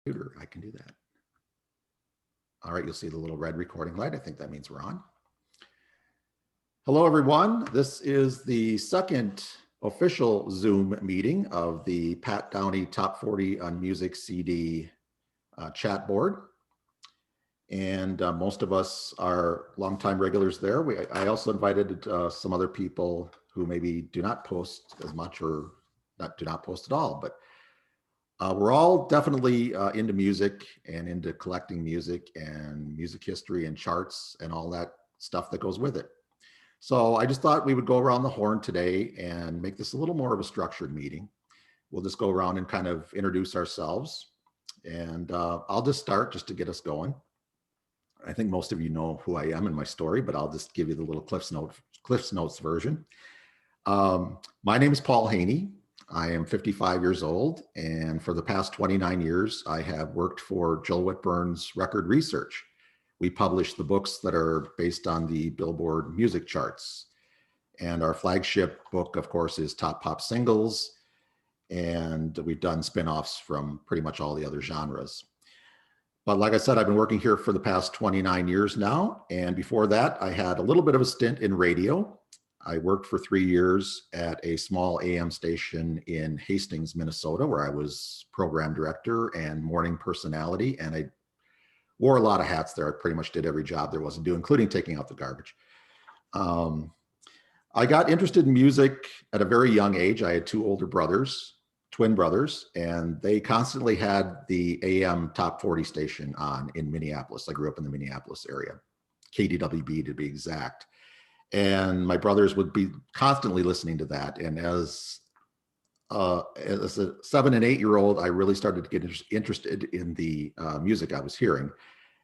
Computer, I can do that. All right, you'll see the little red recording light. I think that means we're on. Hello, everyone. This is the second official Zoom meeting of the Pat Downey Top 40 on Music CD chat board. And most of us are longtime regulars there. I also invited some other people who maybe do not post as much or do not post at all, but we're all definitely into music and into collecting music and music history and charts and all that stuff that goes with it. So I just thought we would go around the horn today and make this a little more of a structured meeting. We'll just go around and kind of introduce ourselves. And I'll just start just to get us going. I think most of you know who I am and my story, but I'll just give you the little Cliff's Notes version. My name is Paul Haney. I am 55 years old, and for the past 29 years, I have worked for Joel Whitburn's Record Research. We publish the books that are based on the Billboard music charts. And our flagship book, of course, is Top Pop Singles, and we've done spin-offs from pretty much all the other genres. But like I said, I've been working here for the past 29 years now, and before that, I had a little bit of a stint in radio. I worked for 3 years at a small AM station in Hastings, Minnesota, where I was program director and morning personality. And I wore a lot of hats there. I pretty much did every job there was to do, including taking out the garbage. I got interested in music at a very young age. I had two older brothers, twin brothers, and they constantly had the AM Top 40 station on in Minneapolis. I grew up in the Minneapolis area, KDWB to be exact. And my brothers would be constantly listening to that. And as a 7 and 8 year old, I really started to get interested in the music I was hearing.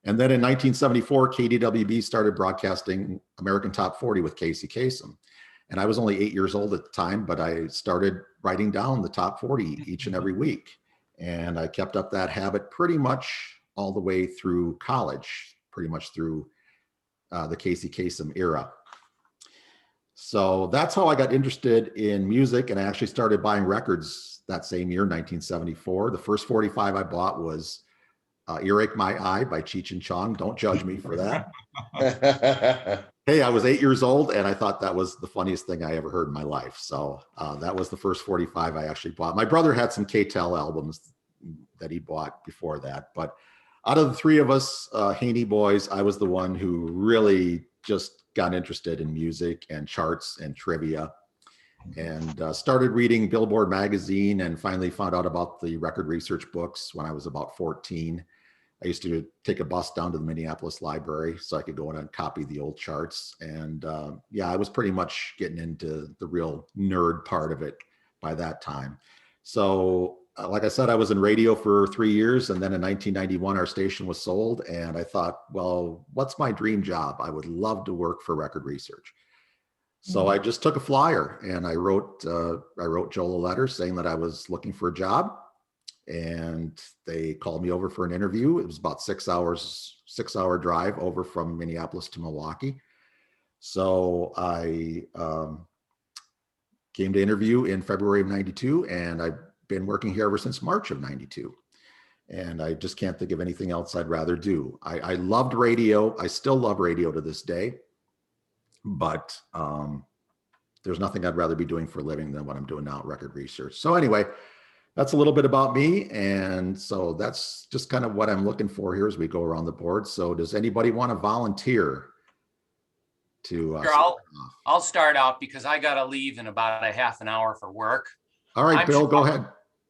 And then in 1974, KDWB started broadcasting American Top 40 with Casey Kasem. And I was only 8 years old at the time, but I started writing down the top 40 each and every week. And I kept up that habit pretty much all the way through college, pretty much through the Casey Kasem era. So that's how I got interested in music, and I actually started buying records that same year, 1974. The first 45 I bought was Earache My Eye by Cheech and Chong. Don't judge me for that. Hey, I was 8 years old, and I thought that was the funniest thing I ever heard in my life. So that was the first 45 I actually bought. My brother had some K-Tel albums that he bought before that, but out of the three of us Haney boys, I was the one who really just got interested in music and charts and trivia, and started reading Billboard magazine, and finally found out about the Record Research books when I was about 14. I used to take a bus down to the Minneapolis library so I could go in and copy the old charts. And yeah, I was pretty much getting into the real nerd part of it by that time. So like I said, I was in radio for 3 years, and then in 1991, our station was sold, and I thought, well, what's my dream job? I would love to work for Record Research. So I just took a flyer, and I wrote Joel a letter saying that I was looking for a job, and they called me over for an interview. It was about 6 hours, 6-hour drive over from Minneapolis to Milwaukee. So I came to interview in February of 92, and I've been working here ever since March of 92. And I just can't think of anything else I'd rather do. I loved radio. I still love radio to this day, but there's nothing I'd rather be doing for a living than what I'm doing now at Record Research. So anyway, that's a little bit about me. And so that's just kind of what I'm looking for here as we go around the board. So does anybody want to volunteer to Sure, I'll start out because I got to leave in about a half an hour for work. All right, Bill, go ahead.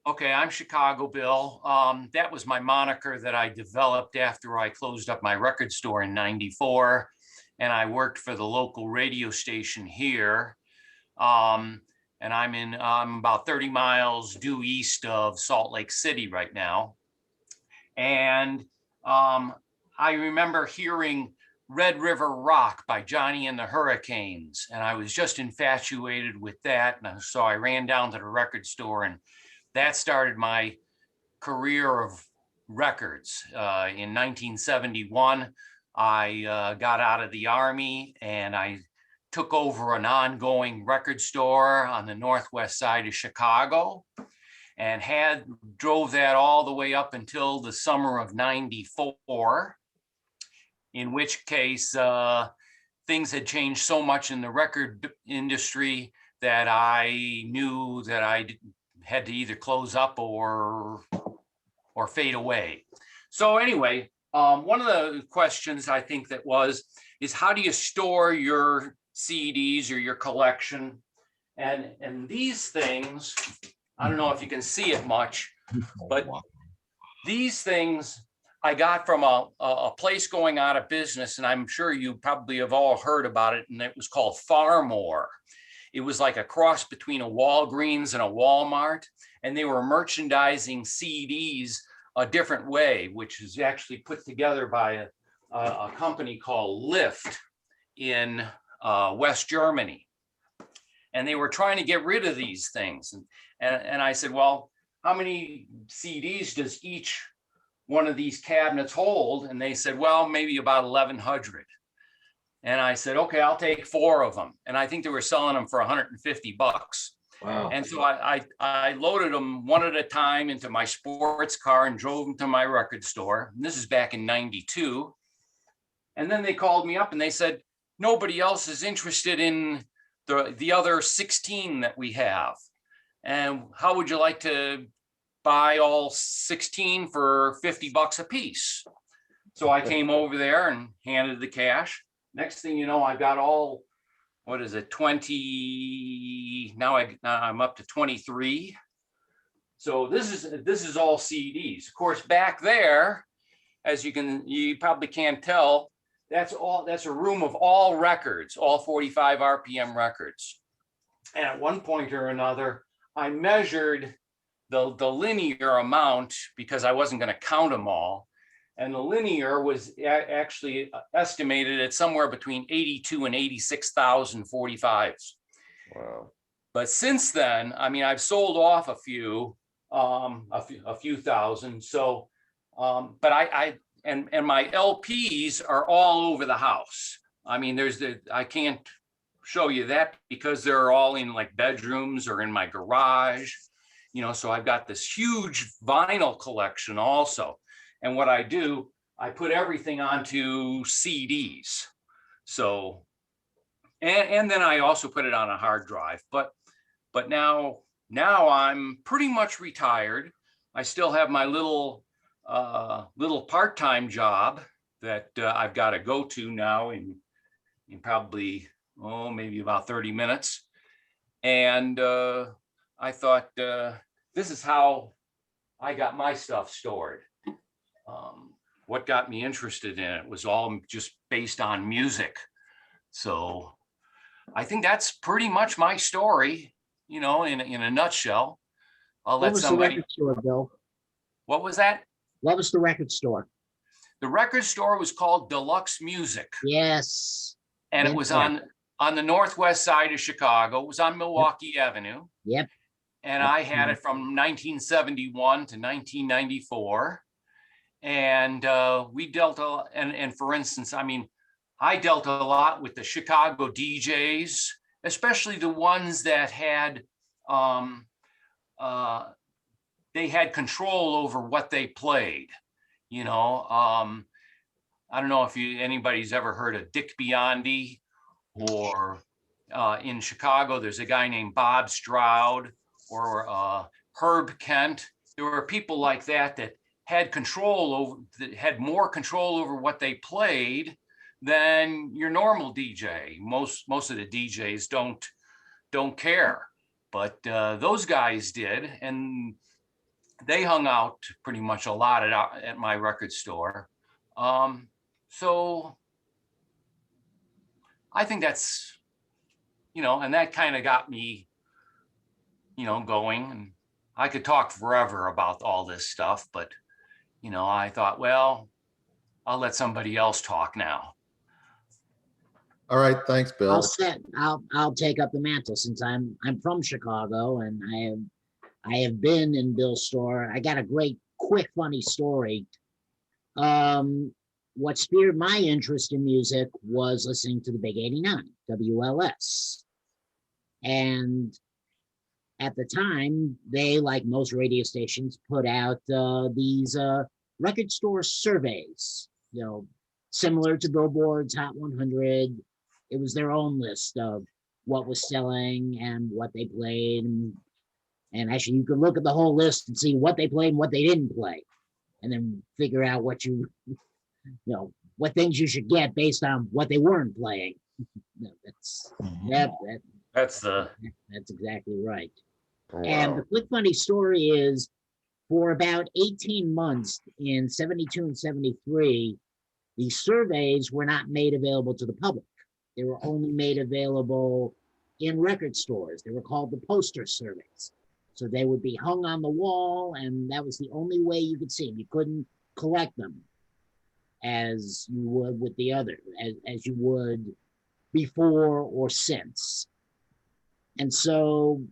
Okay, I'm Chicago Bill. That was my moniker that I developed after I closed up my record store in '94, and I worked for the local radio station here. And I'm about 30 miles due east of Salt Lake City right now. And I remember hearing Red River Rock by Johnny and the Hurricanes, and I was just infatuated with that. And so I ran down to the record store, and that started my career of records. In 1971, I got out of the Army, and I took over an ongoing record store on the northwest side of Chicago. and drove that all the way up until the summer of '94, in which case things had changed so much in the record industry that I knew that I had to either close up or fade away. So anyway, one of the questions I think is how do you store your CDs or your collection? And these things, I don't know if you can see it much, but these things I got from a place going out of business, and I'm sure you probably have all heard about it, and it was called Farmore. It was like a cross between a Walgreens and a Walmart, and they were merchandising CDs a different way, which is actually put together by a company called Lift in West Germany. And they were trying to get rid of these things. And I said, well, how many CDs does each one of these cabinets hold? And they said, well, maybe about 1,100. And I said, okay, I'll take 4 of them. And I think they were selling them for $150. Wow. And so I loaded them one at a time into my sports car and drove them to my record store. And this is back in '92. And then they called me up and they said, nobody else is interested in the other 16 that we have. And how would you like to buy all 16 for $50 a piece? So I came over there and handed the cash. Next thing you know, I got all, 20, now I'm up to 23. So this is all CDs. Of course, back there, as you probably can't tell, that's a room of all records, all 45 RPM records. And at one point or another, I measured the linear amount because I wasn't going to count them all. And the linear was actually estimated at somewhere between 82 and 86,000 45s. Wow. But since then, I mean, I've sold off a few thousand. So, but and my LPs are all over the house. I mean, I can't show you that because they're all in like bedrooms or in my garage, so I've got this huge vinyl collection also. And what I do, I put everything onto CDs. So, and then I also put it on a hard drive, but now I'm pretty much retired. I still have my little part-time job that I've got to go to now in probably, maybe about 30 minutes. And I thought this is how I got my stuff stored. What got me interested in it was all just based on music. So I think that's pretty much my story, in a nutshell. I'll let somebody. The record store, Bill? What was that? What was the record store? The record store was called Deluxe Music. Yes. And it was on the northwest side of Chicago. It was on Milwaukee Avenue. Yep. And I had it from 1971 to 1994. And we dealt and for instance, I mean, I dealt a lot with the Chicago DJs, especially the ones that had they had control over what they played. I don't know if anybody's ever heard of Dick Biondi, or in Chicago, there's a guy named Bob Stroud or Herb Kent. There were people like that had had more control over what they played than your normal DJ. Most of the DJs don't care, but those guys did, and they hung out pretty much a lot at my record store. So I think that's, and that kind of got me, going. And I could talk forever about all this stuff, but I thought, well, I'll let somebody else talk now. All right, thanks, Bill. I'll take up the mantle since I'm from Chicago, and I have been in Bill's store. I got a great, quick, funny story. What speared my interest in music was listening to the Big 89, WLS. And at the time, they, like most radio stations, put out these record store surveys, similar to Billboard's Hot 100. It was their own list of what was selling and what they played. And actually, you could look at the whole list and see what they played and what they didn't play, and then figure out what what things you should get based on what they weren't playing. That's exactly right. Oh, And wow. the quick funny story is, for about 18 months in 72 and 73, these surveys were not made available to the public. They were only made available in record stores. They were called the poster surveys. So they would be hung on the wall, and that was the only way you could see them. You couldn't collect them as you would with the other, as you would before or since. And so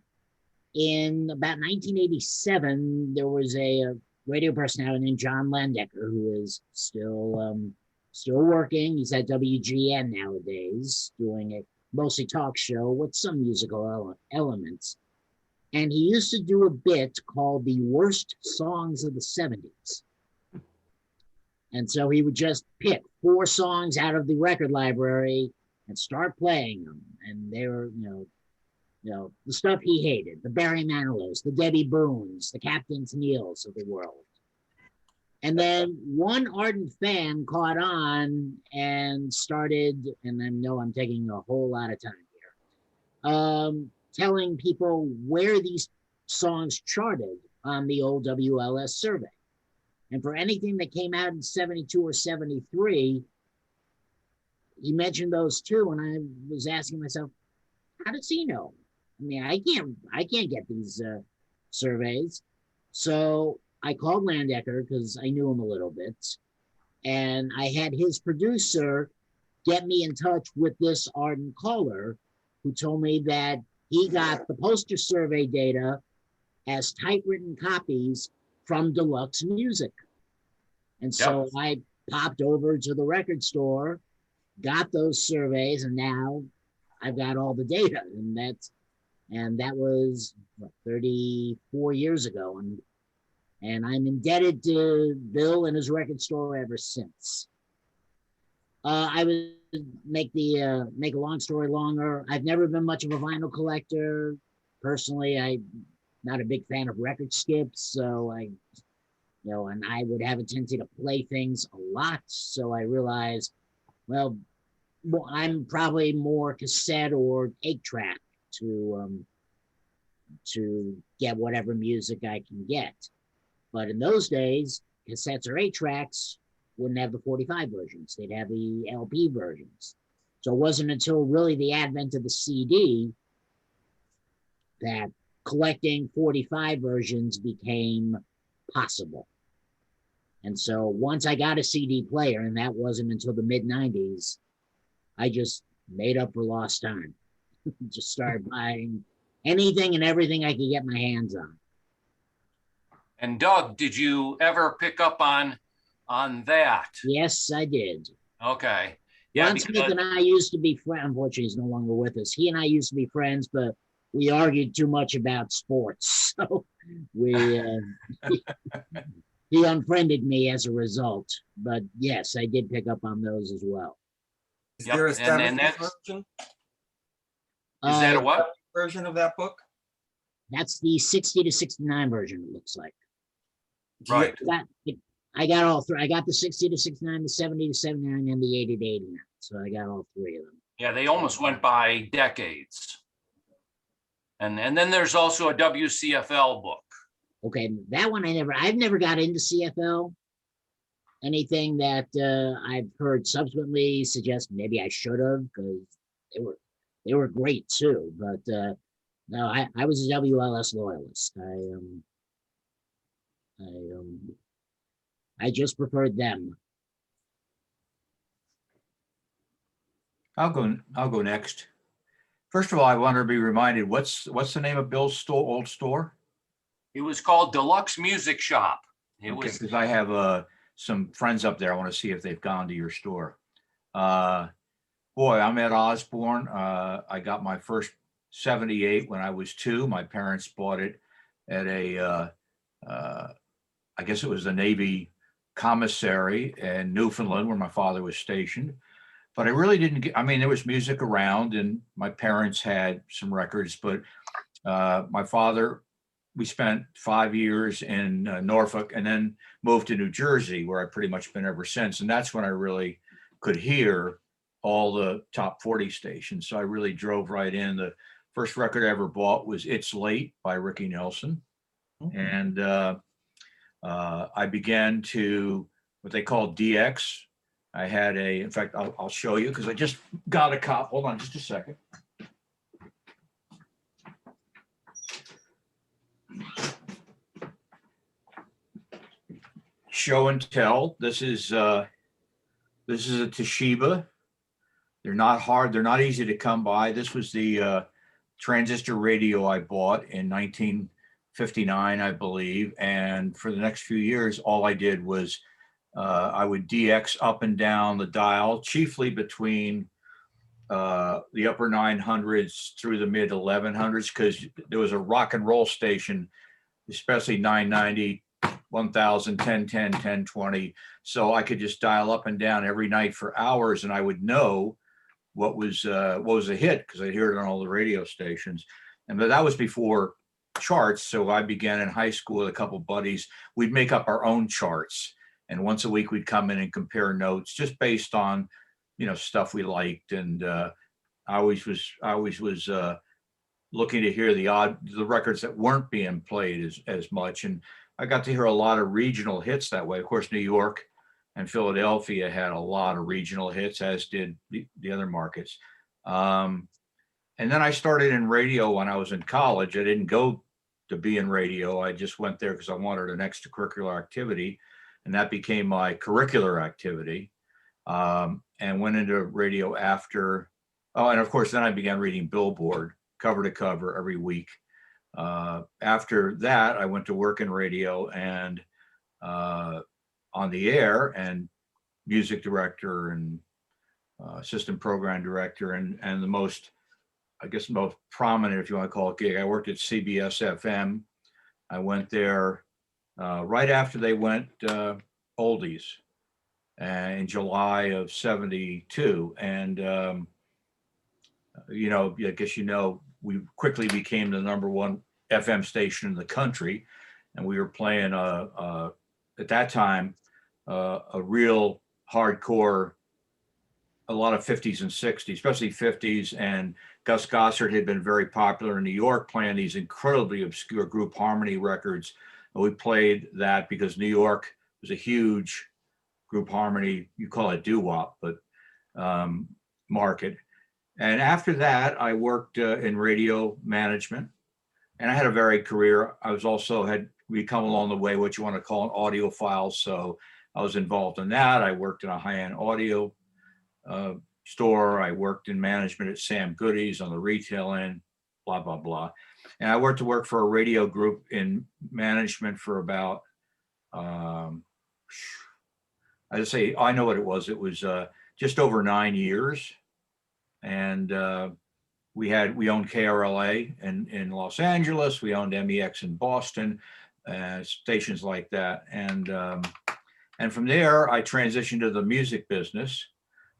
in about 1987, there was a radio personality named John Landecker, who is still working. He's at WGN nowadays, doing a mostly talk show with some musical elements. And he used to do a bit called the Worst Songs of the 70s. And so he would just pick 4 songs out of the record library and start playing them. And they were, the stuff he hated, the Barry Manilow's, the Debbie Boones, the Captain Tennille's of the world. And then one ardent fan caught on and started, and I know I'm taking a whole lot of time here, telling people where these songs charted on the old WLS survey. And for anything that came out in 72 or 73, he mentioned those two, and I was asking myself, how does he know? I mean, I can't get these surveys. So I called Landecker because I knew him a little bit, and I had his producer get me in touch with this ardent caller, who told me that he got the poster survey data as typewritten copies from Deluxe Music. And so I popped over to the record store, got those surveys, and now I've got all the data. And that was 34 years ago. And I'm indebted to Bill and his record store ever since. I would make a long story longer. I've never been much of a vinyl collector. Personally, I'm not a big fan of record skips, so and I would have a tendency to play things a lot. So I realized, well, I'm probably more cassette or 8-track to get whatever music I can get. But in those days, cassettes or 8-tracks wouldn't have the 45 versions. They'd have the LP versions. So it wasn't until really the advent of the CD that collecting 45 versions became possible. And so once I got a CD player, and that wasn't until the mid-90s, I just made up for lost time. Just started buying anything and everything I could get my hands on. And Doug, did you ever pick up on that? Yes, I did. Okay. Yeah, Ron Smith and I used to be friends. Unfortunately, he's no longer with us. He and I used to be friends, but we argued too much about sports. So he unfriended me as a result. But yes, I did pick up on those as well. Is there a 70s version? Is that a what? Version of that book? That's the 60 to 69 version, it looks like. Right. I got all 3. I got the 60 to 69, the 70 to 79, and the 80 to 89. So I got all 3 of them. Yeah, they almost went by decades. And then there's also a WCFL book. Okay, that one I've never got into CFL. Anything that I've heard subsequently suggests maybe I should have, because they were great too. But no, I was a WLS loyalist. I just preferred them. I'll go next. First of all, I want to be reminded, what's the name of Bill's old store? It was called Deluxe Music Shop. It Okay, was because I have some friends up there. I want to see if they've gone to your store. Boy, I'm at Osborne. I got my first 78 when I was 2. My parents bought it at a, I guess it was the Navy commissary in Newfoundland where my father was stationed. But I really didn't get, I mean, there was music around and my parents had some records, but my father, we spent 5 years in Norfolk and then moved to New Jersey, where I've pretty much been ever since. And that's when I really could hear all the top 40 stations. So I really drove right in. The first record I ever bought was It's Late by Ricky Nelson. And I began to what they call DX. I had in fact, I'll show you because I just got a cop. Hold on just a second. Show and tell. This is a Toshiba. They're not hard. They're not easy to come by. This was the transistor radio I bought in 1959, I believe. And for the next few years, all I did was I would DX up and down the dial, chiefly between the upper 900s through the mid 1100s, because there was a rock and roll station, especially 990, 1000, 1010, 1020. So I could just dial up and down every night for hours, and I would know what was a hit because I'd hear it on all the radio stations. And but that was before charts. So I began in high school with a couple buddies. We'd make up our own charts, and once a week we'd come in and compare notes just based on, you know, stuff we liked. And I always was looking to hear the records that weren't being played as much. And I got to hear a lot of regional hits that way. Of course, New York and Philadelphia had a lot of regional hits, as did the other markets. And then I started in radio when I was in college. I didn't go to be in radio. I just went there because I wanted an extracurricular activity, and that became my curricular activity. And went into radio after. Oh, and of course, then I began reading Billboard cover to cover every week. After that, I went to work in radio and on the air and music director and assistant program director, and the most, I guess, most prominent, if you want to call it, gig. I worked at CBS FM. I went there right after they went oldies in July of '72. And, you know, I guess, you know, we quickly became the #1 FM station in the country. And we were playing at that time, a real hardcore, a lot of 50s and 60s, especially 50s. And Gus Gossard had been very popular in New York, playing these incredibly obscure group harmony records. And we played that because New York was a huge group harmony, you call it doo-wop, but market. And after that, I worked in radio management, and I had a varied career. I was also had become along the way what you want to call an audiophile. So I was involved in that. I worked in a high-end audio store. I worked in management at Sam Goody's on the retail end, blah, blah, blah. And I worked for a radio group in management for about, I just say, I know what it was. It was just over 9 years. And we owned KRLA in Los Angeles. We owned MEX in Boston, stations like that. And from there, I transitioned to the music business,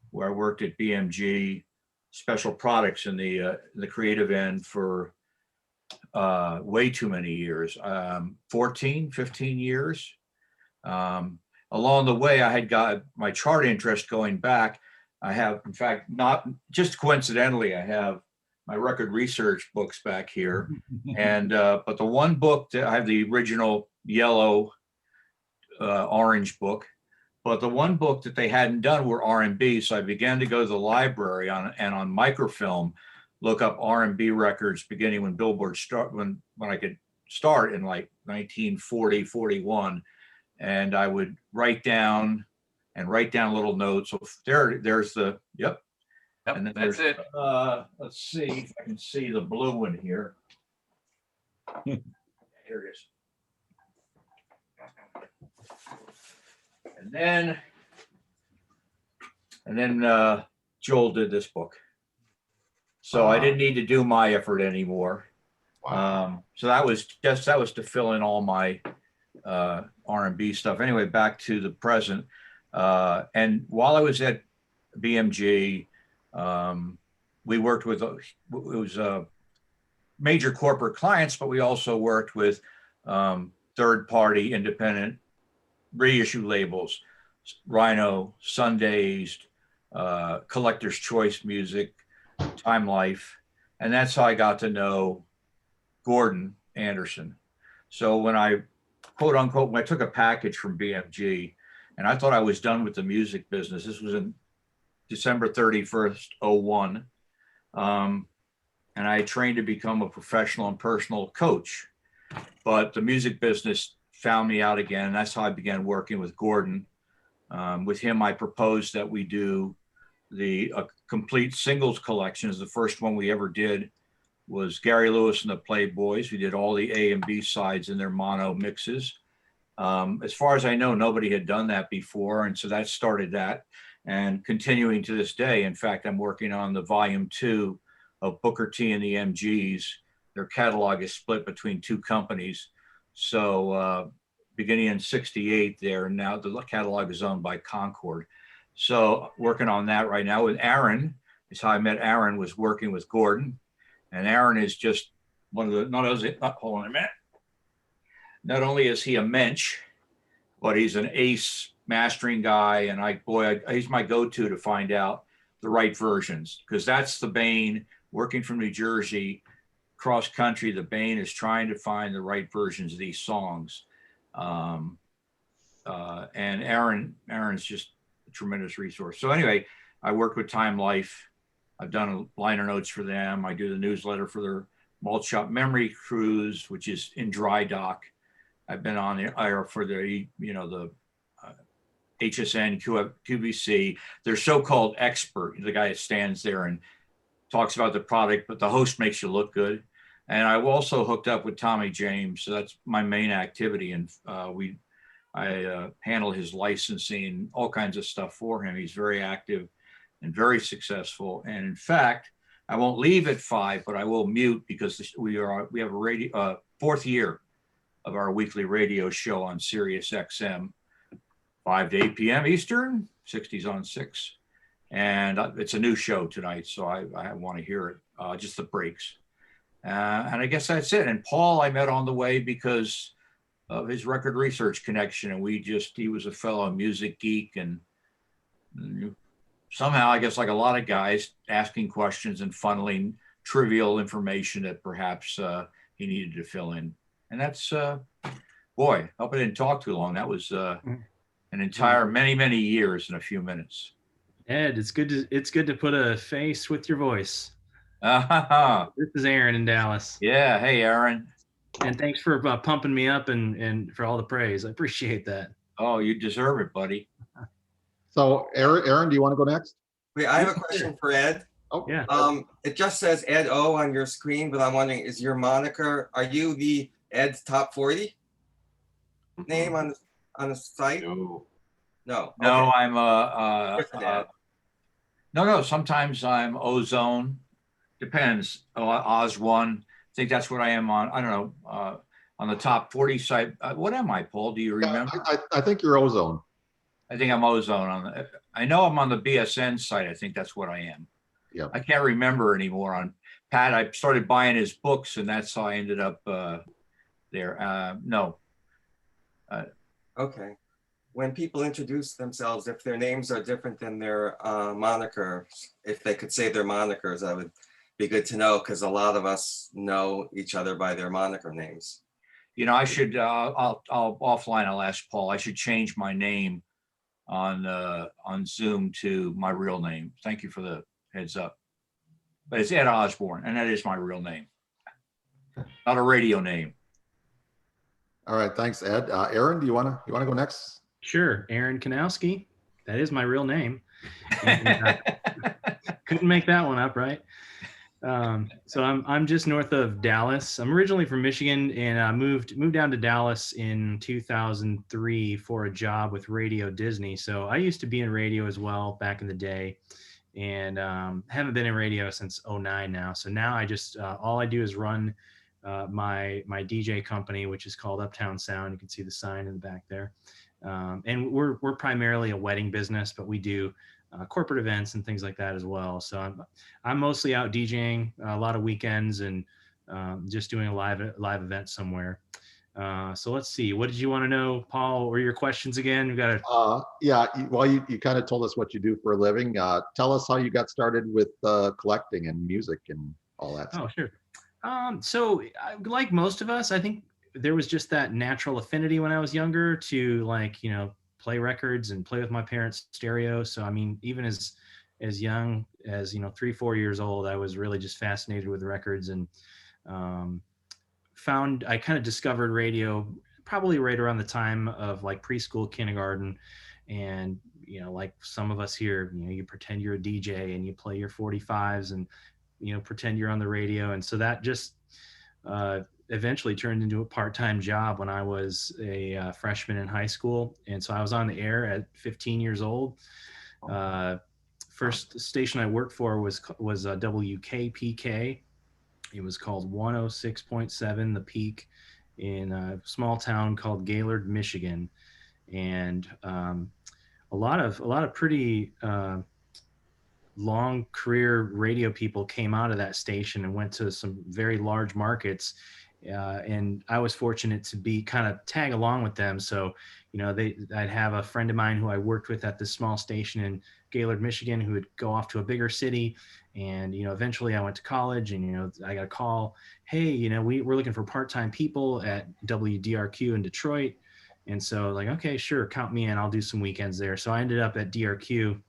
where I worked at BMG Special Products in the creative end for way too many years, 14, 15 years. Along the way, I had got my chart interest going back. I have, in fact, not just coincidentally, I have my record research books back here. And but the one book that I have, the original yellow orange book, but the one book that they hadn't done were R&B. So I began to go to the library on microfilm, look up R&B records beginning when Billboard when I could start in like 1940, 41. And I would write down little notes. So there's the, yep. Yep, And then that's it. Let's see if I can see the blue one here. Here it is. And then Joel did this book. So I didn't need to do my effort anymore. Wow. So that was to fill in all my R&B stuff. Anyway, back to the present. And while I was at BMG, we worked with major corporate clients, but we also worked with third-party independent reissue labels, Rhino, Sundazed, Collector's Choice Music, Time Life. And that's how I got to know Gordon Anderson. So when I, quote unquote, when I took a package from BMG and I thought I was done with the music business, this was in December 31st, 01. And I trained to become a professional and personal coach. But the music business found me out again. That's how I began working with Gordon. With him, I proposed that we do the complete singles collection. The first one we ever did was Gary Lewis and the Playboys. We did all the A and B sides in their mono mixes. As far as I know, nobody had done that before. And so that started that, and continuing to this day. In fact, I'm working on the volume 2 of Booker T and the MGs. Their catalog is split between two companies. So beginning in 68 there, now the catalog is owned by Concord. So working on that right now with Aaron, is how I met Aaron, was working with Gordon. And Aaron is just one of the, hold on a minute. Not only is he a mensch, but he's an ace mastering guy. And he's my go-to to find out the right versions, because that's the bane. Working from New Jersey, cross country, the bane is trying to find the right versions of these songs. And Aaron's just a tremendous resource. So anyway, I worked with Time Life. I've done liner notes for them. I do the newsletter for their Malt Shop Memory Cruise, which is in dry dock. I've been on the air for the HSN, QVC, their so-called expert, the guy that stands there and talks about the product, but the host makes you look good. And I've also hooked up with Tommy James. So that's my main activity. And I handle his licensing, all kinds of stuff for him. He's very active and very successful. And in fact, I won't leave at 5, but I will mute, because we have a fourth year of our weekly radio show on Sirius XM, 5 to 8 p.m. Eastern, 60s on 6. And it's a new show tonight, so I want to hear it, just the breaks. And I guess that's it. And Paul, I met on the way because of his record research connection. And he was a fellow music geek, and somehow, I guess, like a lot of guys, asking questions and funneling trivial information that perhaps he needed to fill in. And that's, boy, I hope I didn't talk too long. That was an entire many years in a few minutes. Ed, it's good to put a face with your voice. This is Aaron in Dallas. Yeah. Hey, Aaron. And thanks for pumping me up and for all the praise. I appreciate that. Oh, you deserve it, buddy. So Aaron, do you want to go next? Wait, I have a question for Ed. Oh, Yeah. It just says Ed O on your screen, but I'm wondering, is your moniker, are you the Ed's Top 40 name on the site? No. No. No, Okay. I'm Different Ed. no. Sometimes I'm Ozone. Depends. Oz one. I think that's what I am on. I don't know. On the top 40 site. What am I, Paul? Do you remember? I think you're Ozone. I think I'm Ozone I know I'm on the BSN site. I think that's what I am. Yeah. I can't remember anymore. On Pat, I started buying his books, and that's how I ended up there. No. Okay. When people introduce themselves, if their names are different than their monikers, if they could say their monikers, that would be good to know, because a lot of us know each other by their moniker names. You know, I should. I'll offline. I'll ask Paul. I should change my name on Zoom to my real name. Thank you for the heads up. But it's Ed Osborne, and that is my real name, not a radio name. All right, thanks, Ed. Aaron, do you want to go next? Sure. Aaron Kanowski. That is my real name. And, couldn't make that one up, right? So I'm just north of Dallas. I'm originally from Michigan, and I moved down to Dallas in 2003 for a job with Radio Disney. So I used to be in radio as well back in the day. and haven't been in radio since '09 now. So now I just all I do is run my DJ company, which is called Uptown Sound. You can see the sign in the back there. And we're primarily a wedding business, but we do corporate events and things like that as well. So I'm mostly out DJing a lot of weekends and just doing a live event somewhere. So let's see. What did you want to know, Paul? Or your questions again? We got to. Yeah, well, you kind of told us what you do for a living. Tell us how you got started with collecting and music and all that Oh, stuff. sure. So like most of us, I think there was just that natural affinity when I was younger to like, play records and play with my parents' stereo. So, I mean, even as young as, 3-4 years old, I was really just fascinated with records and I kind of discovered radio probably right around the time of like preschool, kindergarten. And, like some of us here, you pretend you're a DJ and you play your 45s and, pretend you're on the radio. And so that just eventually turned into a part-time job when I was a freshman in high school. And so I was on the air at 15 years old. First station I worked for was WKPK. It was called 106.7 The Peak in a small town called Gaylord, Michigan. And a lot of pretty long career radio people came out of that station and went to some very large markets. And I was fortunate to be kind of tag along with them. So, I'd have a friend of mine who I worked with at this small station in Gaylord, Michigan, who would go off to a bigger city. And, eventually I went to college and, I got a call, hey, we're looking for part-time people at WDRQ in Detroit. And so like, okay, sure, count me in. I'll do some weekends there. So I ended up at DRQ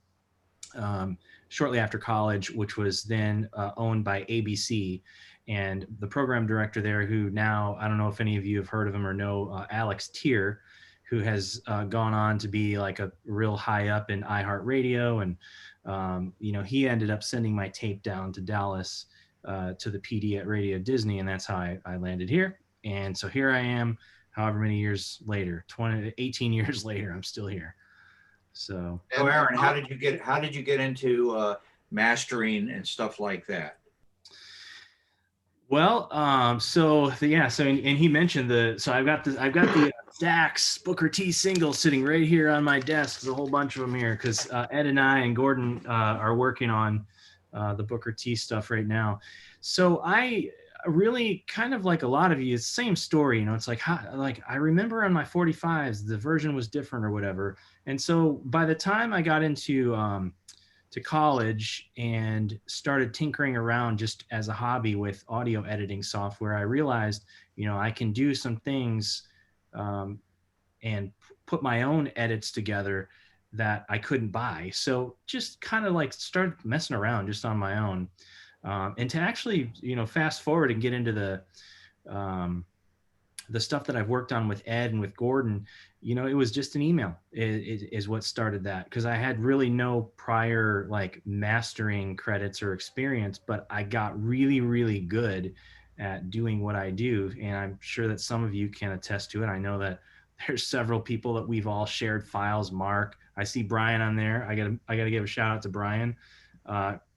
shortly after college, which was then owned by ABC. And the program director there, who now, I don't know if any of you have heard of him or know Alex Tier, who has gone on to be like a real high up in iHeartRadio. And, he ended up sending my tape down to Dallas to the PD at Radio Disney. And that's how I landed here. And so here I am, however many years later, 18 years later, I'm still here. So Aaron, how did you get into mastering and stuff like that? Well, and he mentioned so I've got the Stax Booker T singles sitting right here on my desk. There's a whole bunch of them here because Ed and I and Gordon are working on the Booker T stuff right now. So I really kind of like a lot of you, it's the same story, it's like I remember on my 45s the version was different or whatever. And so by the time I got into to college and started tinkering around just as a hobby with audio editing software, I realized, I can do some things and put my own edits together that I couldn't buy. So just kind of like started messing around just on my own. And to actually, fast forward and get into the stuff that I've worked on with Ed and with Gordon, it was just an email is what started that. Because I had really no prior like mastering credits or experience, but I got really, really good at doing what I do. And I'm sure that some of you can attest to it. I know that there's several people that we've all shared files. Mark, I see Brian on there. I gotta give a shout out to Brian.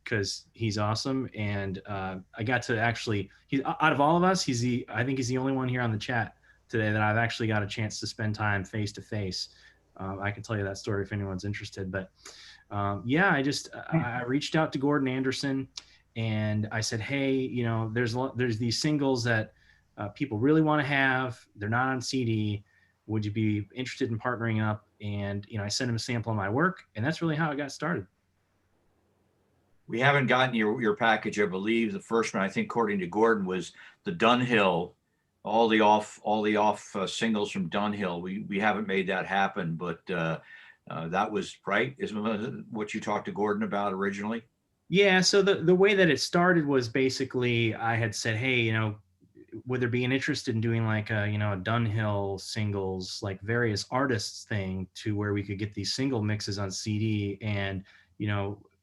Because he's awesome, and I got to actually, he's out of all of us, I think he's the only one here on the chat today that I've actually got a chance to spend time face to face. I can tell you that story if anyone's interested, but I reached out to Gordon Anderson, and I said, hey, there's these singles that people really want to have. They're not on CD. Would you be interested in partnering up? And I sent him a sample of my work, and that's really how it got started. We haven't gotten your package. I believe the first one, I think, according to Gordon, was the Dunhill, all the off singles from Dunhill. We haven't made that happen, but that was right. Isn't what you talked to Gordon about originally? Yeah. So the way that it started was basically I had said, hey, would there be an interest in doing like a Dunhill singles, like various artists thing, to where we could get these single mixes on CD? And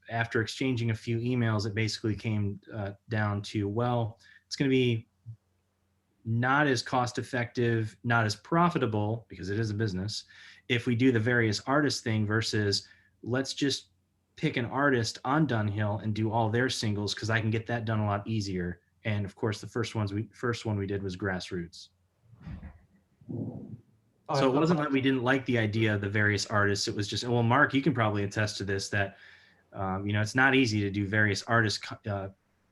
after exchanging a few emails, it basically came down to, well, it's going to be not as cost effective, not as profitable, because it is a business, if we do the various artist thing versus let's just pick an artist on Dunhill and do all their singles because I can get that done a lot easier. And of course, the first one we did was Grassroots. So it wasn't that we didn't like the idea of the various artists. It was just, well, Mark, you can probably attest to this, that, it's not easy to do various artist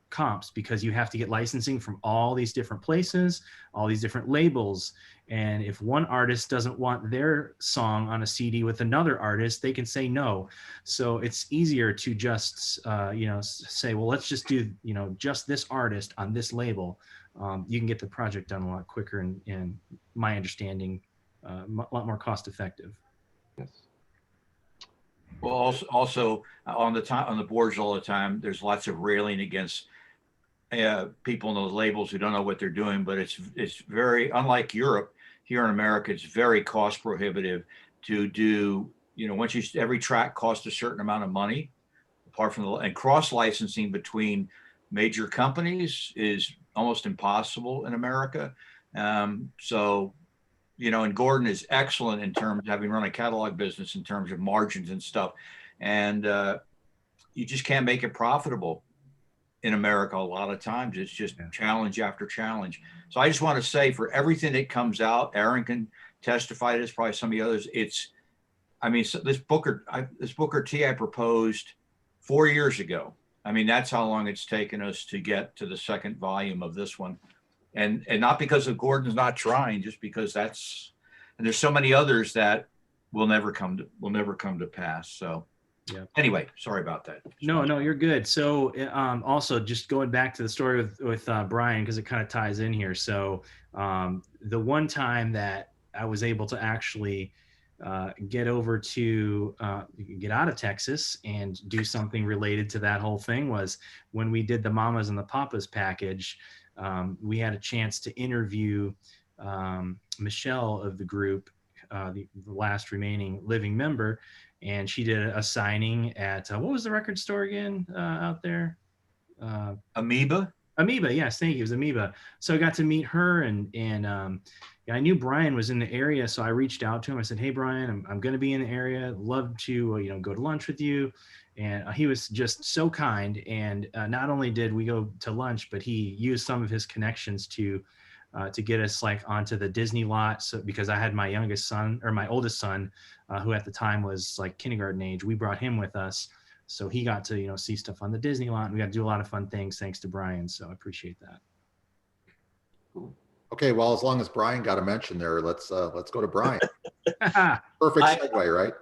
comps because you have to get licensing from all these different places, all these different labels. And if one artist doesn't want their song on a CD with another artist, they can say no. So it's easier to just, say, well, let's just do, just this artist on this label. You can get the project done a lot quicker and my understanding, a lot more cost effective. Yes. Well, also on the boards all the time, there's lots of railing against people in those labels who don't know what they're doing, but it's very, unlike Europe, here in America, it's very cost prohibitive to do, every track costs a certain amount of money, apart from and cross licensing between major companies is almost impossible in America. And Gordon is excellent in terms of having run a catalog business in terms of margins and stuff. And you just can't make it profitable in America a lot of times. It's just challenge after challenge. So I just want to say, for everything that comes out, Aaron can testify to this, probably some of the others. This Booker T I proposed 4 years ago. That's how long it's taken us to get to the second volume of this one. And not because of Gordon's not trying, just because and there's so many others that will never come to pass. So yeah. Anyway, sorry about that. No, you're good. So also just going back to the story with Brian, because it kind of ties in here. So the one time that I was able to actually get over to get out of Texas and do something related to that whole thing was when we did the Mamas and the Papas package. We had a chance to interview Michelle of the group, the last remaining living member, and she did a signing at what was the record store again out there? Amoeba. Yes, thank you. It was Amoeba. So I got to meet her, and I knew Brian was in the area, so I reached out to him. I said, "Hey, Brian, I'm going to be in the area. Love to go to lunch with you." And he was just so kind. And not only did we go to lunch, but he used some of his connections to get us onto the Disney lot. So because I had my oldest son, who at the time was kindergarten age, we brought him with us. So he got to, see stuff on the Disney lot, and we got to do a lot of fun things thanks to Brian. So I appreciate that. Okay, well, as long as Brian got a mention there, let's go to Brian. Perfect segue, right?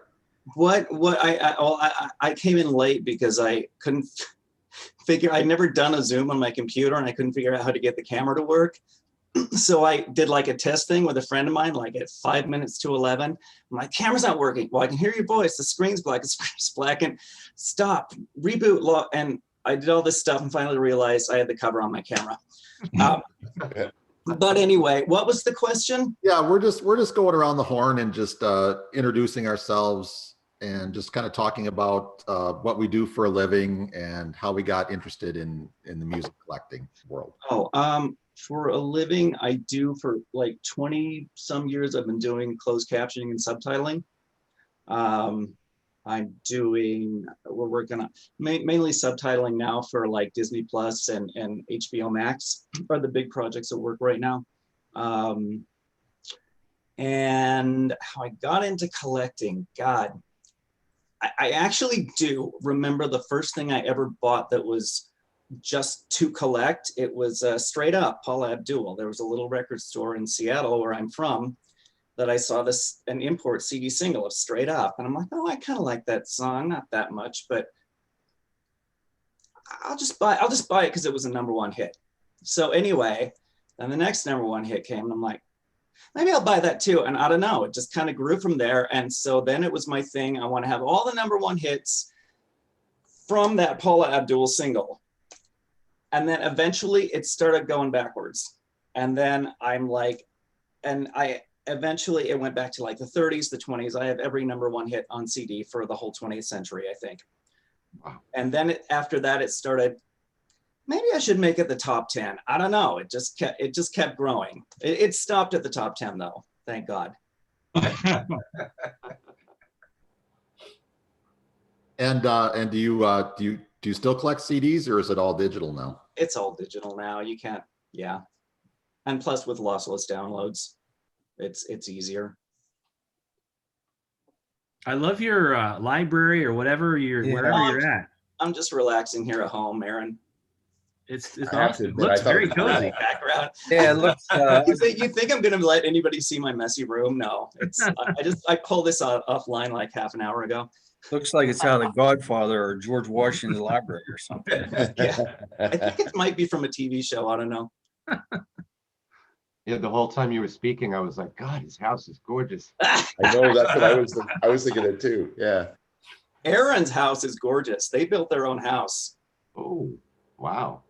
I came in late because I couldn't figure, I'd never done a Zoom on my computer and I couldn't figure out how to get the camera to work. So I did a test thing with a friend of mine, at 5 minutes to 11. My camera's not working. Well, I can hear your voice. The screen's black. The screen's black. And stop, reboot, and I did all this stuff and finally realized I had the cover on my camera. But anyway, what was the question? Yeah, we're just going around the horn and just introducing ourselves and just kind of talking about what we do for a living and how we got interested in the music collecting world. For a living, I do for 20 some years, I've been doing closed captioning and subtitling. We're working on mainly subtitling now for Disney Plus and HBO Max are the big projects at work right now. And how I got into collecting, God, I actually do remember the first thing I ever bought that was just to collect. It was Straight Up, Paula Abdul. There was a little record store in Seattle where I'm from that I saw an import CD single of Straight Up. And I'm like, oh, I kind of like that song, not that much, but I'll just buy it because it was a #1 hit. So anyway, then the next #1 hit came and I'm like, maybe I'll buy that too. And I don't know, it just kind of grew from there. And so then it was my thing. I want to have all the #1 hits from that Paula Abdul single. And then eventually it started going backwards. And then eventually it went back to the 30s, the 20s. I have every #1 hit on CD for the whole 20th century, I think. Wow. And then after that, it started, maybe I should make it the top 10. I don't know. It just kept growing. It stopped at the top 10 though. Thank God. And do you still collect CDs, or is it all digital now? It's all digital now. You can't, yeah. And plus with lossless downloads, it's easier. I love your library or whatever wherever you're at. I'm just relaxing here at home, Aaron. It's I have to awesome. It admit, I looks thought it very was cozy. Background. Yeah, it looks. You think I'm gonna let anybody see my messy room? No, it's I pulled this offline like half an hour ago. Looks like it's out of Godfather or George Washington's library or something. Yeah, I think it might be from a TV show. I don't know. Yeah, the whole time you were speaking, I was like, God, his house is gorgeous. I know, that's what I was thinking it too. Yeah. Aaron's house is gorgeous. They built their own house. Oh, wow.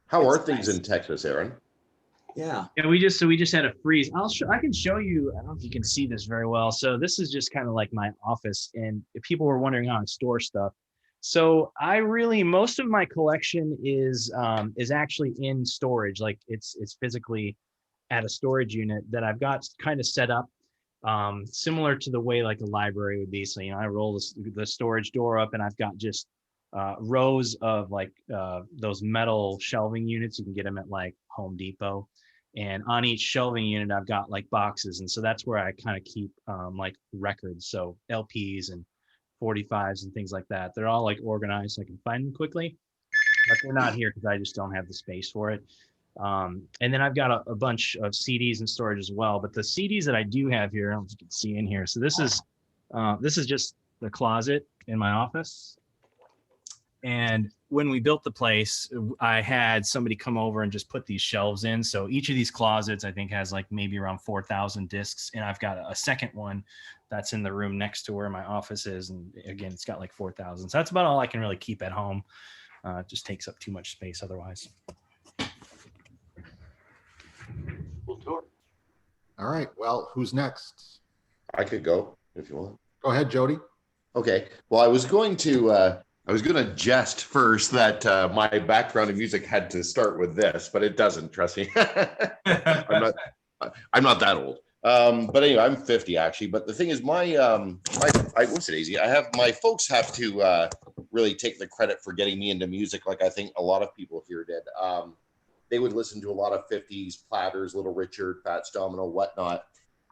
How are It's things nice. in Texas, Aaron? Yeah. Yeah, we just had a freeze. I can show you. I don't know if you can see this very well. So this is just kind of like my office, and if people were wondering how I store stuff. So most of my collection is actually in storage. Like it's physically at a storage unit that I've got kind of set up similar to the way like a library would be. So, I roll the storage door up, and I've got just rows of like those metal shelving units. You can get them at like Home Depot. And on each shelving unit, I've got like boxes. And so that's where I kind of keep like records. So LPs and 45s and things like that. They're all like organized so I can find them quickly, but they're not here because I just don't have the space for it. And then I've got a bunch of CDs in storage as well. But the CDs that I do have here, I don't know if you can see in here. So this is just the closet in my office. And when we built the place, I had somebody come over and just put these shelves in. So each of these closets, I think, has like maybe around 4,000 discs. And I've got a second one that's in the room next to where my office is. And again, it's got like 4,000. So that's about all I can really keep at home. It just takes up too much space otherwise. Cool tour. All right. Well, who's next? I could go if you want. Go ahead, Jody. Okay. Well, I was going to jest first that my background in music had to start with this, but it doesn't. Trust me. I'm not that old. But anyway, I'm 50 actually. But the thing is, what's it easy? My folks have to really take the credit for getting me into music, like I think a lot of people here did. They would listen to a lot of 50s Platters, Little Richard, Fats Domino, whatnot.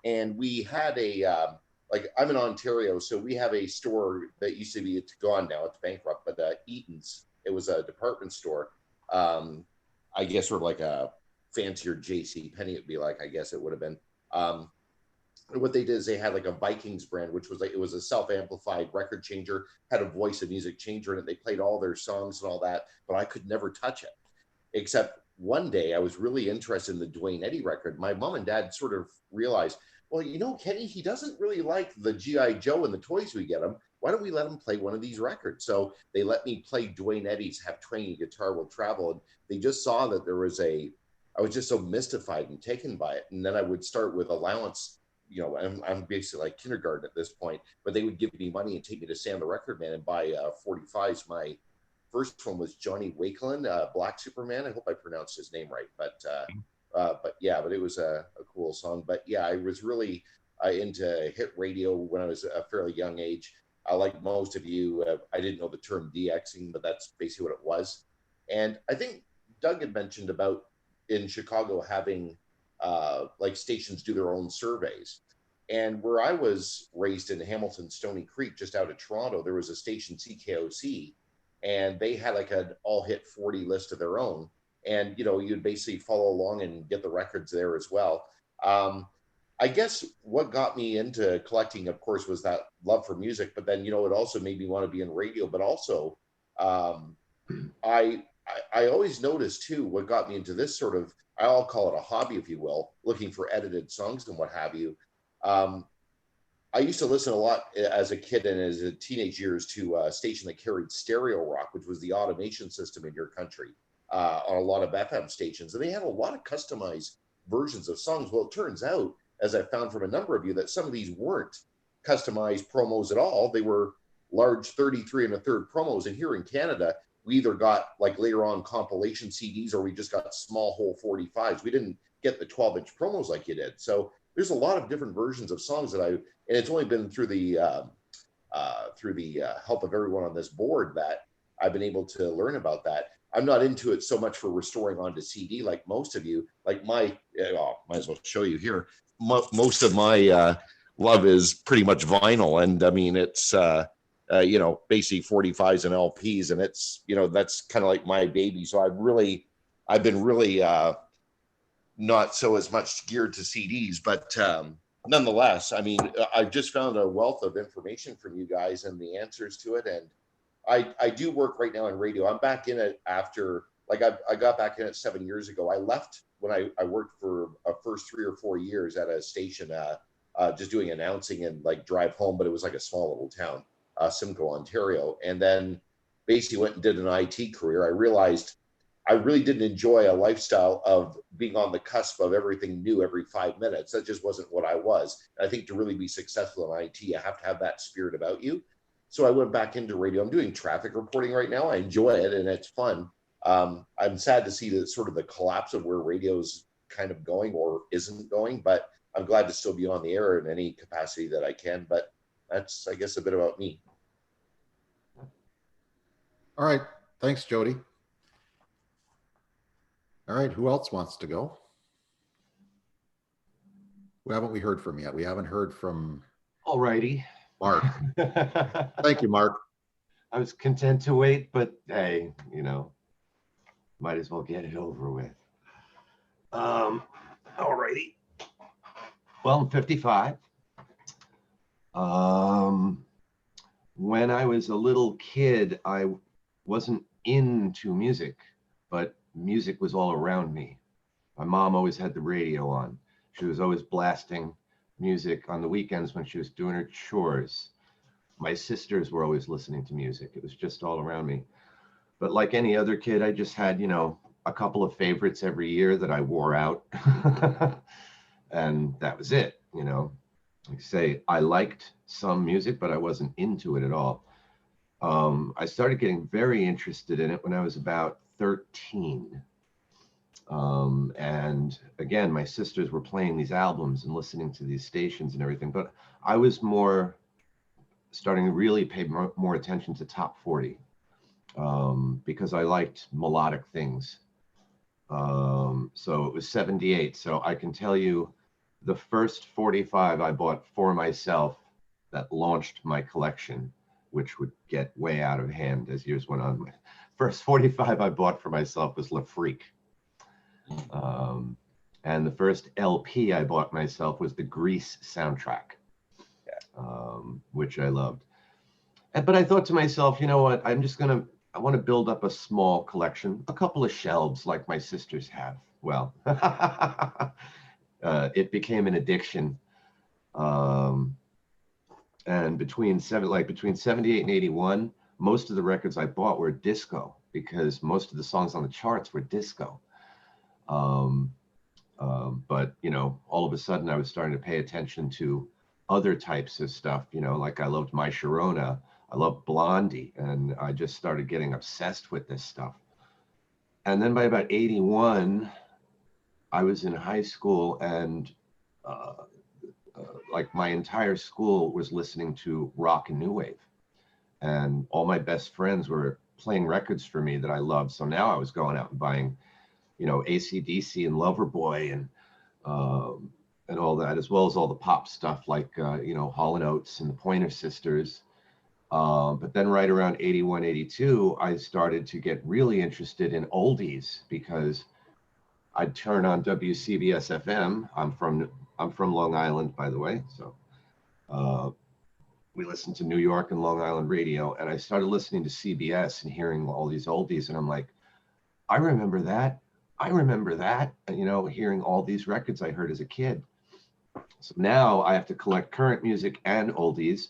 And we had I'm in Ontario, so we have a store that used to be, it's gone now, it's bankrupt, but Eaton's, it was a department store. I guess sort of like a fancier JC Penney, it'd be like, I guess it would have been. What they did is they had like a Vikings brand, which was like, it was a self-amplified record changer, had a voice and music changer in it. They played all their songs and all that, but I could never touch it. Except one day I was really interested in the Duane Eddy record. My mom and dad sort of realized, well, Kenny, he doesn't really like the G.I. Joe and the toys we get him. Why don't we let him play one of these records? So they let me play Duane Eddy's Have Training Guitar Will Travel. And they just saw that I was just so mystified and taken by it. And then I would start with allowance, I'm basically like kindergarten at this point, but they would give me money and take me to Sam the Record Man and buy 45s. My first one was Johnny Wakelin, Black Superman. I hope I pronounced his name right, but it was a cool song. But yeah, I was really into hit radio when I was a fairly young age. Like most of you, I didn't know the term DXing, but that's basically what it was. And I think Doug had mentioned about in Chicago having like stations do their own surveys. And where I was raised in Hamilton, Stony Creek, just out of Toronto, there was a station, CKOC, and they had like an all hit 40 list of their own. And, you'd basically follow along and get the records there as well. I guess what got me into collecting, of course, was that love for music. But then, it also made me want to be in radio. But also, I always noticed, too, what got me into this sort of, I'll call it a hobby, if you will, looking for edited songs and what have you. I used to listen a lot as a kid and as a teenage years to a station that carried stereo rock, which was the automation system in your country. On a lot of FM stations, and they had a lot of customized versions of songs. Well, it turns out, as I found from a number of you, that some of these weren't customized promos at all. They were large 33 1/3 promos. And here in Canada, we either got like later on compilation CDs or we just got small hole 45s. We didn't get the 12-inch promos like you did. So there's a lot of different versions of songs and it's only been through the through the help of everyone on this board that I've been able to learn about that. I'm not into it so much for restoring onto CD like most of you. Like might as well show you here. Most of my love is pretty much vinyl, and I mean it's basically 45s and LPs, and it's that's kind of like my baby. So I've been really not so as much geared to CDs, but nonetheless, I mean, I've just found a wealth of information from you guys and the answers to it. And I do work right now in radio. I'm back in it after, like, I got back in it 7 years ago. I left when I worked for a first 3 or 4 years at a station, just doing announcing and like drive home, but it was like a small little town, Simcoe, Ontario. And then basically went and did an IT career. I realized I really didn't enjoy a lifestyle of being on the cusp of everything new every 5 minutes. That just wasn't what I was. I think to really be successful in IT, you have to have that spirit about you. So I went back into radio. I'm doing traffic reporting right now. I enjoy it and it's fun. I'm sad to see the sort of the collapse of where radio's kind of going or isn't going, but I'm glad to still be on the air in any capacity that I can. But that's, I guess, a bit about me. All right. Thanks, Jody. All right. Who else wants to go? Who haven't we heard from yet? We haven't heard from All righty. Mark. Thank you, Mark. I was content to wait, but hey, might as well get it over with. All righty. Well, I'm 55. When I was a little kid, I wasn't into music, but music was all around me. My mom always had the radio on. She was always blasting music on the weekends when she was doing her chores. My sisters were always listening to music. It was just all around me. But like any other kid, I just had, a couple of favorites every year that I wore out. And that was it, Like I say, I liked some music, but I wasn't into it at all. I started getting very interested in it when I was about 13. And again, my sisters were playing these albums and listening to these stations and everything, but I was more starting to really pay more attention to top 40 because I liked melodic things. So it was 78. So I can tell you the first 45 I bought for myself that launched my collection, which would get way out of hand as years went on. My first 45 I bought for myself was Le Freak. And the first LP I bought myself was the Grease soundtrack, which I loved. But I thought to myself, you know what, I want to build up a small collection, a couple of shelves like my sisters have. Well, it became an addiction. And between 78 and 81, most of the records I bought were disco because most of the songs on the charts were disco. But all of a sudden I was starting to pay attention to other types of stuff, like I loved My Sharona, I loved Blondie, and I just started getting obsessed with this stuff. And then by about 81, I was in high school and like my entire school was listening to rock and new wave. And all my best friends were playing records for me that I loved. So now I was going out and buying AC/DC and Loverboy and all that, as well as all the pop stuff like, Hall & Oates and the Pointer Sisters. But then right around 81, 82, I started to get really interested in oldies because I'd turn on WCBS FM. I'm from Long Island, by the way. So we listened to New York and Long Island radio, and I started listening to CBS and hearing all these oldies. And I'm like, I remember that. And, hearing all these records I heard as a kid. So now I have to collect current music and oldies.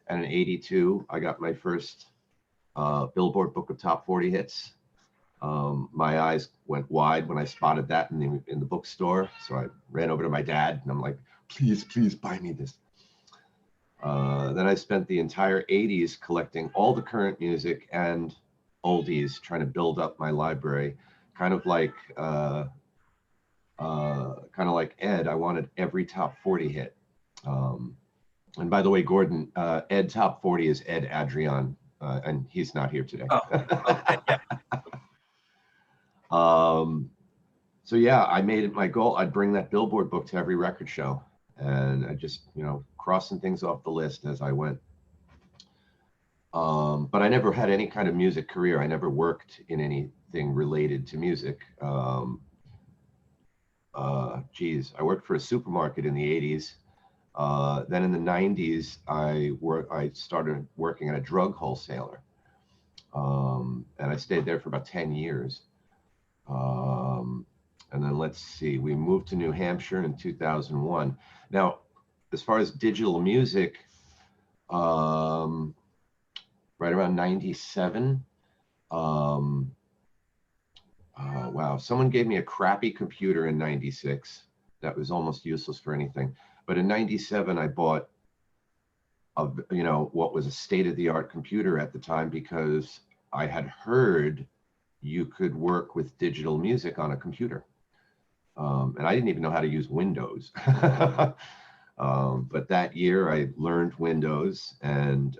And in 82, I got my first Billboard Book of Top 40 Hits. My eyes went wide when I spotted that in the bookstore. So I ran over to my dad and I'm like, please buy me this. Then I spent the entire 80s collecting all the current music and oldies, trying to build up my library. Kind of like Ed, I wanted every top 40 hit. And by the way, Gordon, Ed Top 40 is Ed Adrian, and he's not here today. Oh, okay, yeah. So yeah, I made it my goal. I'd bring that Billboard book to every record show, and I just, crossing things off the list as I went. But I never had any kind of music career. I never worked in anything related to music. I worked for a supermarket in the 80s. Then in the 90s, I started working at a drug wholesaler. And I stayed there for about 10 years. And then let's see, we moved to New Hampshire in 2001. Now, as far as digital music, right around 97, wow, someone gave me a crappy computer in 96 that was almost useless for anything. But in 97, I bought what was a state-of-the-art computer at the time, because I had heard you could work with digital music on a computer. And I didn't even know how to use Windows. But that year I learned Windows, and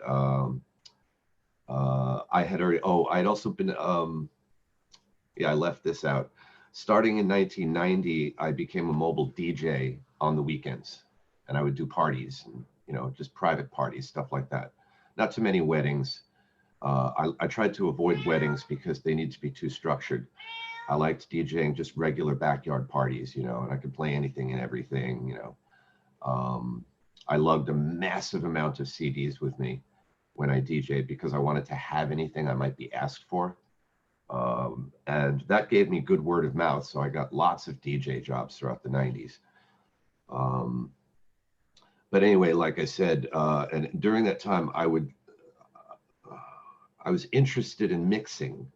I'd also been, I left this out. Starting in 1990, I became a mobile DJ on the weekends, and I would do parties, and, just private parties, stuff like that. Not too many weddings. I tried to avoid weddings because they need to be too structured. I liked DJing just regular backyard parties, and I could play anything and everything, I lugged a massive amount of CDs with me when I DJed, because I wanted to have anything I might be asked for. And that gave me good word of mouth. So I got lots of DJ jobs throughout the 90s. But anyway, like I said, and during that time, I was interested in mixing.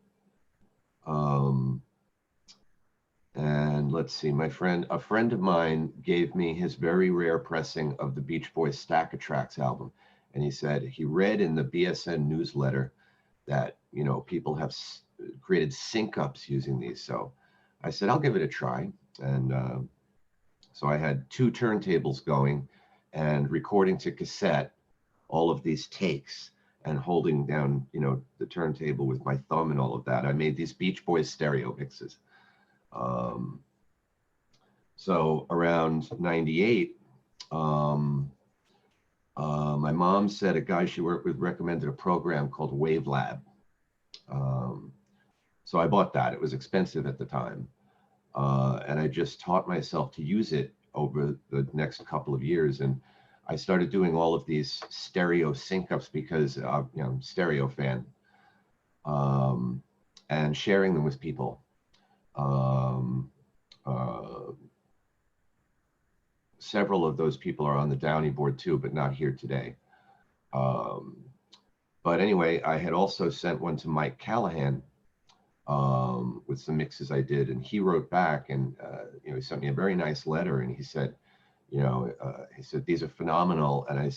And let's see, a friend of mine gave me his very rare pressing of the Beach Boys Stack of Tracks album. And he said he read in the BSN newsletter that, people have created sync-ups using these. So I said, I'll give it a try. And so I had 2 turntables going and recording to cassette all of these takes and holding down, the turntable with my thumb and all of that. I made these Beach Boys stereo mixes. So around 98, my mom said a guy she worked with recommended a program called WaveLab. So I bought that. It was expensive at the time. And I just taught myself to use it over the next couple of years. And I started doing all of these stereo sync-ups because, I'm a stereo fan, and sharing them with people. Several of those people are on the Downey board too, but not here today. But anyway, I had also sent one to Mike Callahan with some mixes I did, and he wrote back, and he sent me a very nice letter, and he said, these are phenomenal. And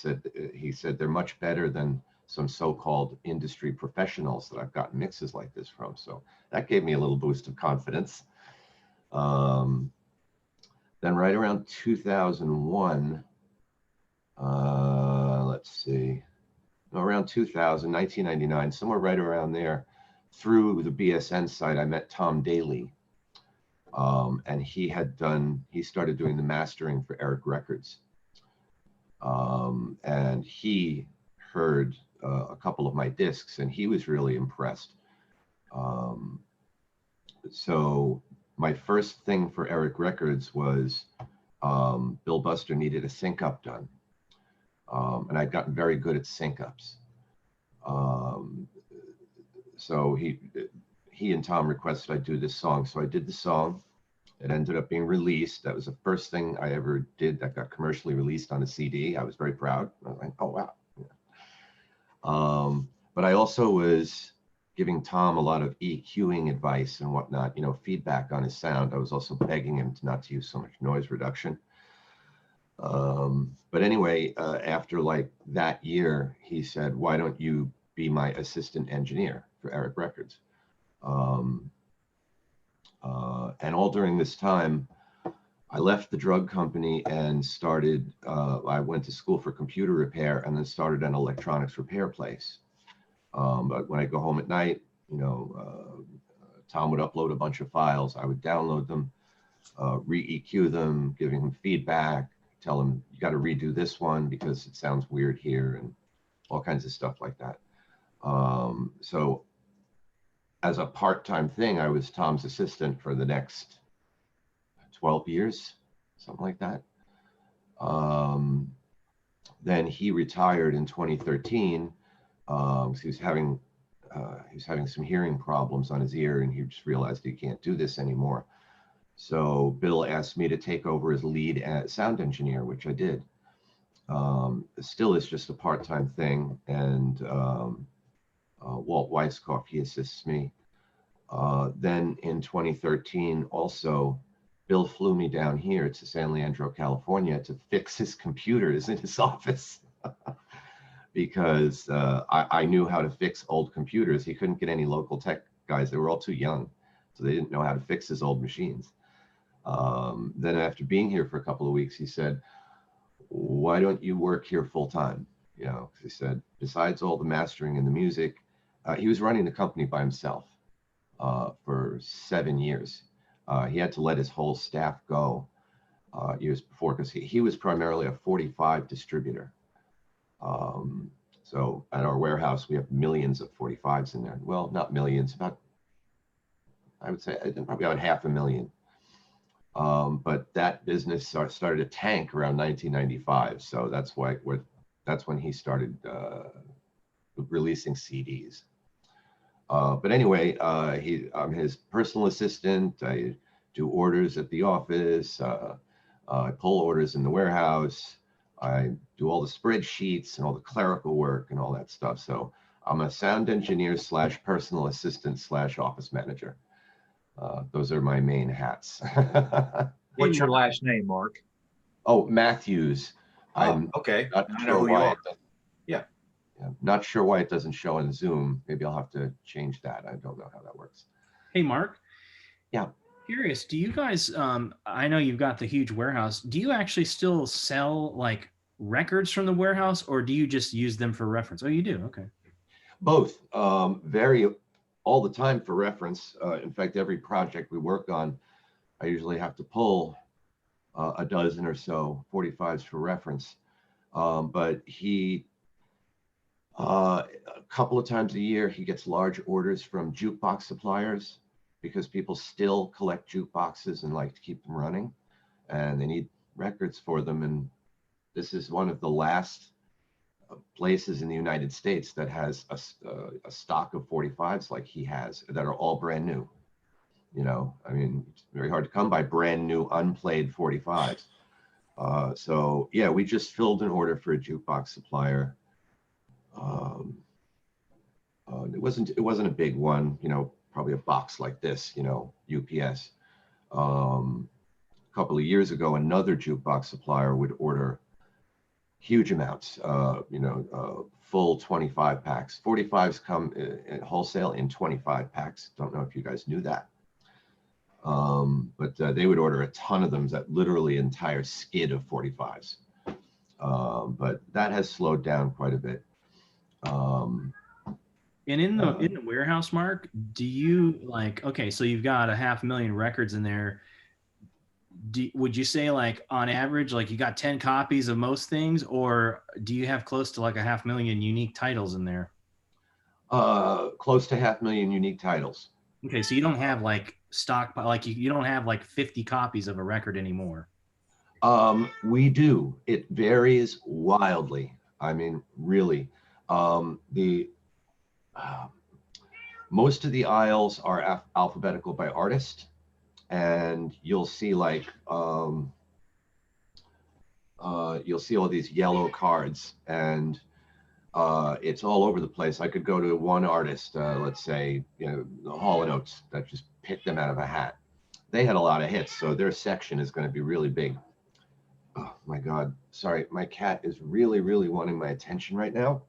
he said they're much better than some so-called industry professionals that I've gotten mixes like this from. So that gave me a little boost of confidence. Then right around 2001, let's see, around 2000, 1999, somewhere right around there, through the BSN site, I met Tom Daly. And he started doing the mastering for Eric Records. And he heard a couple of my discs, and he was really impressed. So my first thing for Eric Records was Bill Buster needed a sync-up done. And I'd gotten very good at sync-ups. So he and Tom requested I do this song. So I did the song. It ended up being released. That was the first thing I ever did that got commercially released on a CD. I was very proud. I was like, oh, wow. Yeah. But I also was giving Tom a lot of EQing advice and whatnot, feedback on his sound. I was also begging him not to use so much noise reduction. But anyway, after like that year, he said, why don't you be my assistant engineer for Eric Records? And all during this time, I left the drug company and started, I went to school for computer repair and then started an electronics repair place. But when I go home at night, you know, Tom would upload a bunch of files. I would download them, re-EQ them, giving him feedback, tell him you got to redo this one because it sounds weird here, and all kinds of stuff like that. So as a part-time thing, I was Tom's assistant for the next 12 years, something like that. Then he retired in 2013. He was having some hearing problems on his ear, and he just realized he can't do this anymore. So Bill asked me to take over as lead sound engineer, which I did. Still is just a part-time thing, and Walt Weisskopf, he assists me. Then in 2013, also, Bill flew me down here to San Leandro, California to fix his computers in his office because I knew how to fix old computers. He couldn't get any local tech guys. They were all too young, so they didn't know how to fix his old machines. Then after being here for a couple of weeks, he said, why don't you work here full time? You know, he said, besides all the mastering and the music, he was running the company by himself for 7 years. He had to let his whole staff go years before because he was primarily a 45 distributor. So at our warehouse, we have millions of 45s in there. Well, not millions, about, I would say probably about 500,000. But that business started to tank around 1995. So that's when he started releasing CDs. But anyway, I'm his personal assistant. I do orders at the office. I pull orders in the warehouse. I do all the spreadsheets and all the clerical work and all that stuff. So I'm a sound engineer / personal assistant / office manager. Those are my main hats. What's your last name, Mark? Oh, Matthews. Okay. Not I know sure who you why are. it doesn't- Yeah. Yeah, not sure why it doesn't show on Zoom. Maybe I'll have to change that. I don't know how that works. Hey, Mark. Yeah. Curious, do you guys, I know you've got the huge warehouse. Do you actually still sell like records from the warehouse, or do you just use them for reference? Oh, you do? Okay. Both. Vary all the time for reference. In fact, every project we work on, I usually have to pull a dozen or so 45s for reference. But a couple of times a year, he gets large orders from jukebox suppliers because people still collect jukeboxes and like to keep them running, and they need records for them. And this is one of the last places in the United States that has a stock of 45s like he has that are all brand new. You know, I mean, it's very hard to come by brand new unplayed 45s. So yeah, we just filled an order for a jukebox supplier. It wasn't a big one, you know, probably a box like this, you know, UPS. A couple of years ago, another jukebox supplier would order huge amounts, full 25 packs. 45s come in wholesale in 25 packs. Don't know if you guys knew that. But they would order a ton of them, that literally entire skid of 45s. But that has slowed down quite a bit. And in the warehouse, Mark, do you like, okay, so you've got 500,000 records in there. Would you say like on average, like you got 10 copies of most things, or do you have close to like 500,000 unique titles in there? Close to 500,000 unique titles. Okay, so you don't have like stock, like you don't have like 50 copies of a record anymore. We do. It varies wildly. I mean, really. Most of the aisles are alphabetical by artist, and you'll see like you'll see all these yellow cards, and it's all over the place. I could go to one artist, let's say, you know, the Hall & Oates, that just picked them out of a hat. They had a lot of hits, so their section is going to be really big. Oh my God, sorry, my cat is really, really wanting my attention right now.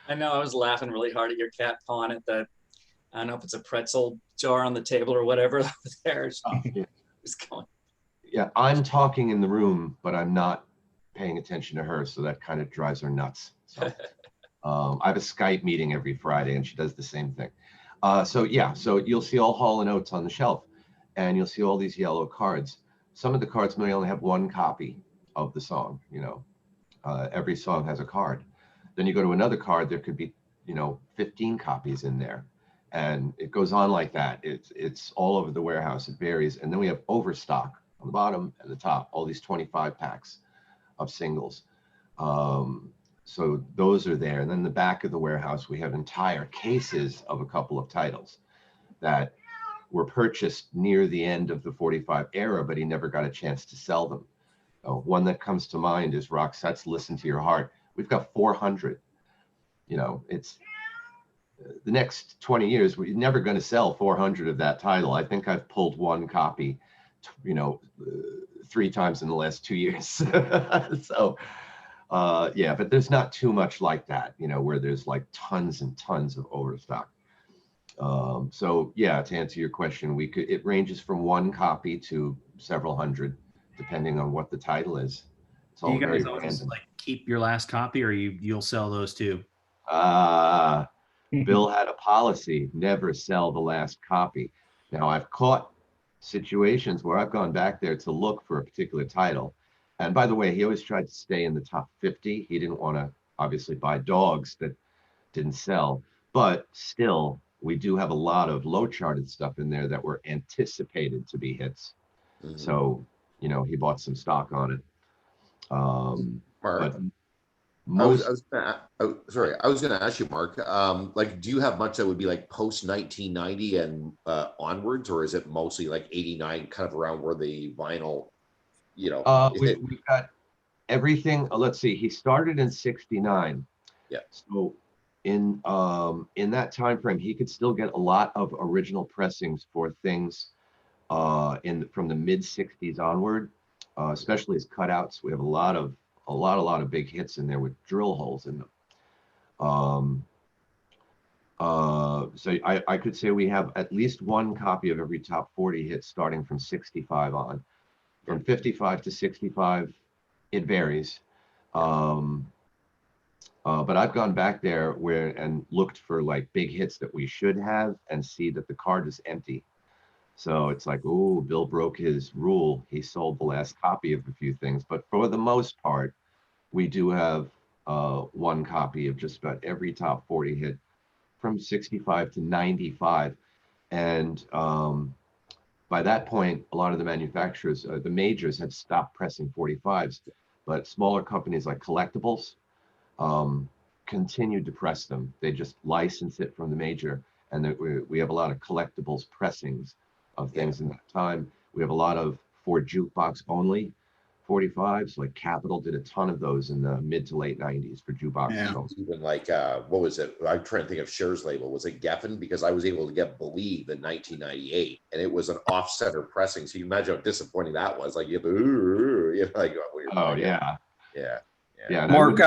I know, I was laughing really hard at your cat pawing at the, I don't know if it's a pretzel jar on the table or whatever over there. Yeah. was going. Yeah, I'm talking in the room, but I'm not paying attention to her, so that kind of drives her nuts. So I have a Skype meeting every Friday, and she does the same thing. So yeah, so you'll see all Hall & Oates on the shelf, and you'll see all these yellow cards. Some of the cards may only have one copy of the song. You know, every song has a card. Then you go to another card, there could be, you know, 15 copies in there, and it goes on like that. It's all over the warehouse. It varies, and then we have overstock on the bottom and the top, all these 25 packs of singles. So those are there. And then the back of the warehouse, we have entire cases of a couple of titles that were purchased near the end of the 45 era, but he never got a chance to sell them. One that comes to mind is Roxette's Listen to Your Heart. We've got 400. You know, it's the next 20 years, we're never going to sell 400 of that title. I think I've pulled one copy, you know, 3 times in the last 2 years. So, yeah, but there's not too much like that, you know, where there's like tons and tons of overstock. So yeah, to answer your question, it ranges from 1 copy to several hundred, depending on what the title is. It's Do all you very guys always random. like keep your last copy, or you'll sell those too? Bill had a policy, never sell the last copy. Now I've caught situations where I've gone back there to look for a particular title. And by the way, he always tried to stay in the top 50. He didn't want to obviously buy dogs that didn't sell, but still we do have a lot of low charted stuff in there that were anticipated to be hits. Mhm. So, you know, he bought some stock on it. Mark, But I was most, sorry, I was going to ask you, Mark, like, do you have much that would be like post 1990 and onwards, or is it mostly like 89, kind of around where the vinyl, you know? we've got everything. Let's see, he started in 69. Yeah. So in that time frame, he could still get a lot of original pressings for things from the mid 60s onward, especially his cutouts. We have a lot of big hits in there with drill holes in them. So I could say we have at least 1 copy of every top 40 hit starting from 65 on. From 55 to 65, it varies. But I've gone back there and looked for like big hits that we should have and see that the card is empty. So it's like, oh, Bill broke his rule. He sold the last copy of a few things. But for the most part, we do have 1 copy of just about every top 40 hit from 65 to 95. And by that point, a lot of the manufacturers, the majors, had stopped pressing 45s, but smaller companies like Collectibles continued to press them. They just license it from the major, and we have a lot of Collectibles pressings of things in that time. We have a lot of for jukebox only 45s, like Capitol did a ton of those in the mid to late 90s for jukebox. Yeah. So, Even like, what was it? I'm trying to think of Cher's label. Was it Geffen? Because I was able to get Believe in 1998, and it was an off-center pressing. So you imagine how disappointing that was. Like, you know, like, oh yeah, yeah. Mark,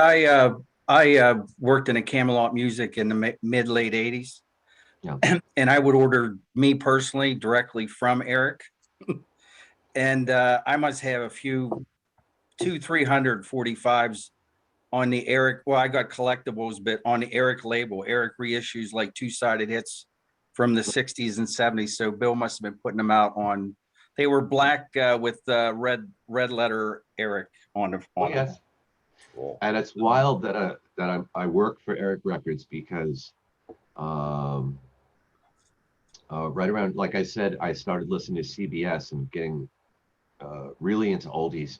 I worked in a Camelot Music in the mid late 80s. Yeah. And I would order, me personally, directly from Eric. And I must have a few 300 45s on the Eric. Well, I got Collectibles, but on the Eric label. Eric reissues like 2-sided hits from the 60s and 70s. So Bill must have been putting them out on. They were black with red letter Eric on them. yes. Cool. And it's wild that I work for Eric Records because right around, like I said, I started listening to CBS and getting really into oldies.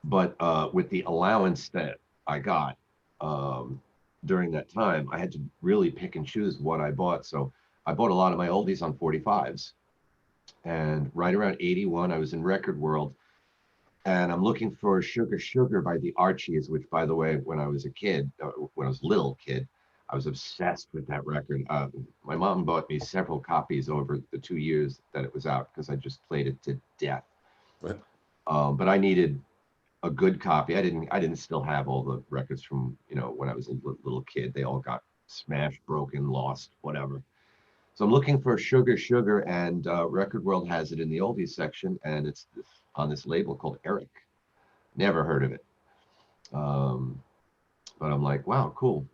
But with the allowance that I got during that time, I had to really pick and choose what I bought. So I bought a lot of my oldies on 45s. And right around 81, I was in Record World. And I'm looking for Sugar Sugar by the Archies, which, by the way, when I was a kid, when I was a little kid, I was obsessed with that record. My mom bought me several copies over the 2 years that it was out because I just played it to death. What? But I needed a good copy. I didn't still have all the records from, you know, when I was a little kid. They all got smashed, broken, lost, whatever. So I'm looking for Sugar Sugar, and Record World has it in the oldies section, and it's on this label called Eric. Never heard of it. But I'm like, wow, cool.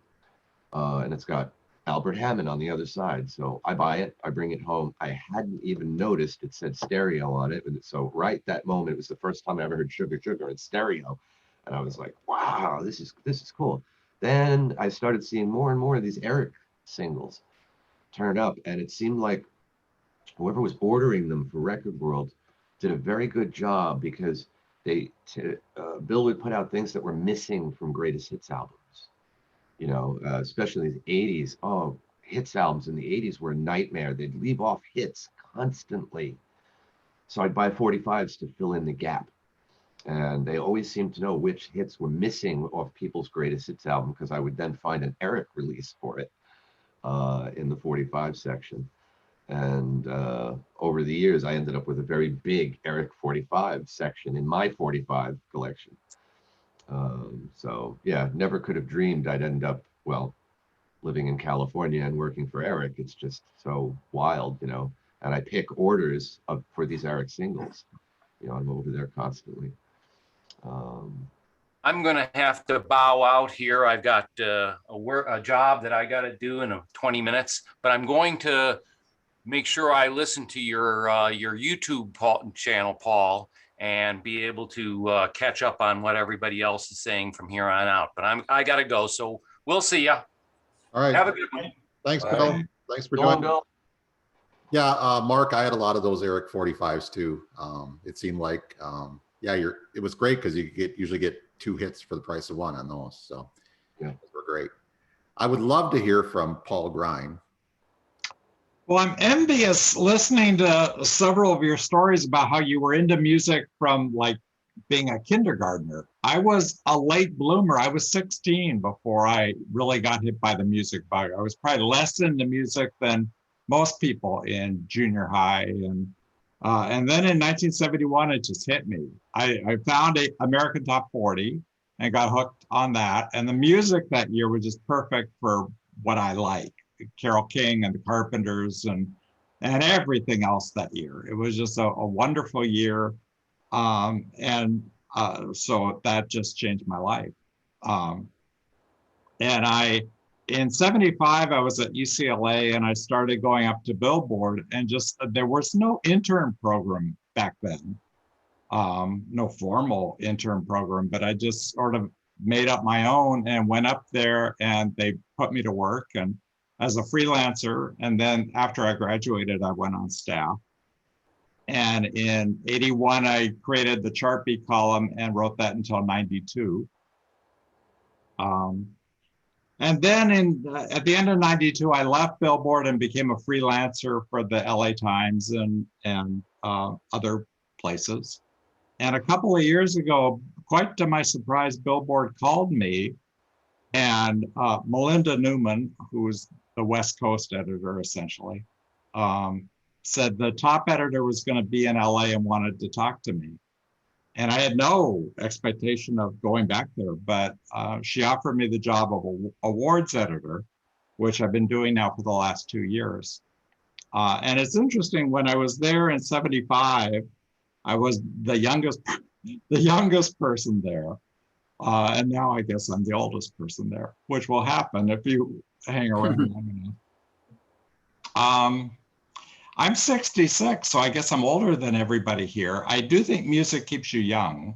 And it's got Albert Hammond on the other side. So I buy it, I bring it home. I hadn't even noticed it said stereo on it. And so right that moment, it was the first time I ever heard Sugar Sugar in stereo. And I was like, wow, this is cool. Then I started seeing more and more of these Eric singles turned up, and it seemed like whoever was ordering them for Record World did a very good job, because Bill would put out things that were missing from greatest hits albums, you know, especially in the 80s. Oh, hits albums in the 80s were a nightmare. They'd leave off hits constantly. So I'd buy 45s to fill in the gap. And they always seemed to know which hits were missing off people's greatest hits album, because I would then find an Eric release for it in the 45 section. And over the years, I ended up with a very big Eric 45 section in my 45 collection. So yeah, never could have dreamed I'd end up, well, living in California and working for Eric. It's just so wild, you know. And I pick orders for these Eric singles. You know, I'm over there constantly. I'm going to have to bow out here. I've got a job that I got to do in 20 minutes, but I'm going to make sure I listen to your YouTube channel, Paul, and be able to catch up on what everybody else is saying from here on out. But I got to go, so we'll see ya. All right. Have a good one. Thanks, Bye. Bill. Thanks for Go on, joining. Bill. Yeah, Mark, I had a lot of those Eric 45s too. It seemed like, yeah, it was great because you usually get 2 hits for the price of 1 on those. So yeah, those were great. I would love to hear from Paul Grine. Well, I'm envious listening to several of your stories about how you were into music from like being a kindergartner. I was a late bloomer. I was 16 before I really got hit by the music bug. I was probably less into music than most people in junior high. And then in 1971, it just hit me. I found American Top 40 and got hooked on that. And the music that year was just perfect for what I like. Carole King and the Carpenters and everything else that year. It was just a wonderful year. So that just changed my life. In 75, I was at UCLA and I started going up to Billboard, and just, there was no intern program back then. No formal intern program, but I just sort of made up my own and went up there, and they put me to work and as a freelancer. And then after I graduated, I went on staff. And in 81, I created the chart beat column and wrote that until 92. And then at the end of 92, I left Billboard and became a freelancer for the LA Times and other places. And a couple of years ago, quite to my surprise, Billboard called me, and Melinda Newman, who's the West Coast editor, essentially, said the top editor was going to be in LA and wanted to talk to me. And I had no expectation of going back there, but she offered me the job of awards editor, which I've been doing now for the last 2 years. And it's interesting, when I was there in 75, I was the youngest person there. And now I guess I'm the oldest person there, which will happen if you hang around long enough. I'm 66, so I guess I'm older than everybody here. I do think music keeps you young.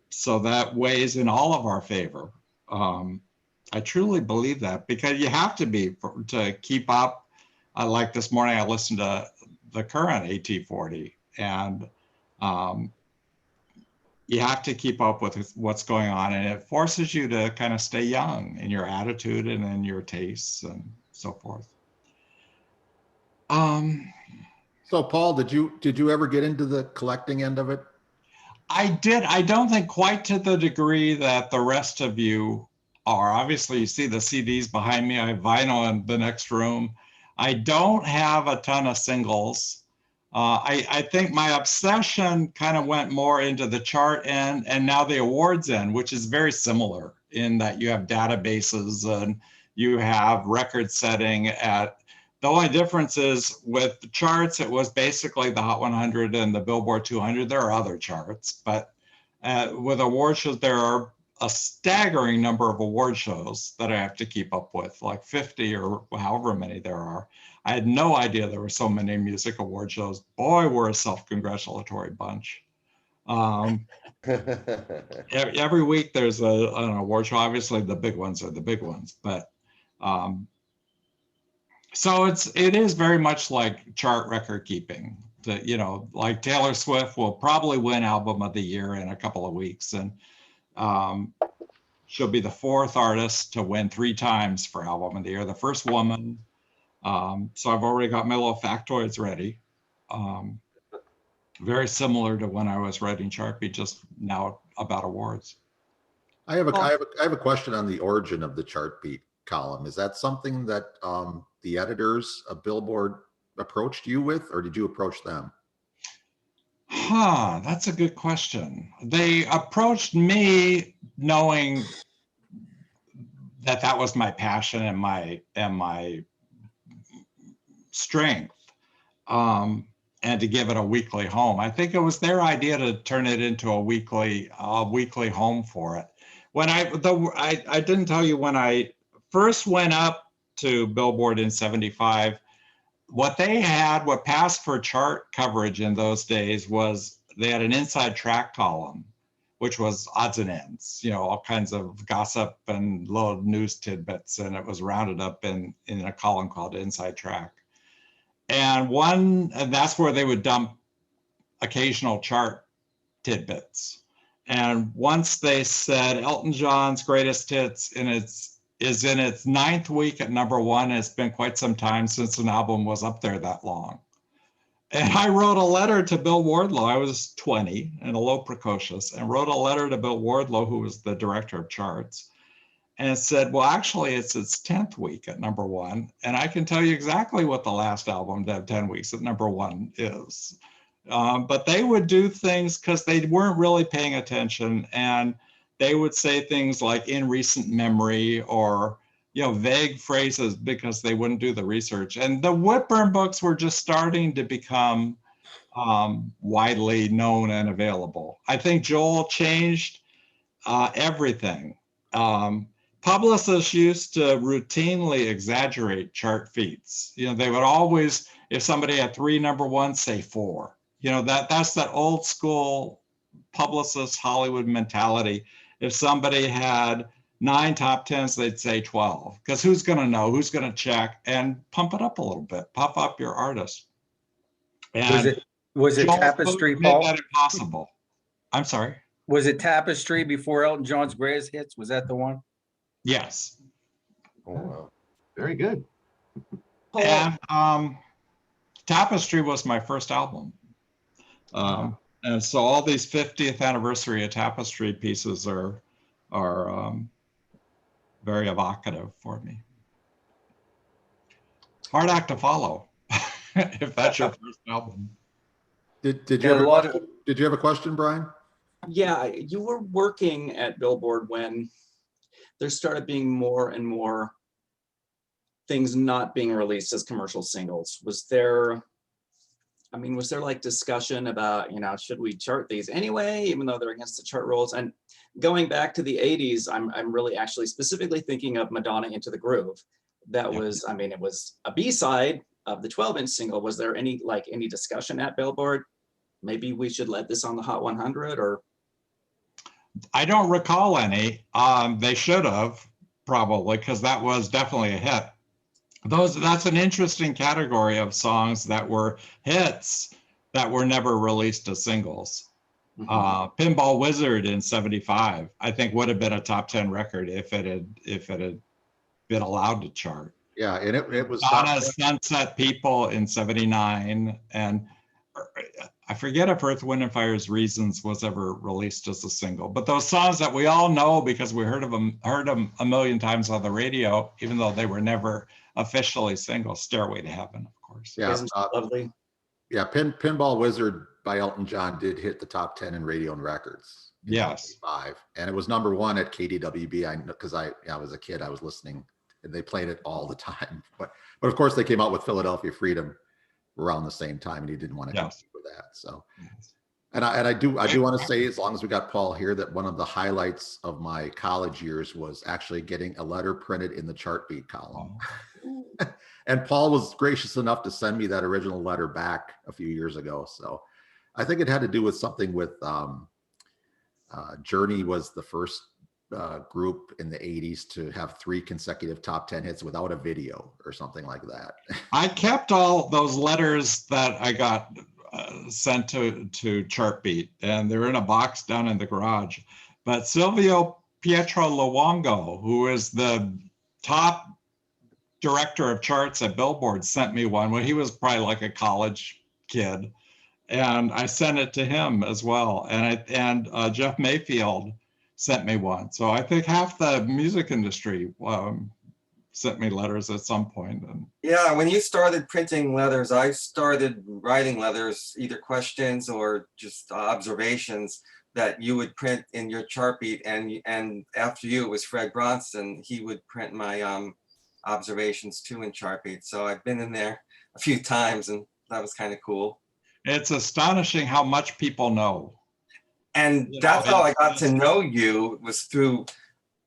So that weighs in all of our favor. I truly believe that, because you have to be to keep up. Like this morning, I listened to the current AT40, and you have to keep up with what's going on, and it forces you to kind of stay young in your attitude and in your tastes and so forth. So Paul, did you ever get into the collecting end of it? I did. I don't think quite to the degree that the rest of you are. Obviously, you see the CDs behind me. I have vinyl in the next room. I don't have a ton of singles. I think my obsession kind of went more into the chart end and now the awards end, which is very similar in that you have databases and you have record setting at The only difference is with the charts, it was basically the Hot 100 and the Billboard 200. There are other charts, but with award shows, there are a staggering number of award shows that I have to keep up with, like 50 or however many there are. I had no idea there were so many music award shows. Boy, we're a self-congratulatory bunch. Every week there's an award show. Obviously, the big ones are the big ones, but so it is very much like chart record keeping. Like Taylor Swift will probably win Album of the Year in a couple of weeks, and she'll be the 4th artist to win 3 times for Album of the Year, the first woman. So I've already got my little factoids ready. Very similar to when I was writing Chartbeat, just now about awards. I have a question on the origin of the Chartbeat column. Is that something that the editors of Billboard approached you with, or did you approach them? That's a good question. They approached me knowing that was my passion and my strength, and to give it a weekly home. I think it was their idea to turn it into a weekly home for it. When I didn't tell you, when I first went up to Billboard in '75, what passed for chart coverage in those days was they had an inside track column, which was odds and ends, all kinds of gossip and little news tidbits, and it was rounded up in a column called Inside Track. And that's where they would dump occasional chart tidbits. And once they said Elton John's greatest hits is in its 9th week at #1, it's been quite some time since an album was up there that long. And I wrote a letter to Bill Wardlow. I was 20 and a little precocious, and wrote a letter to Bill Wardlow, who was the director of charts, and said, well, actually, it's its 10th week at #1. And I can tell you exactly what the last album to have 10 weeks at #1 is. But they would do things because they weren't really paying attention. And they would say things like in recent memory, or, vague phrases, because they wouldn't do the research. And the Whitburn books were just starting to become widely known and available. I think Joel changed everything. Publicists used to routinely exaggerate chart feats. They would always, if somebody had 3 #1s, say 4. That's that old school publicist Hollywood mentality. If somebody had 9 top 10s, they'd say 12, because who's going to know? Who's going to check? And pump it up a little bit, pump up your artist. And was it Tapestry, Paul? Made that impossible. I'm sorry. Was it Tapestry before Elton John's greatest hits? Was that the one? Yes. Oh, wow. Very good. And Tapestry was my first album. And so all these 50th anniversary of Tapestry pieces are very evocative for me. Hard act to follow, if that's your first album. Did you have a question, Brian? Yeah, you were working at Billboard when there started being more and more things not being released as commercial singles. Was there like discussion about, should we chart these anyway, even though they're against the chart rules? And going back to the 80s, I'm really actually specifically thinking of Madonna Into the Groove. That was, it was a B-side of the 12-inch single. Was there any discussion at Billboard? Maybe we should let this on the Hot 100, or? I don't recall any. They should have, probably, because that was definitely a hit. That's an interesting category of songs that were hits that were never released as singles. Mm-hmm. Pinball Wizard in '75, I think, would have been a top 10 record if it had been allowed to chart. Yeah, and it was Donna's Sunset People in '79, and I forget if Earth, Wind and Fire's Reasons was ever released as a single. But those songs that we all know because we heard them a million times on the radio, even though they were never officially singles. Stairway to Heaven, of course. Yeah, Isn't it lovely? Yeah, Pinball Wizard by Elton John did hit the top 10 in radio and records. Yes. 5, and it was #1 at KDWB. I know because I was a kid. I was listening and they played it all the time. But of course, they came out with Philadelphia Freedom around the same time, and he didn't want to Yes. compete with that. So, and I do want to say, as long as we got Paul here, that one of the highlights of my college years was actually getting a letter printed in the Chartbeat column. And Paul was gracious enough to send me that original letter back a few years ago. So I think it had to do with something with Journey was the first group in the 80s to have 3 consecutive top 10 hits without a video or something like that. I kept all those letters that I got sent to Chartbeat, and they're in a box down in the garage. But Silvio Pietro Luongo, who is the top director of charts at Billboard, sent me one when he was probably like a college kid, and I sent it to him as well. And Jeff Mayfield sent me one. So I think half the music industry sent me letters at some point. And Yeah, when you started printing letters, I started writing letters, either questions or just observations that you would print in your Chartbeat. And after you, it was Fred Bronson. He would print my observations too in Chartbeat. So I've been in there a few times, and that was kind of cool. it's astonishing how much people know. And that's how I got to know you, was through,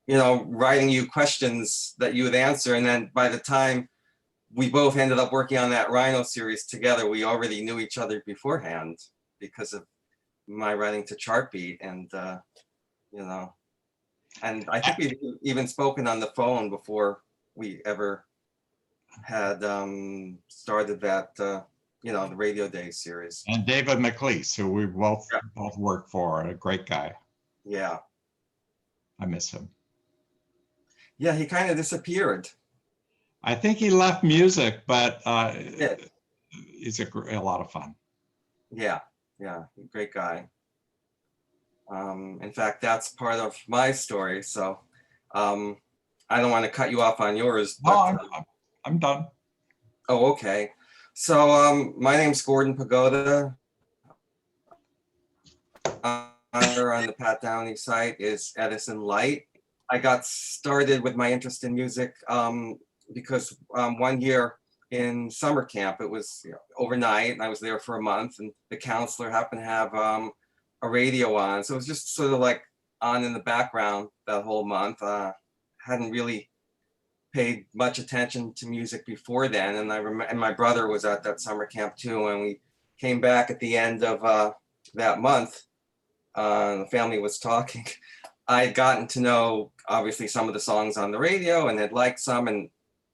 writing you questions that you would answer. And then by the time we both ended up working on that Rhino series together, we already knew each other beforehand because of my writing to Chartbeat. And, and I think we've even spoken on the phone before we ever had started that, the Radio Day series. And David McLeese, who we both worked for, a great guy. Yeah. I miss him. Yeah, he kind of disappeared. I think he left music, but he's a lot of fun. Yeah, great guy. In fact, that's part of my story. So I don't want to cut you off on yours. But, no, I'm done. Oh, okay. So my name's Gordon Pagoda. On the Pat Downey site is Edison Light. I got started with my interest in music because one year in summer camp, it was overnight, and I was there for a month, and the counselor happened to have a radio on. So it was just sort of like on in the background that whole month. Hadn't really paid much attention to music before then. And I remember, and my brother was at that summer camp too. And we came back at the end of that month. The family was talking. I had gotten to know, obviously, some of the songs on the radio and had liked some. And,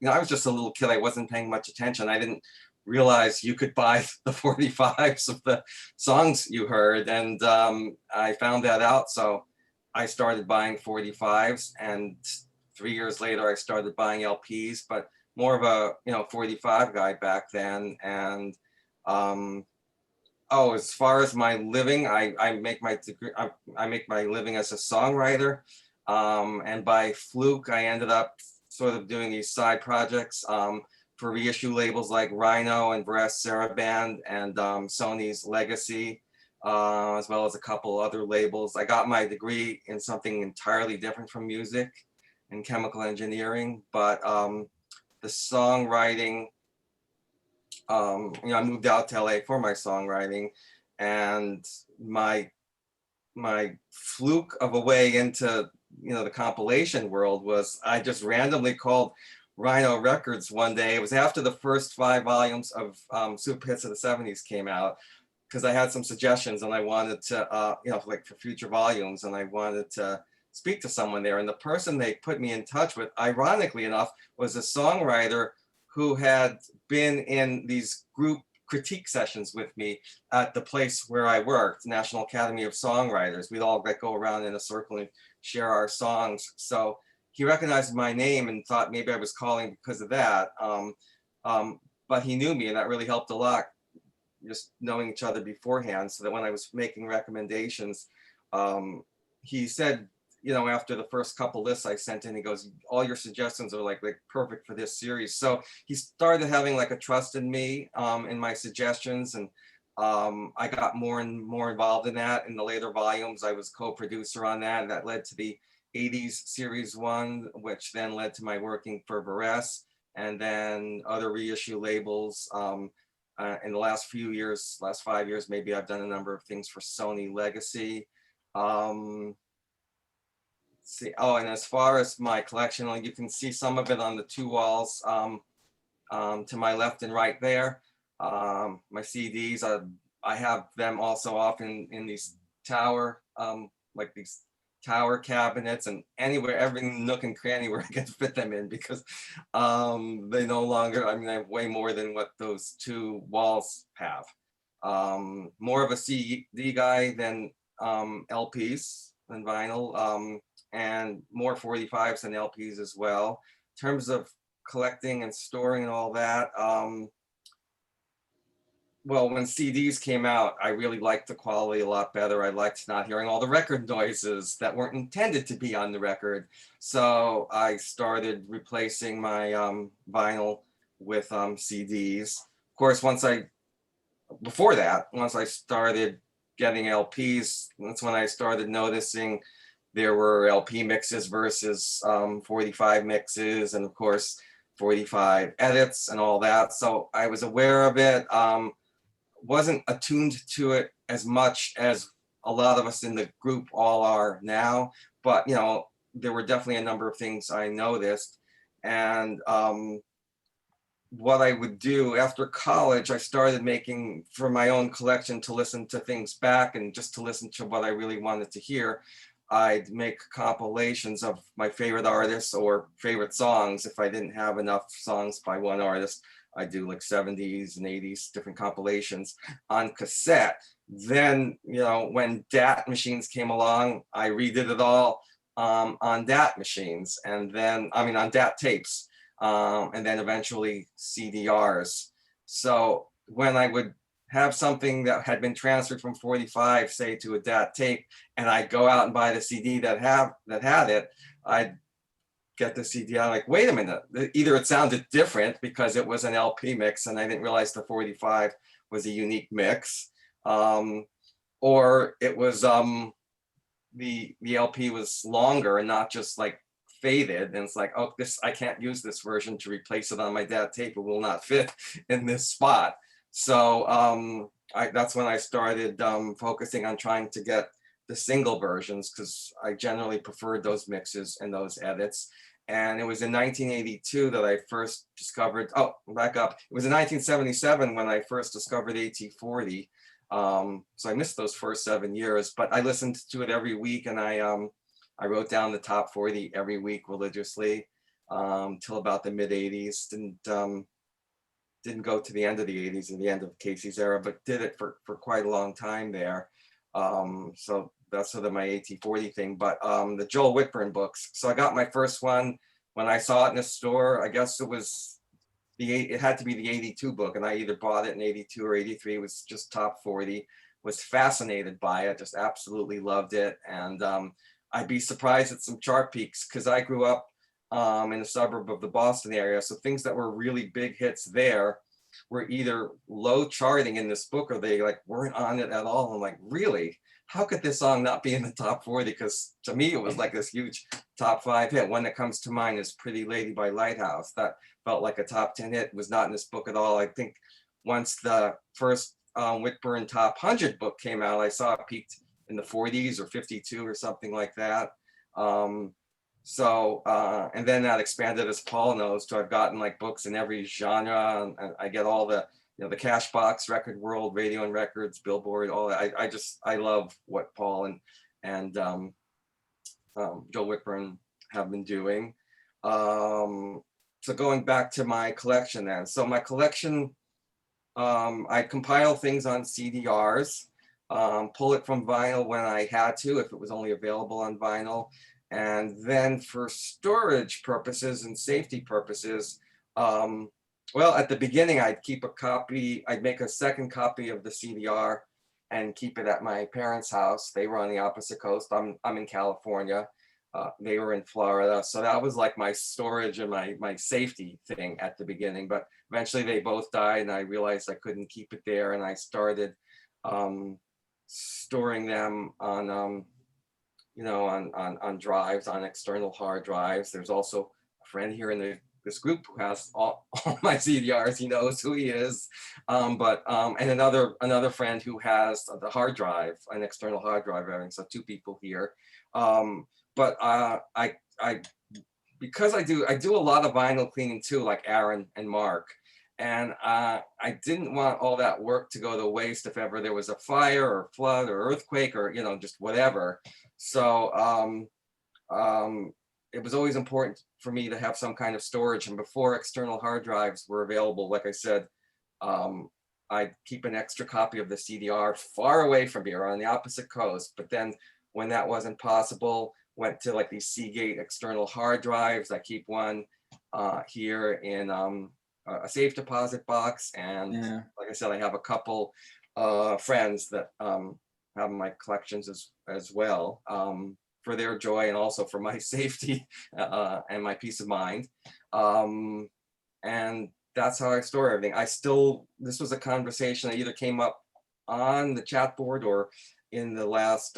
I was just a little kid. I wasn't paying much attention. I didn't realize you could buy the 45s of the songs you heard. And I found that out. So I started buying 45s, and 3 years later, I started buying LPs, but more of a 45 guy back then. And as far as my living, I make my degree. I make my living as a songwriter, and by fluke, I ended up sort of doing these side projects for reissue labels like Rhino and Brass Saraband and Sony's Legacy, as well as a couple other labels. I got my degree in something entirely different from music, in chemical engineering, but the songwriting, I moved out to LA for my songwriting, and my fluke of a way into the compilation world was I just randomly called Rhino Records one day. It was after the first 5 volumes of Super Hits of the 70s came out, because I had some suggestions and I wanted to, like for future volumes, and I wanted to speak to someone there. And the person they put me in touch with, ironically enough, was a songwriter who had been in these group critique sessions with me at the place where I worked, National Academy of Songwriters. We'd all go around in a circle and share our songs. So he recognized my name and thought maybe I was calling because of that. But he knew me, and that really helped a lot, just knowing each other beforehand, so that when I was making recommendations, he said, after the first couple lists I sent in, he goes, all your suggestions are like perfect for this series. So he started having like a trust in me, in my suggestions. And I got more and more involved in that. In the later volumes, I was co-producer on that. And that led to the 80s Series 1, which then led to my working for Varese, and then other reissue labels. In the last few years, last 5 years, maybe I've done a number of things for Sony Legacy. Let's see, oh, and as far as my collection, you can see some of it on the two walls to my left and right there. My CDs, I have them also often in these tower, like these tower cabinets, and anywhere, every nook and cranny where I can fit them in, because they no longer, I mean, I have way more than what those two walls have. More of a CD guy than LPs than vinyl, and more 45s than LPs as well. In terms of collecting and storing and all that, well, when CDs came out, I really liked the quality a lot better. I liked not hearing all the record noises that weren't intended to be on the record. So I started replacing my vinyl with CDs. Of course, once I started getting LPs, that's when I started noticing there were LP mixes versus 45 mixes, and of course, 45 edits and all that. So I was aware of it. Wasn't attuned to it as much as a lot of us in the group all are now, but you know, there were definitely a number of things I noticed. And what I would do after college, I started making for my own collection to listen to things back and just to listen to what I really wanted to hear. I'd make compilations of my favorite artists or favorite songs. If I didn't have enough songs by one artist, I do like 70s and 80s different compilations on cassette. Then, you know, when DAT machines came along, I redid it all on DAT machines, and then, I mean, on DAT tapes, and then eventually CDRs. So when I would have something that had been transferred from 45, say, to a DAT tape, and I'd go out and buy the CD that had it, I'd get the CD. I'm like, wait a minute, either it sounded different because it was an LP mix and I didn't realize the 45 was a unique mix, or it was the LP was longer and not just like faded, and it's like, oh, this, I can't use this version to replace it on my DAT tape, it will not fit in this spot. So that's when I started focusing on trying to get the single versions, because I generally preferred those mixes and those edits. And it was in 1982 that I first discovered, oh, back up. It was in 1977 when I first discovered AT40. So I missed those first 7 years, but I listened to it every week, and I wrote down the top 40 every week religiously till about the mid 80s. Didn't go to the end of the 80s and the end of Casey's era, but did it for quite a long time there. So that's sort of my AT40 thing. But the Joel Whitburn books. So I got my first one when I saw it in the store. I guess it had to be the 82 book, and I either bought it in 82 or 83. It was just top 40. Was fascinated by it, just absolutely loved it. And I'd be surprised at some chart peaks, because I grew up in a suburb of the Boston area. So things that were really big hits there were either low charting in this book, or they like weren't on it at all. I'm like, really? How could this song not be in the top 40? Because to me, it was like this huge top 5 hit. One that comes to mind is Pretty Lady by Lighthouse. That felt like a top 10 hit, was not in this book at all. I think once the first Whitburn top 100 book came out, I saw it peaked in the 40s or 52 or something like that. And then that expanded, as Paul knows, to I've gotten like books in every genre, and I get all the, you know, the Cashbox, Record World, Radio and Records, Billboard, all that. I love what Paul and Joel Whitburn have been doing. So going back to my collection then. So my collection, I compile things on CDRs, pull it from vinyl when I had to, if it was only available on vinyl. And then for storage purposes and safety purposes, well, at the beginning, I'd keep a copy, I'd make a second copy of the CDR and keep it at my parents' house. They were on the opposite coast. I'm in California. They were in Florida. So that was like my storage and my safety thing at the beginning. But eventually they both died, and I realized I couldn't keep it there. And I started storing them on you know, on drives, on external hard drives. There's also a friend here in this group who has all my CDRs. He knows who he is. And another friend who has the hard drive, an external hard drive. So 2 people here. Because I do a lot of vinyl cleaning too, like Aaron and Mark. And I didn't want all that work to go to waste if ever there was a fire or flood or earthquake or, you know, just whatever. So it was always important for me to have some kind of storage. And before external hard drives were available, like I said, I'd keep an extra copy of the CDR far away from here on the opposite coast. But then when that wasn't possible, went to like these Seagate external hard drives. I keep one here in a safe deposit box. And like I said, I have a couple friends that have my collections as well, for their joy and also for my safety and my peace of mind. And that's how I store everything. This was a conversation that either came up on the chat board or in the last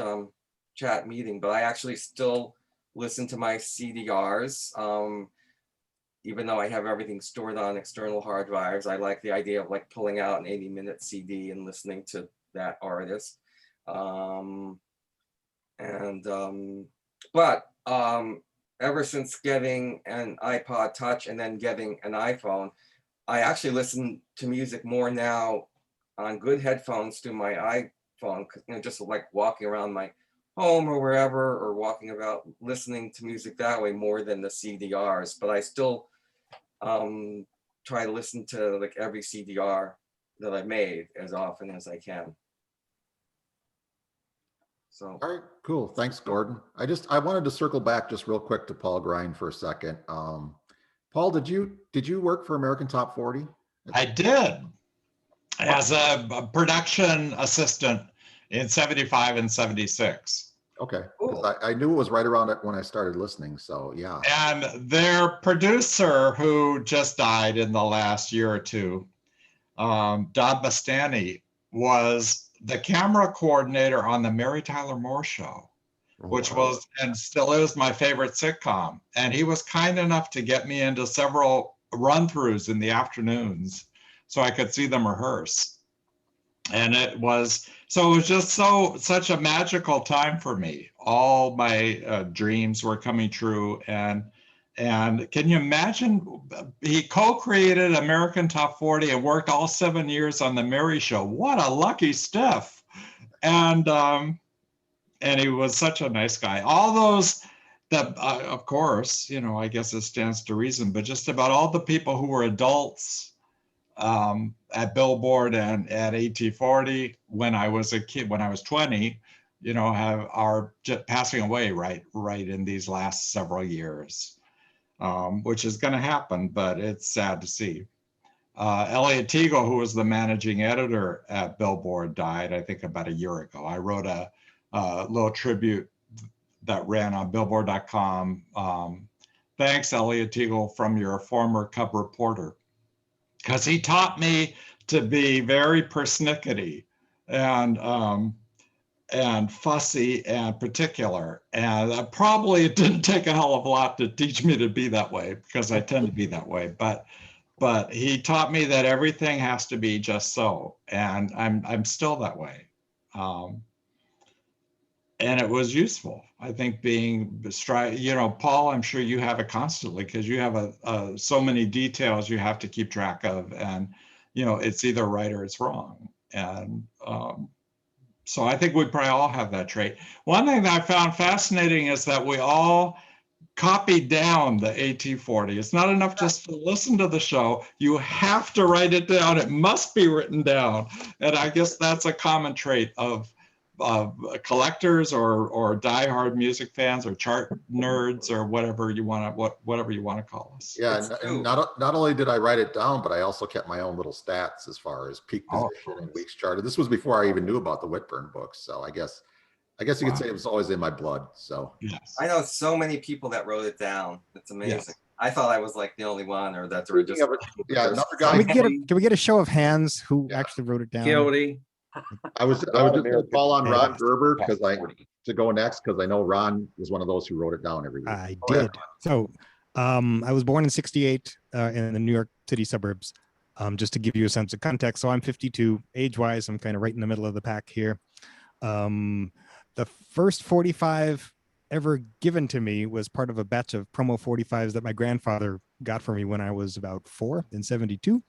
chat meeting, but I actually still listen to my CDRs. Even though I have everything stored on external hard drives, I like the idea of like pulling out an 80-minute CD and listening to that artist. Ever since getting an iPod Touch and then getting an iPhone, I actually listen to music more now on good headphones through my iPhone, you know, just like walking around my home or wherever, or walking about, listening to music that way more than the CDRs. But I still try to listen to like every CDR that I've made as often as I can. So. All right, cool. Thanks, Gordon. I wanted to circle back just real quick to Paul Grind for a second. Paul, did you work for American Top 40? I did, as a production assistant in 75 and 76. Okay, cool. I knew it was right around it when I started listening, so yeah. And their producer, who just died in the last year or two, Don Bastani, was the camera coordinator on the Mary Tyler Moore Show, which was and still is my favorite sitcom. And he was kind enough to get me into several run-throughs in the afternoons so I could see them rehearse. And it was just such a magical time for me. All my dreams were coming true. And can you imagine, he co-created American Top 40 and worked all 7 years on the Mary Show. What a lucky Steph. And he was such a nice guy. All those that, of course, you know, I guess it stands to reason, but just about all the people who were adults at Billboard and at AT40 when I was a kid, when I was 20, you know, are just passing away right in these last several years, which is going to happen, but it's sad to see. Elliot Teagle, who was the managing editor at Billboard, died, I think, about a year ago. I wrote a little tribute that ran on billboard.com. Thanks, Elliot Teagle, from your former Cub reporter, because he taught me to be very persnickety and fussy and particular. And probably it didn't take a hell of a lot to teach me to be that way, because I tend to be that way. But he taught me that everything has to be just so, and I'm still that way. And it was useful, I think, being, you know, Paul, I'm sure you have it constantly, because you have so many details you have to keep track of, and, you know, it's either right or it's wrong. And so I think we probably all have that trait. One thing that I found fascinating is that we all copied down the AT40. It's not enough just to listen to the show. You have to write it down. It must be written down. And I guess that's a common trait of collectors or diehard music fans or chart nerds or whatever you want to call us. Yeah, and not only did I write it down, but I also kept my own little stats as far as peak position and weeks charted. This was before I even knew about the Whitburn books, so I guess you could say it was always in my blood. So yes. I know so many people that wrote it down. It's amazing. Yes. I thought I was like the only one, or that there were just another guy. Can we get a show of hands who actually wrote it down? Guilty. I was just call on Rod Gerber because to go next? Because I know Ron was one of those who wrote it down every week. I Go ahead. did. So I was born in 68 in the New York City suburbs, just to give you a sense of context. So I'm 52. Age-wise, I'm kind of right in the middle of the pack here. The first 45 ever given to me was part of a batch of promo 45s that my grandfather got for me when I was about 4 in 72.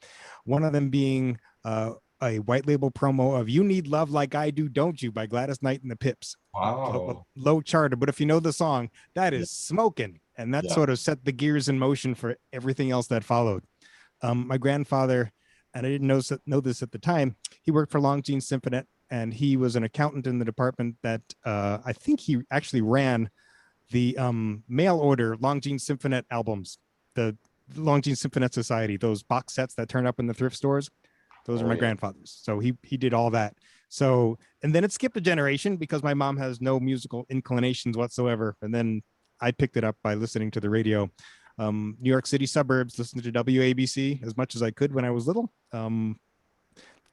One of them being a white label promo of "You Need Love Like I Do, Don't You" by Gladys Knight and the Pips. Wow. Low charter, but if you know the song, that is smoking. And that Yeah. sort of set the gears in motion for everything else that followed. My grandfather, and I didn't know this at the time, he worked for Longines Symphonette, and he was an accountant in the department that I think he actually ran the mail order Longines Symphonette albums, the Longines Symphonette Society, those box sets that turn up in the thrift stores. Those are my grandfather's. So he did all that. So, and then it skipped a generation because my mom has no musical inclinations whatsoever. And then I picked it up by listening to the radio. New York City suburbs, listened to WABC as much as I could when I was little.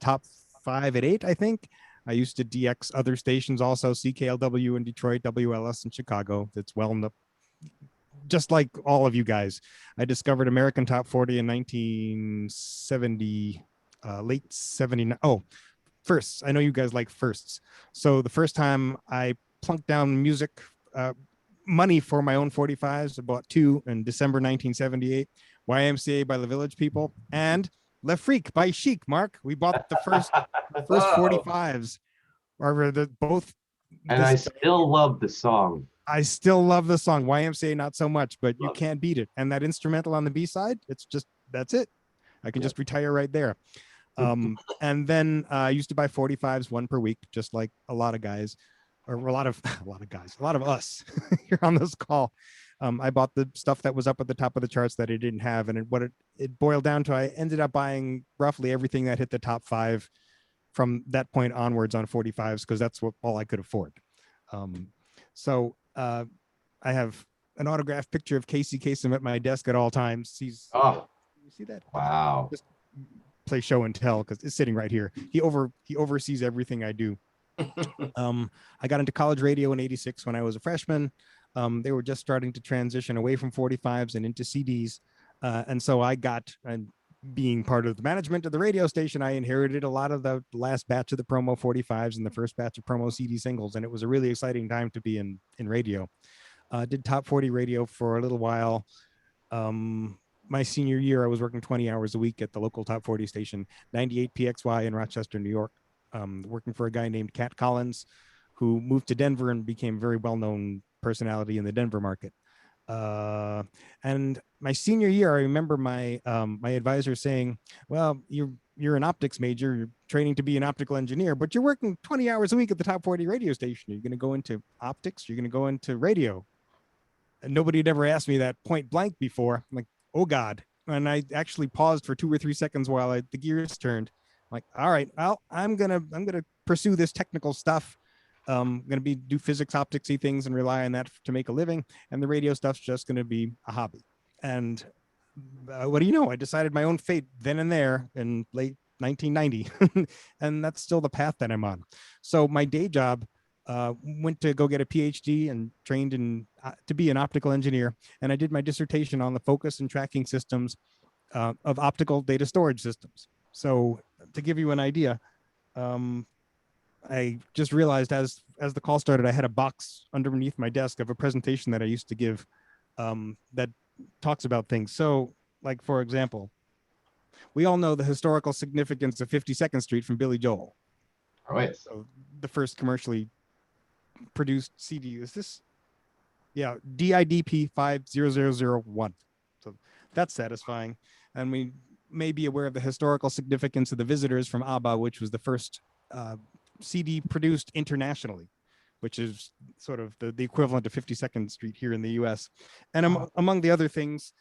Top 5 at 8, I think. I used to DX other stations also, CKLW in Detroit, WLS in Chicago. That's well enough. Just like all of you guys, I discovered American Top 40 in 1970, late 79. Oh, firsts. I know you guys like firsts. So the first time I plunked down music, money for my own 45s, I bought 2 in December 1978, YMCA by the Village People, and Le Freak by Chic. Mark, we bought the first 45s. Or the both. And I still love the song. I still love the song. YMCA not so much, but you can't beat it. And that instrumental on the B side, it's just, that's it. I can just retire right there. And then I used to buy 45s, 1 per week, just like a lot of guys, or a lot of us here on this call. I bought the stuff that was up at the top of the charts that I didn't have. And it boiled down to, I ended up buying roughly everything that hit the top 5 from that point onwards on 45s, because that's all I could afford. So I have an autographed picture of Casey Kasem at my desk at all times. He's, you see that? Wow. Just play show and tell, because it's sitting right here. He oversees everything I do. I got into college radio in '86 when I was a freshman. They were just starting to transition away from 45s and into CDs. And so I got, and being part of the management of the radio station, I inherited a lot of the last batch of the promo 45s and the first batch of promo CD singles. And it was a really exciting time to be in radio. Did top 40 radio for a little while. My senior year, I was working 20 hours a week at the local top 40 station, 98 PXY in Rochester, New York, working for a guy named Cat Collins, who moved to Denver and became a very well-known personality in the Denver market. And my senior year, I remember my my advisor saying, well, you're an optics major, you're training to be an optical engineer, but you're working 20 hours a week at the top 40 radio station. You're going to go into optics, you're going to go into radio. And nobody had ever asked me that point blank before. I'm like, oh God. And I actually paused for 2 or 3 seconds while the gears turned. I'm like, all right, well, I'm gonna pursue this technical stuff. I'm going to do physics, opticsy things and rely on that to make a living. And the radio stuff's just going to be a hobby. And what do you know? I decided my own fate then and there in late 1990. And that's still the path that I'm on. So my day job, went to go get a PhD and trained to be an optical engineer. And I did my dissertation on the focus and tracking systems of optical data storage systems. So to give you an idea, I just realized as the call started, I had a box underneath my desk of a presentation that I used to give that talks about things. So, like, for example, we all know the historical significance of 52nd Street from Billy Joel. All right. So the first commercially produced CD. Is this? Yeah, DIDP 50001. So that's satisfying. And we may be aware of the historical significance of The Visitors from ABBA, which was the first CD produced internationally, which is sort of the equivalent of 52nd Street here in the US. And among the other things,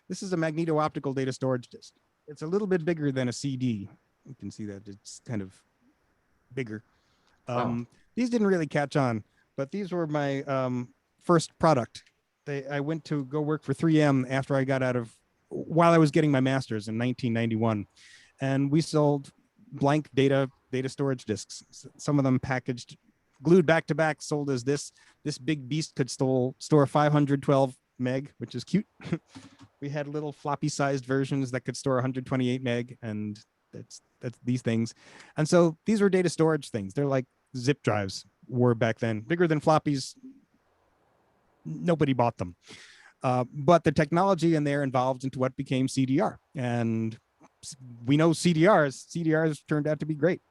this is a magneto-optical data storage disk. It's a little bit bigger than a CD. You can see that it's kind of bigger. These didn't really catch on, but these were my first product. I went to go work for 3M after I got while I was getting my master's in 1991. And we sold blank data storage disks, some of them packaged glued back to back, sold as this big beast could store 512 meg, which is cute. We had little floppy sized versions that could store 128 meg, and that's these things. And so these were data storage things. They're like zip drives were back then, bigger than floppies. Nobody bought them. But the technology in there evolved into what became CDR. And we know CDRs turned out to be great.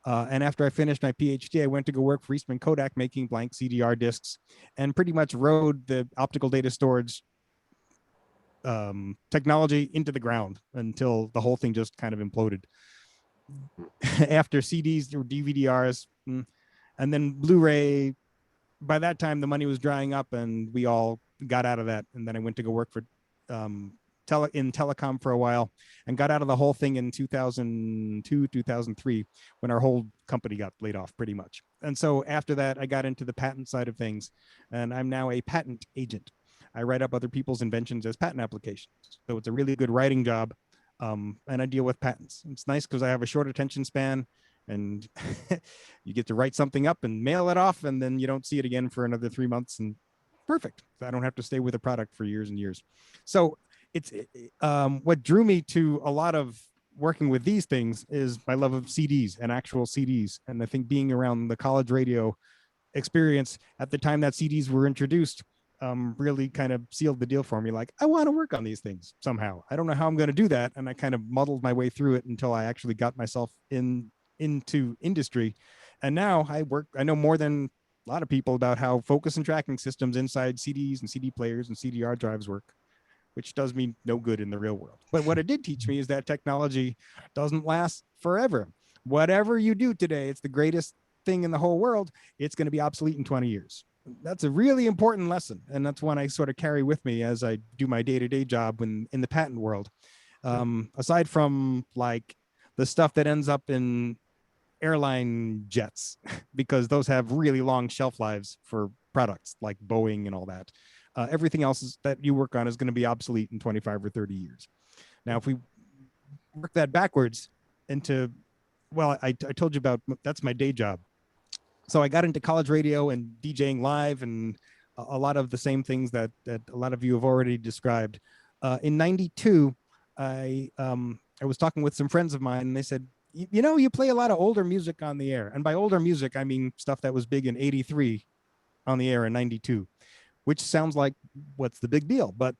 And after I finished my PhD, I went to go work for Eastman Kodak making blank CDR discs, and pretty much rode the optical data storage technology into the ground until the whole thing just kind of imploded. After CDs, there were DVDRs, and then Blu-ray. By that time, the money was drying up, and we all got out of that. And then I went to go work for in telecom for a while, and got out of the whole thing in 2002, 2003, when our whole company got laid off pretty much. And so after that, I got into the patent side of things, and I'm now a patent agent. I write up other people's inventions as patent applications. So it's a really good writing job, and I deal with patents. It's nice because I have a short attention span, and you get to write something up and mail it off, and then you don't see it again for another 3 months, and perfect. I don't have to stay with a product for years and years. So it's what drew me to a lot of working with these things is my love of CDs and actual CDs. And I think being around the college radio experience at the time that CDs were introduced really kind of sealed the deal for me. Like, I want to work on these things somehow. I don't know how I'm going to do that. And I kind of muddled my way through it until I actually got myself into industry. And now I know more than a lot of people about how focus and tracking systems inside CDs and CD players and CDR drives work, which does me no good in the real world. But what it did teach me is that technology doesn't last forever. Whatever you do today, it's the greatest thing in the whole world. It's going to be obsolete in 20 years. That's a really important lesson. And that's one I sort of carry with me as I do my day-to-day job in the patent world. Aside from like the stuff that ends up in airline jets, because those have really long shelf lives for products like Boeing and all that. Everything else that you work on is going to be obsolete in 25 or 30 years. Now, if we work that backwards into, well, I told you about, that's my day job. So I got into college radio and DJing live and a lot of the same things that a lot of you have already described. In 92, I was talking with some friends of mine, and they said, you know, you play a lot of older music on the air. And by older music, I mean stuff that was big in 83 on the air in 92, which sounds like, what's the big deal? But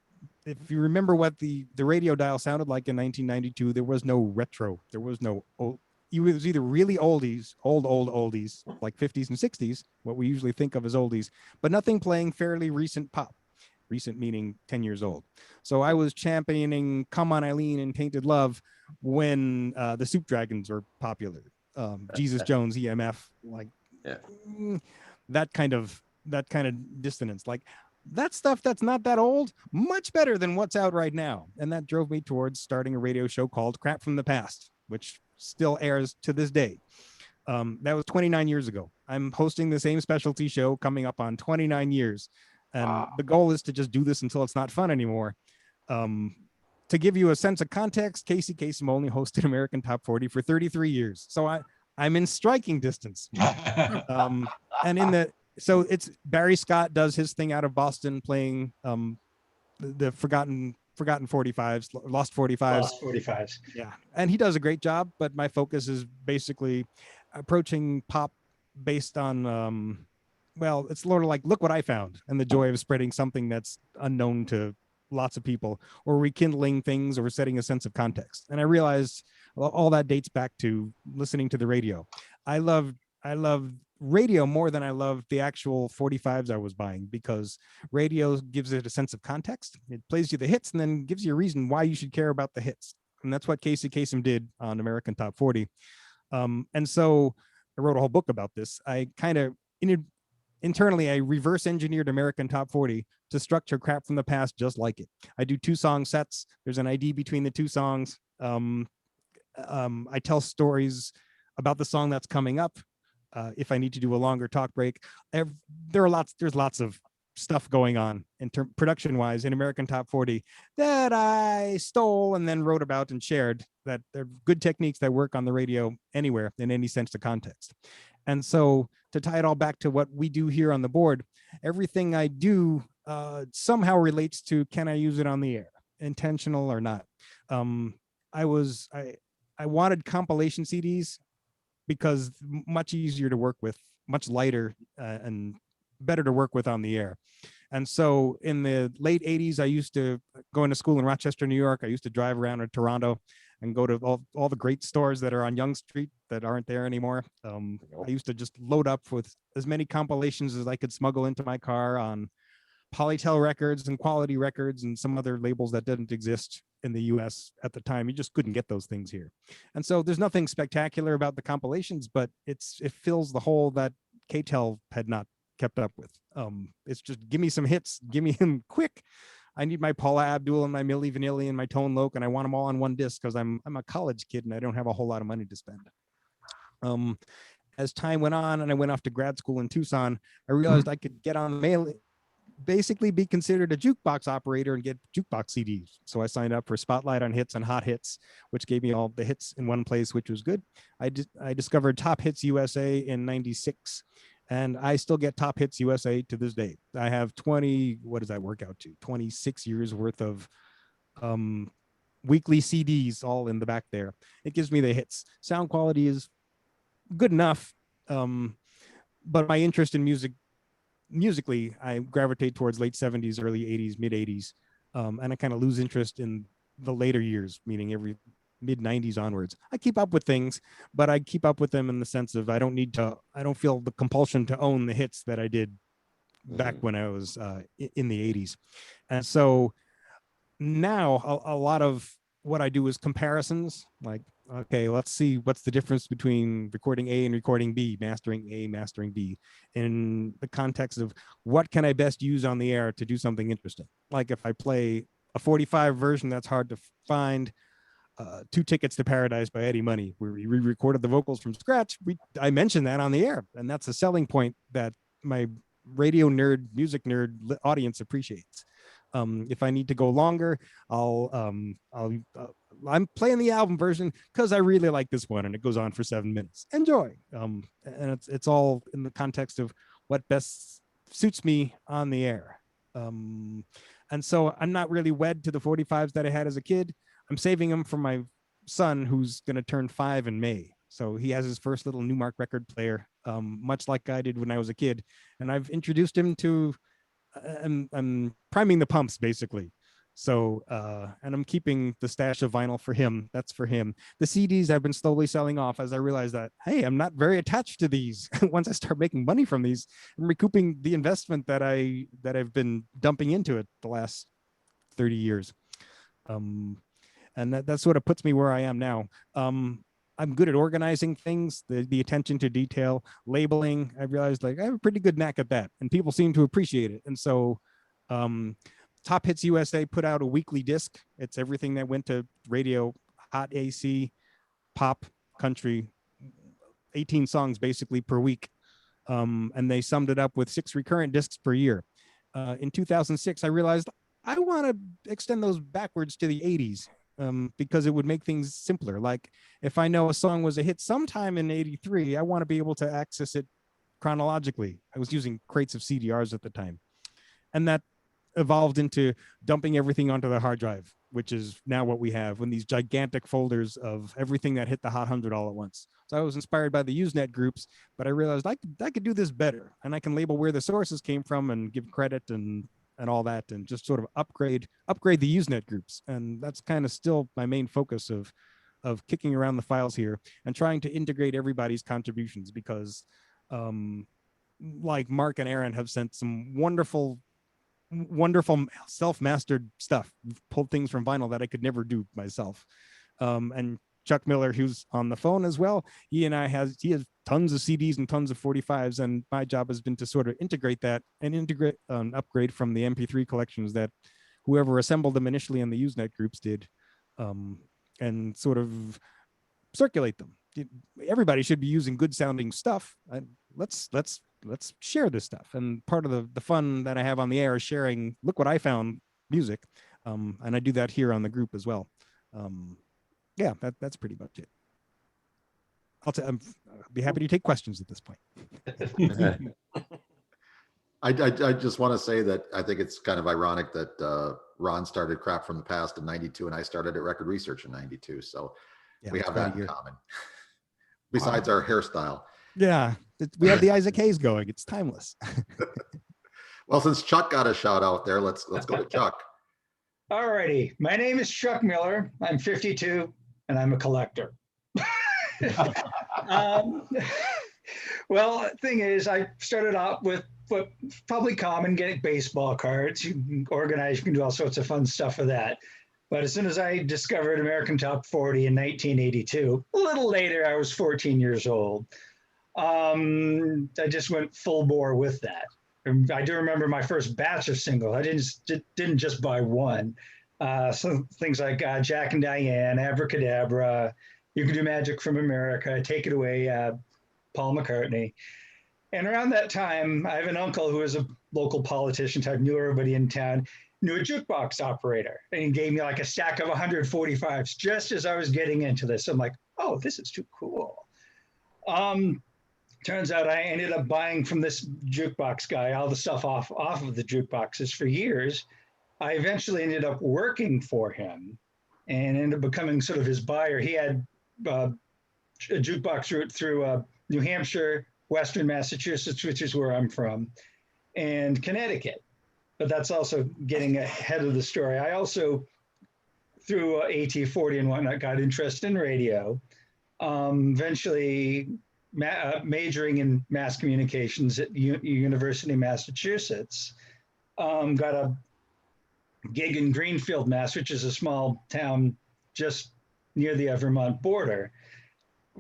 if you remember what the radio dial sounded like in 1992, there was no retro. There was no old. It was either really oldies, old oldies, like 50s and 60s, what we usually think of as oldies, but nothing playing fairly recent pop. Recent meaning 10 years old. So I was championing Come On Eileen and Tainted Love when the Soup Dragons were popular. Jesus Jones, EMF, like that kind of dissonance. Like that stuff that's not that old, much better than what's out right now. And that drove me towards starting a radio show called Crap from the Past, which still airs to this day. That was 29 years ago. I'm hosting the same specialty show coming up on 29 years. And the goal is to just do this until it's not fun anymore. To give you a sense of context, Casey Kasem only hosted American Top 40 for 33 years. So I'm in striking distance. And so it's Barry Scott does his thing out of Boston playing the forgotten 45s, lost 45s. Lost 45s. Yeah. And he does a great job, but my focus is basically approaching pop based on, well, it's sort of like, look what I found, and the joy of spreading something that's unknown to lots of people, or rekindling things, or setting a sense of context. And I realized all that dates back to listening to the radio. I love radio more than I love the actual 45s I was buying, because radio gives it a sense of context. It plays you the hits and then gives you a reason why you should care about the hits. And that's what Casey Kasem did on American Top 40. And so I wrote a whole book about this. I kind of internally, I reverse engineered American Top 40 to structure Crap from the Past just like it. I do 2-song sets. There's an ID between the 2 songs. I tell stories about the song that's coming up. If I need to do a longer talk break, there's lots of stuff going on in production wise in American Top 40 that I stole and then wrote about and shared, that they're good techniques that work on the radio anywhere in any sense of context. And so to tie it all back to what we do here on the board, everything I do somehow relates to, can I use it on the air, intentional or not? I wanted compilation CDs because much easier to work with, much lighter and better to work with on the air. And so in the late 80s, I used to go into school in Rochester, New York. I used to drive around in Toronto and go to all the great stores that are on Yonge Street that aren't there anymore. I used to just load up with as many compilations as I could smuggle into my car on Polytel Records and Quality Records and some other labels that didn't exist in the US at the time. You just couldn't get those things here. And so there's nothing spectacular about the compilations, but it fills the hole that KTEL had not kept up with. It's just, give me some hits, give me them quick. I need my Paula Abdul and my Milli Vanilli and my Tone Loc, and I want them all on one disc because I'm a college kid and I don't have a whole lot of money to spend. As time went on and I went off to grad school in Tucson, I realized I could get on the mail, basically be considered a jukebox operator and get jukebox CDs. So I signed up for Spotlight on Hits and Hot Hits, which gave me all the hits in one place, which was good. I discovered Top Hits USA in '96, and I still get Top Hits USA to this day. I have 26 years worth of weekly CDs all in the back there. It gives me the hits. Sound quality is good enough, but my interest in musically, I gravitate towards late 70s, early 80s, mid 80s, and I kind of lose interest in the later years, meaning every mid 90s onwards. I keep up with things, but I keep up with them in the sense of I don't feel the compulsion to own the hits that I did back when I was in the 80s. And so now a lot of what I do is comparisons, like, okay, let's see what's the difference between recording A and recording B, mastering A, mastering B, in the context of what can I best use on the air to do something interesting. Like if I play a 45 version that's hard to find, Two Tickets to Paradise by Eddie Money, where we re-recorded the vocals from scratch. I mentioned that on the air, and that's a selling point that my radio nerd, music nerd audience appreciates. If I need to go longer, I'm playing the album version because I really like this one, and it goes on for 7 minutes. Enjoy. And it's all in the context of what best suits me on the air. And so I'm not really wed to the 45s that I had as a kid. I'm saving them for my son, who's going to turn 5 in May. So he has his first little Newmark record player, much like I did when I was a kid. And I've introduced him to, I'm priming the pumps, basically. So, and I'm keeping the stash of vinyl for him. That's for him. The CDs I've been slowly selling off as I realize that, hey, I'm not very attached to these. Once I start making money from these, I'm recouping the investment that I've been dumping into it the last 30 years. And that sort of puts me where I am now. I'm good at organizing things, the attention to detail, labeling. I realized like I have a pretty good knack at that, and people seem to appreciate it. And so Top Hits USA put out a weekly disc. It's everything that went to radio, hot AC, pop, country, 18 songs basically per week. And they summed it up with 6 recurrent discs per year. In 2006, I realized I want to extend those backwards to the 80s. Because it would make things simpler. Like if I know a song was a hit sometime in '83, I want to be able to access it chronologically. I was using crates of CDRs at the time. And that evolved into dumping everything onto the hard drive, which is now what we have in these gigantic folders of everything that hit the Hot 100 all at once. So I was inspired by the Usenet groups, but I realized I could do this better, and I can label where the sources came from and give credit and all that, and just sort of upgrade the Usenet groups. And that's kind of still my main focus of kicking around the files here and trying to integrate everybody's contributions, because like Mark and Aaron have sent some wonderful self-mastered stuff, pulled things from vinyl that I could never do myself. And Chuck Miller, who's on the phone as well, he has tons of CDs and tons of 45s, and my job has been to sort of integrate that and upgrade from the MP3 collections that whoever assembled them initially in the Usenet groups did, and sort of circulate them. Everybody should be using good sounding stuff. Let's share this stuff. And part of the fun that I have on the air is sharing, look what I found, music. And I do that here on the group as well. Yeah, that's pretty much it. I'll be happy to take questions at this point. I just want to say that I think it's kind of ironic that Ron started Crap from the Past in 92 and I started at Record Research in 92. So Yeah, we it's have quite a that in year. common. Besides our hairstyle. Yeah, we have the Isaac Hayes going. It's timeless. Well, since Chuck got a shout out there, let's go to Chuck. All righty. My name is Chuck Miller. I'm 52 and I'm a collector. Well, thing is, I started out with what probably common, getting baseball cards. You can organize, you can do all sorts of fun stuff with that. But as soon as I discovered American Top 40 in 1982, a little later, I was 14 years old. I just went full bore with that. And I do remember my first batch of singles. I didn't just buy one. So things like Jack and Diane, Abracadabra, You Can Do Magic from America, Take It Away, Paul McCartney. And around that time, I have an uncle who was a local politician type, knew everybody in town, knew a jukebox operator. And he gave me like a stack of 145s just as I was getting into this. I'm like, oh, this is too cool. Turns out I ended up buying from this jukebox guy all the stuff off of the jukeboxes for years. I eventually ended up working for him and ended up becoming sort of his buyer. He had a jukebox route through New Hampshire, Western Massachusetts, which is where I'm from, and Connecticut. But that's also getting ahead of the story. I also, through AT40 and whatnot, got interested in radio. Eventually majoring in mass communications at University of Massachusetts. Got a gig in Greenfield, Mass, which is a small town just near the Vermont border.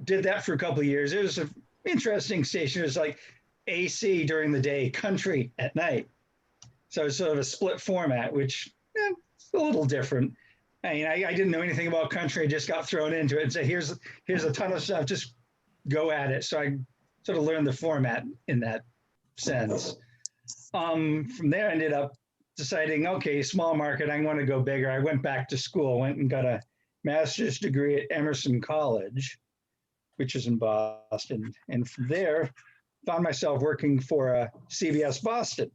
Did that for a couple of years. It was an interesting station. It was like AC during the day, country at night. So it's sort of a split format, which it's a little different. I mean, I didn't know anything about country. I just got thrown into it and said, here's a ton of stuff, just go at it. So I sort of learned the format in that sense. From there, I ended up deciding, okay, small market, I want to go bigger. I went back to school, went and got a master's degree at Emerson College, which is in Boston. And from there, found myself working for CBS Boston.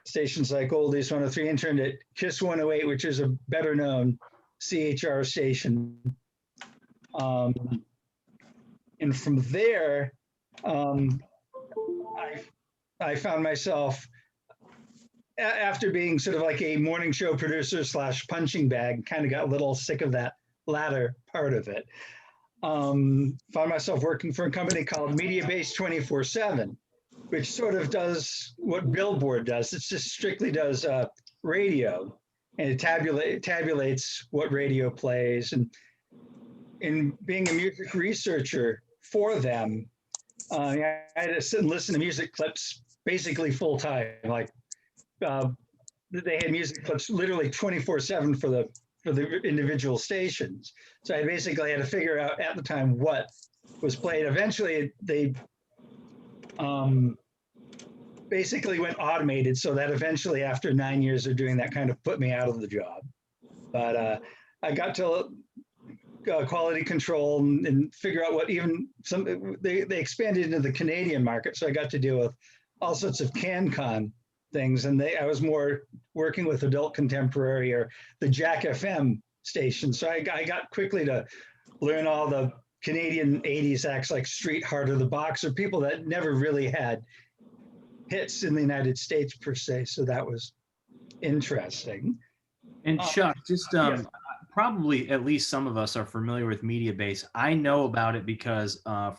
Stations like Oldies 103, interned at KISS 108, which is a better known CHR station. And from there, I found myself, after being sort of like a morning show producer / punching bag, kind of got a little sick of that latter part of it. Found myself working for a company called Media Base 24/7, which sort of does what Billboard does. It just strictly does radio, and it tabulates what radio plays. And in being a music researcher for them, I had to sit and listen to music clips basically full time. Like they had music clips literally 24/7 for the individual stations. So I basically had to figure out at the time what was played. Eventually, they basically went automated, so that eventually, after 9 years of doing that, kind of put me out of the job. But I got to quality control and figure out what even they expanded into the Canadian market. So I got to deal with all sorts of CanCon things. And I was more working with adult contemporary or the Jack FM station. So I got quickly to learn all the Canadian 80s acts like Street Heart or The Box, or people that never really had hits in the United States per se. So that was interesting. And Chuck, just yes. Probably at least some of us are familiar with Media Base. I know about it because a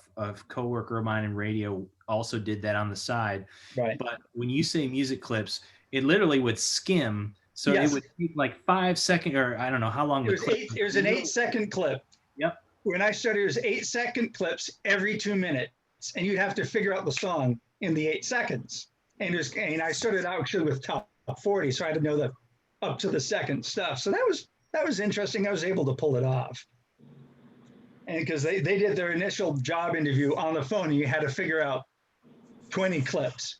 coworker of mine in radio also did that on the side. Right. But when you say music clips, it literally would skim. So Yes. it would take like 5 seconds, or I don't know how long It was it was an 8-second clip. Yep. When I started, it was 8-second clips every 2 minutes, and you'd have to figure out the song in the 8 seconds. And I started out actually with top 40, so I had to know the up to the second stuff. So that was interesting. I was able to pull it off. And because they did their initial job interview on the phone, and you had to figure out 20 clips.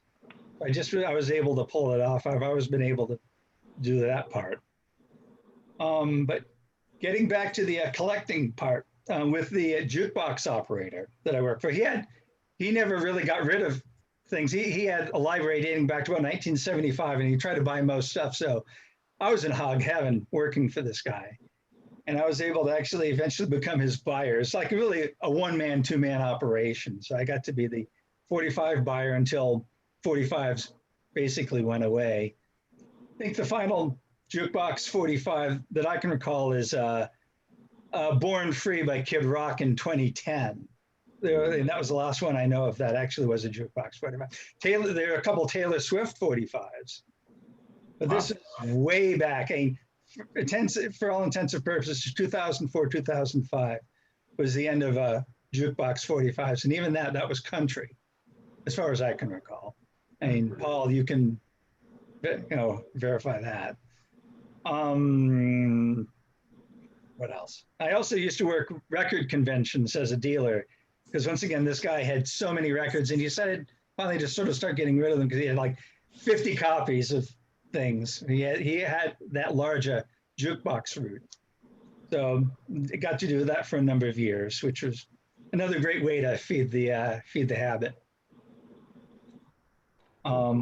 I was able to pull it off. I've always been able to do that part. But getting back to the collecting part, with the jukebox operator that I worked for. He never really got rid of things. He had a library dating back to about 1975, and he tried to buy most stuff. So I was in hog heaven working for this guy. And I was able to actually eventually become his buyer. It's like really a one-man, two-man operation. So I got to be the 45 buyer until 45s basically went away. I think the final jukebox 45 that I can recall is Born Free by Kid Rock in 2010. And that was the last one I know of that actually was a jukebox 45. There are a couple Taylor Swift 45s, but this is way back. For all intents and purposes, 2004, 2005 was the end of jukebox 45s. And even that was country, as far as I can recall. I mean, Paul, you can verify that. What else? I also used to work record conventions as a dealer, because once again, this guy had so many records, and he decided finally to sort of start getting rid of them because he had like 50 copies of things. He had that large a jukebox route. So I got to do that for a number of years, which was another great way to feed the habit. Well,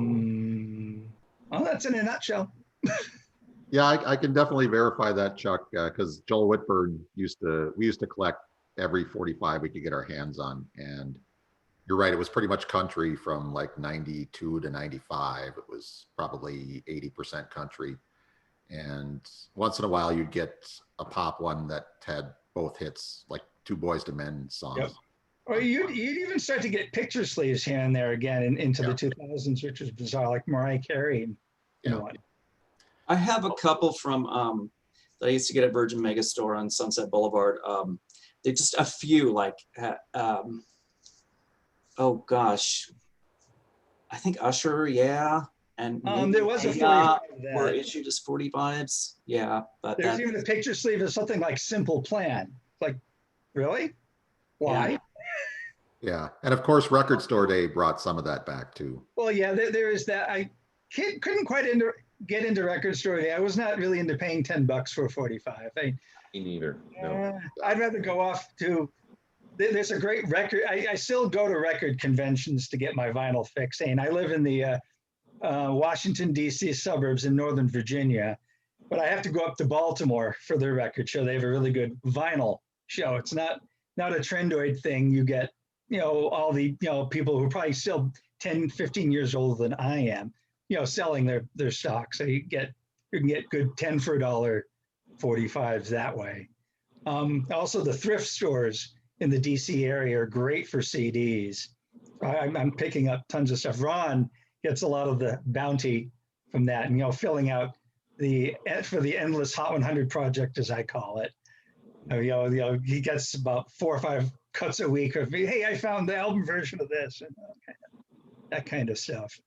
that's in a nutshell. Yeah, I can definitely verify that, Chuck, because Joel Whitburn we used to collect every 45 we could get our hands on. And you're right, it was pretty much country from like 92 to 95. It was probably 80% country. And once in a while you'd get a pop one that had both hits, like Two Boys to Men songs. Yep. Or you'd even start to get picture sleeves here and there again into the 2000s, which was bizarre, like Mariah Carey and what. I have a couple from that I used to get at Virgin Megastore on Sunset Boulevard. They're just a few, like, oh gosh, I think Usher, yeah, and there was a 45 were issued as 45s, yeah. But there's even a picture sleeve of something like Simple Plan. Like, really? Why? Yeah, and of course, Record Store Day brought some of that back too. Well, yeah, there is that. I couldn't quite get into Record Store Day. I was not really into paying $10 for a 45. Me neither. No. I'd rather go off to. There's a great record. I still go to record conventions to get my vinyl fix. And I live in the Washington, D.C. suburbs in Northern Virginia, but I have to go up to Baltimore for their record show. They have a really good vinyl show. It's not a trendoid thing. You get, all the, people who are probably still 10, 15 years older than I am, selling their stock. So you can get good 10 for $1 45s that way. Also the thrift stores in the DC area are great for CDs. I'm picking up tons of stuff. Ron gets a lot of the bounty from that, and filling out for the endless Hot 100 project, as I call it. He gets about 4 or 5 cuts a week of, hey, I found the album version of this, and that kind of stuff.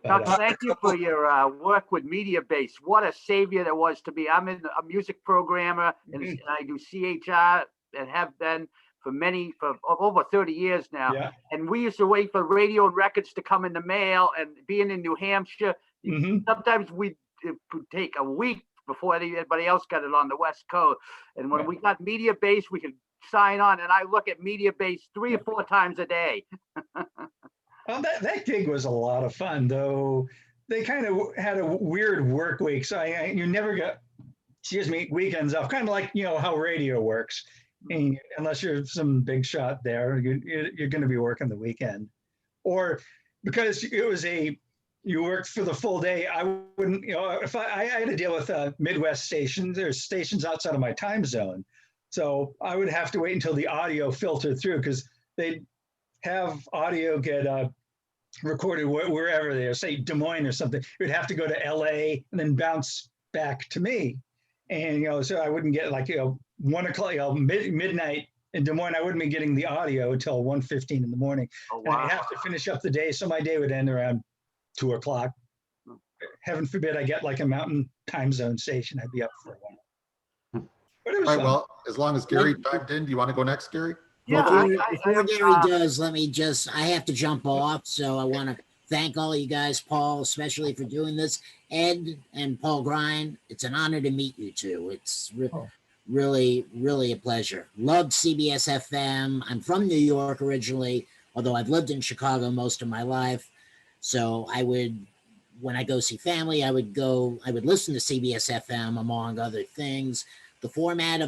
But, thank you for your work with MediaBase. What a savior that was to me. I'm a music programmer, and I do CHR and have been for over 30 years now. Yeah. And we used to wait for radio and records to come in the mail, and being in New Hampshire, sometimes it would take a week before anybody else got it on the West Coast. And when we got MediaBase, we could sign on, and I look at MediaBase 3 or 4 times a day. Well, that gig was a lot of fun, though. They kind of had a weird work week, so you never got, weekends off. Kind of like how radio works. And unless you're some big shot there, you're going to be working the weekend, or because it was you worked for the full day. I wouldn't, if I had to deal with Midwest stations. There's stations outside of my time zone, so I would have to wait until the audio filtered through, because they'd have audio get recorded wherever they are, say Des Moines or something. It would have to go to LA and then bounce back to me. And, so I wouldn't get 1 o'clock, midnight in Des Moines. I wouldn't be getting the audio until 1:15 in the morning. Oh, wow. And I have to finish up the day. So my day would end around 2 o'clock. Heaven forbid I get a mountain time zone station. I'd be up for a while. But it was fun. Well, as long as Gary chimed in, do you want to go next, Gary? Yeah, before Gary does, I have to jump off. So I want to thank all you guys, Paul, especially for doing this. Ed and Paul Grine, it's an honor to meet you two. It's Really, really a pleasure. Loved CBS FM. I'm from New York originally, although I've lived in Chicago most of my life. So I would, when I go see family, I would listen to CBS FM among other things. The formatics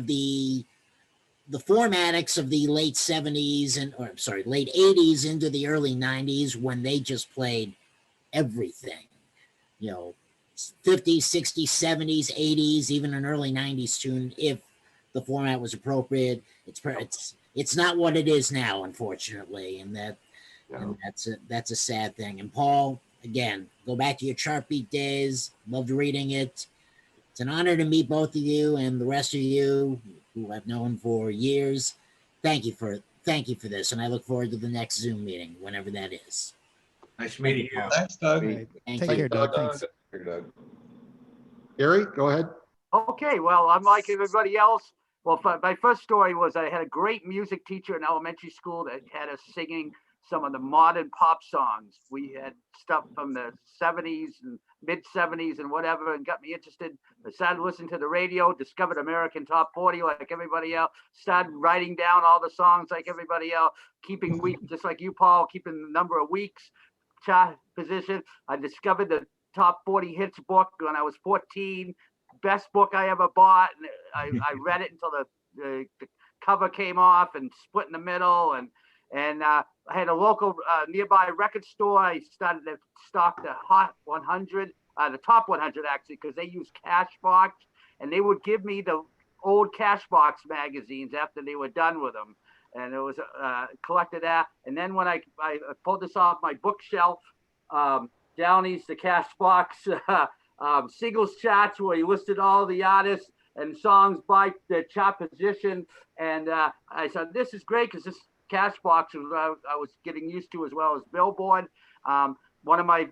of the late 70s late 80s into the early 90s when they just played everything, 50s, 60s, 70s, 80s, even an early 90s tune if the format was appropriate. It's not what it is now, unfortunately, and that's a sad thing. And Paul, again, go back to your chart beat days. Loved reading it. It's an honor to meet both of you and the rest of you who I've known for years. Thank you for this, and I look forward to the next Zoom meeting, whenever that is. Nice meeting you. Thanks, Doug. Right. Thank Take you. care, Doug. Thanks. Gary, go ahead. Okay, well, I'm like everybody else. Well, my first story was I had a great music teacher in elementary school that had us singing some of the modern pop songs. We had stuff from the 70s and mid 70s and whatever, and got me interested. I started listening to the radio, discovered American Top 40 like everybody else, started writing down all the songs like everybody else, keeping week, just like you, Paul, keeping the number of weeks, chart position. I discovered the Top 40 Hits book when I was 14. Best book I ever bought. And I read it until the cover came off and split in the middle. And I had a local nearby record store. I started to stock the Hot 100, the Top 100 actually, because they use Cashbox, and they would give me the old Cashbox magazines after they were done with them. And it was collected that. And then when I pulled this off my bookshelf, Downey's the Cashbox singles charts, where he listed all the artists and songs by the chart position. And I said, this is great, because this Cashbox I was getting used to, as well as Billboard. One of my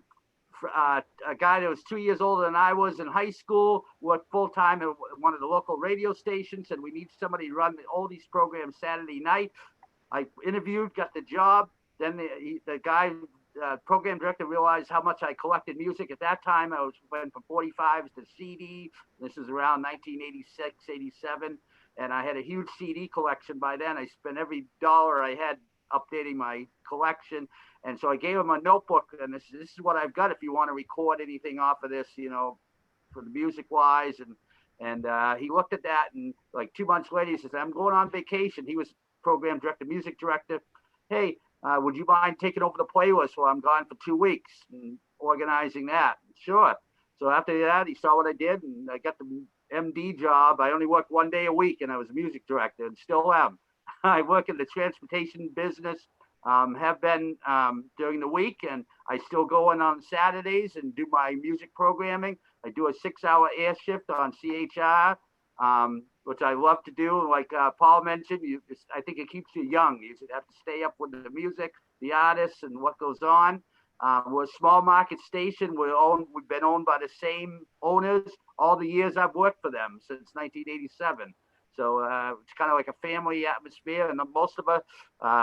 a guy that was 2 years older than I was in high school, worked full-time at one of the local radio stations, and we need somebody to run the oldies program Saturday night. I interviewed, got the job. Then the guy, program director, realized how much I collected music. At that time, I went from 45s to CD. This is around 1986, 87. And I had a huge CD collection by then. I spent every dollar I had updating my collection. And so I gave him a notebook, and this is what I've got if you want to record anything off of this, for the music wise. And he looked at that, and like 2 months later, he says, I'm going on vacation. He was program director, music director. Hey, would you mind taking over the playlist while I'm gone for 2 weeks and organizing that? Sure. So after that, he saw what I did, and I got the MD job. I only worked 1 day a week, and I was a music director, and still am. I work in the transportation business, have been during the week, and I still go in on Saturdays and do my music programming. I do a 6-hour air shift on CHR, which I love to do. Like Paul mentioned, I think it keeps you young. You have to stay up with the music, the artists, and what goes on. We're a small market station. We've been owned by the same owners all the years I've worked for them, since 1987. So it's kind of like a family atmosphere, and most of us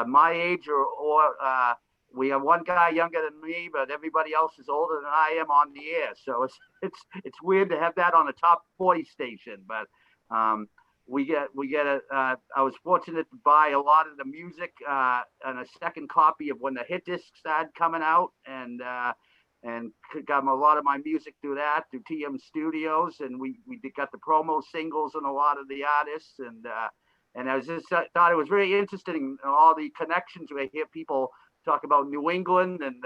my age or we have one guy younger than me, but everybody else is older than I am on the air. So it's weird to have that on a top 40 station, but we get I was fortunate to buy a lot of the music and a second copy of when the hit discs started coming out, and got a lot of my music through TM Studios, and we got the promo singles and a lot of the artists, and I was just thought it was very interesting, all the connections. We hear people talk about New England and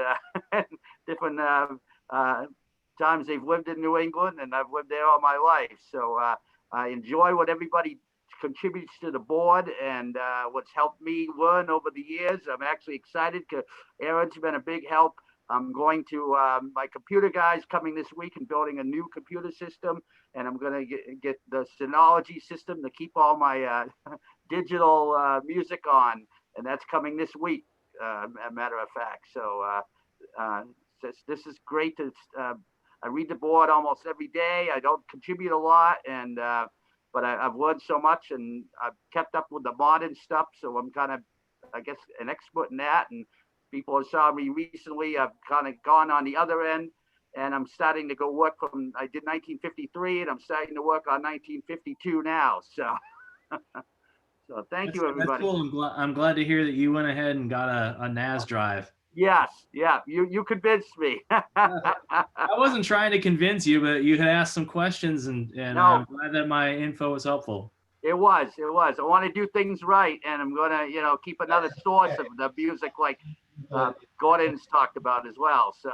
different times they've lived in New England, and I've lived there all my life. So I enjoy what everybody contributes to the board, and what's helped me learn over the years. I'm actually excited because Aaron's been a big help. I'm going to my computer guys coming this week and building a new computer system, and I'm going to get the Synology system to keep all my digital music on, and that's coming this week, a matter of fact. So this is great. I read the board almost every day. I don't contribute a lot, and but I've learned so much, and I've kept up with the modern stuff. So I'm kind of, I guess, an expert in that. And people saw me recently. I've kind of gone on the other end and I'm starting to go work from, I did 1953 and I'm starting to work on 1952 now. So, so thank you, That's everybody. cool. I'm glad to hear that you went ahead and got a NAS drive. Yes, yeah, you convinced me. I wasn't trying to convince you, but you had asked some questions, and No. I'm glad that my info was helpful. It was. I want to do things right, and I'm gonna, keep another source of the music like Gordon's talked about as well. So.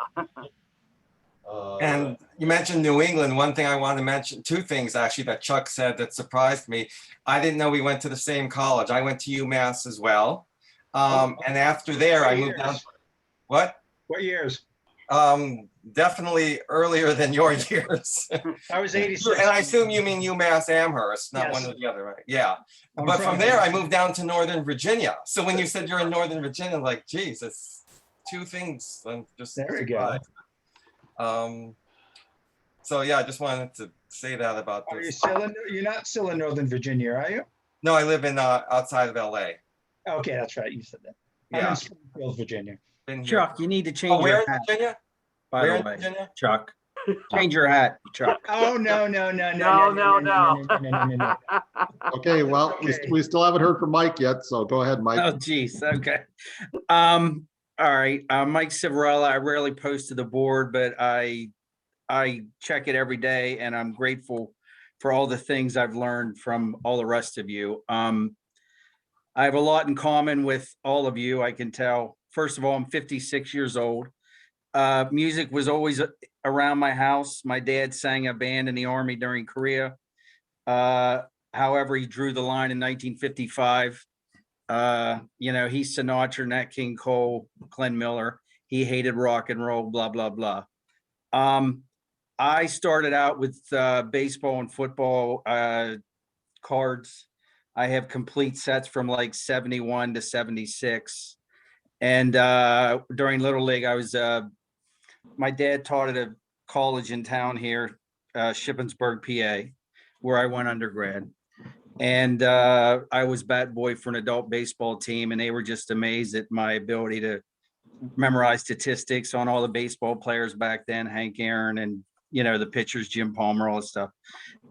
And you mentioned New England. One thing I want to mention, two things actually that Chuck said that surprised me. I didn't know we went to the same college. I went to UMass as well. And after there, I moved down. What? What years? Definitely earlier than your years. I was 86. And I assume you mean UMass Amherst, not Yes. one or the other, right? Yeah. I'm But from from there, I Amherst. moved down to Northern Virginia. So when you said you're in Northern Virginia, I'm like, geez, it's two things. I'm just There we go. surprised. So yeah, I just wanted to say that about Are you this. still in, you're not still in Northern Virginia, are you? No, I live in outside of LA. Okay, that's right. You said that. I'm Yeah. in Springfield, Virginia. Been here. Chuck, you need to Oh, change where your in hat, Virginia? by Where the in way, Virginia? Chuck. Change your hat, Chuck. Oh, no. No. Okay, well, Okay. we still haven't heard from Mike yet, so go ahead, Mike. Oh, geez. Okay. All right. Mike Civarella, I rarely post to the board, but I check it every day, and I'm grateful for all the things I've learned from all the rest of you. I have a lot in common with all of you, I can tell. First of all, I'm 56 years old. Music was always around my house. My dad sang a band in the Army during Korea. However, he drew the line in 1955. He's Sinatra, Nat King Cole, Glenn Miller. He hated rock and roll, blah, blah, blah. I started out with baseball and football cards. I have complete sets from like 71 to 76. And during Little League, I was, my dad taught at a college in town here, Shippensburg, PA, where I went undergrad. And I was bat boy for an adult baseball team, and they were just amazed at my ability to memorize statistics on all the baseball players back then, Hank Aaron and, the pitchers, Jim Palmer, all that stuff.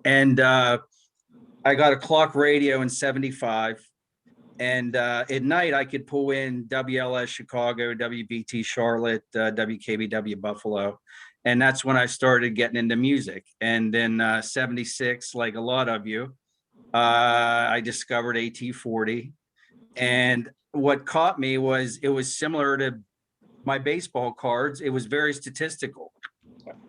And I got a clock radio in 75. And at night, I could pull in WLS Chicago, WBT Charlotte, WKBW Buffalo. And that's when I started getting into music. And then 76, like a lot of you, I discovered AT40. And what caught me was it was similar to my baseball cards. It was very statistical.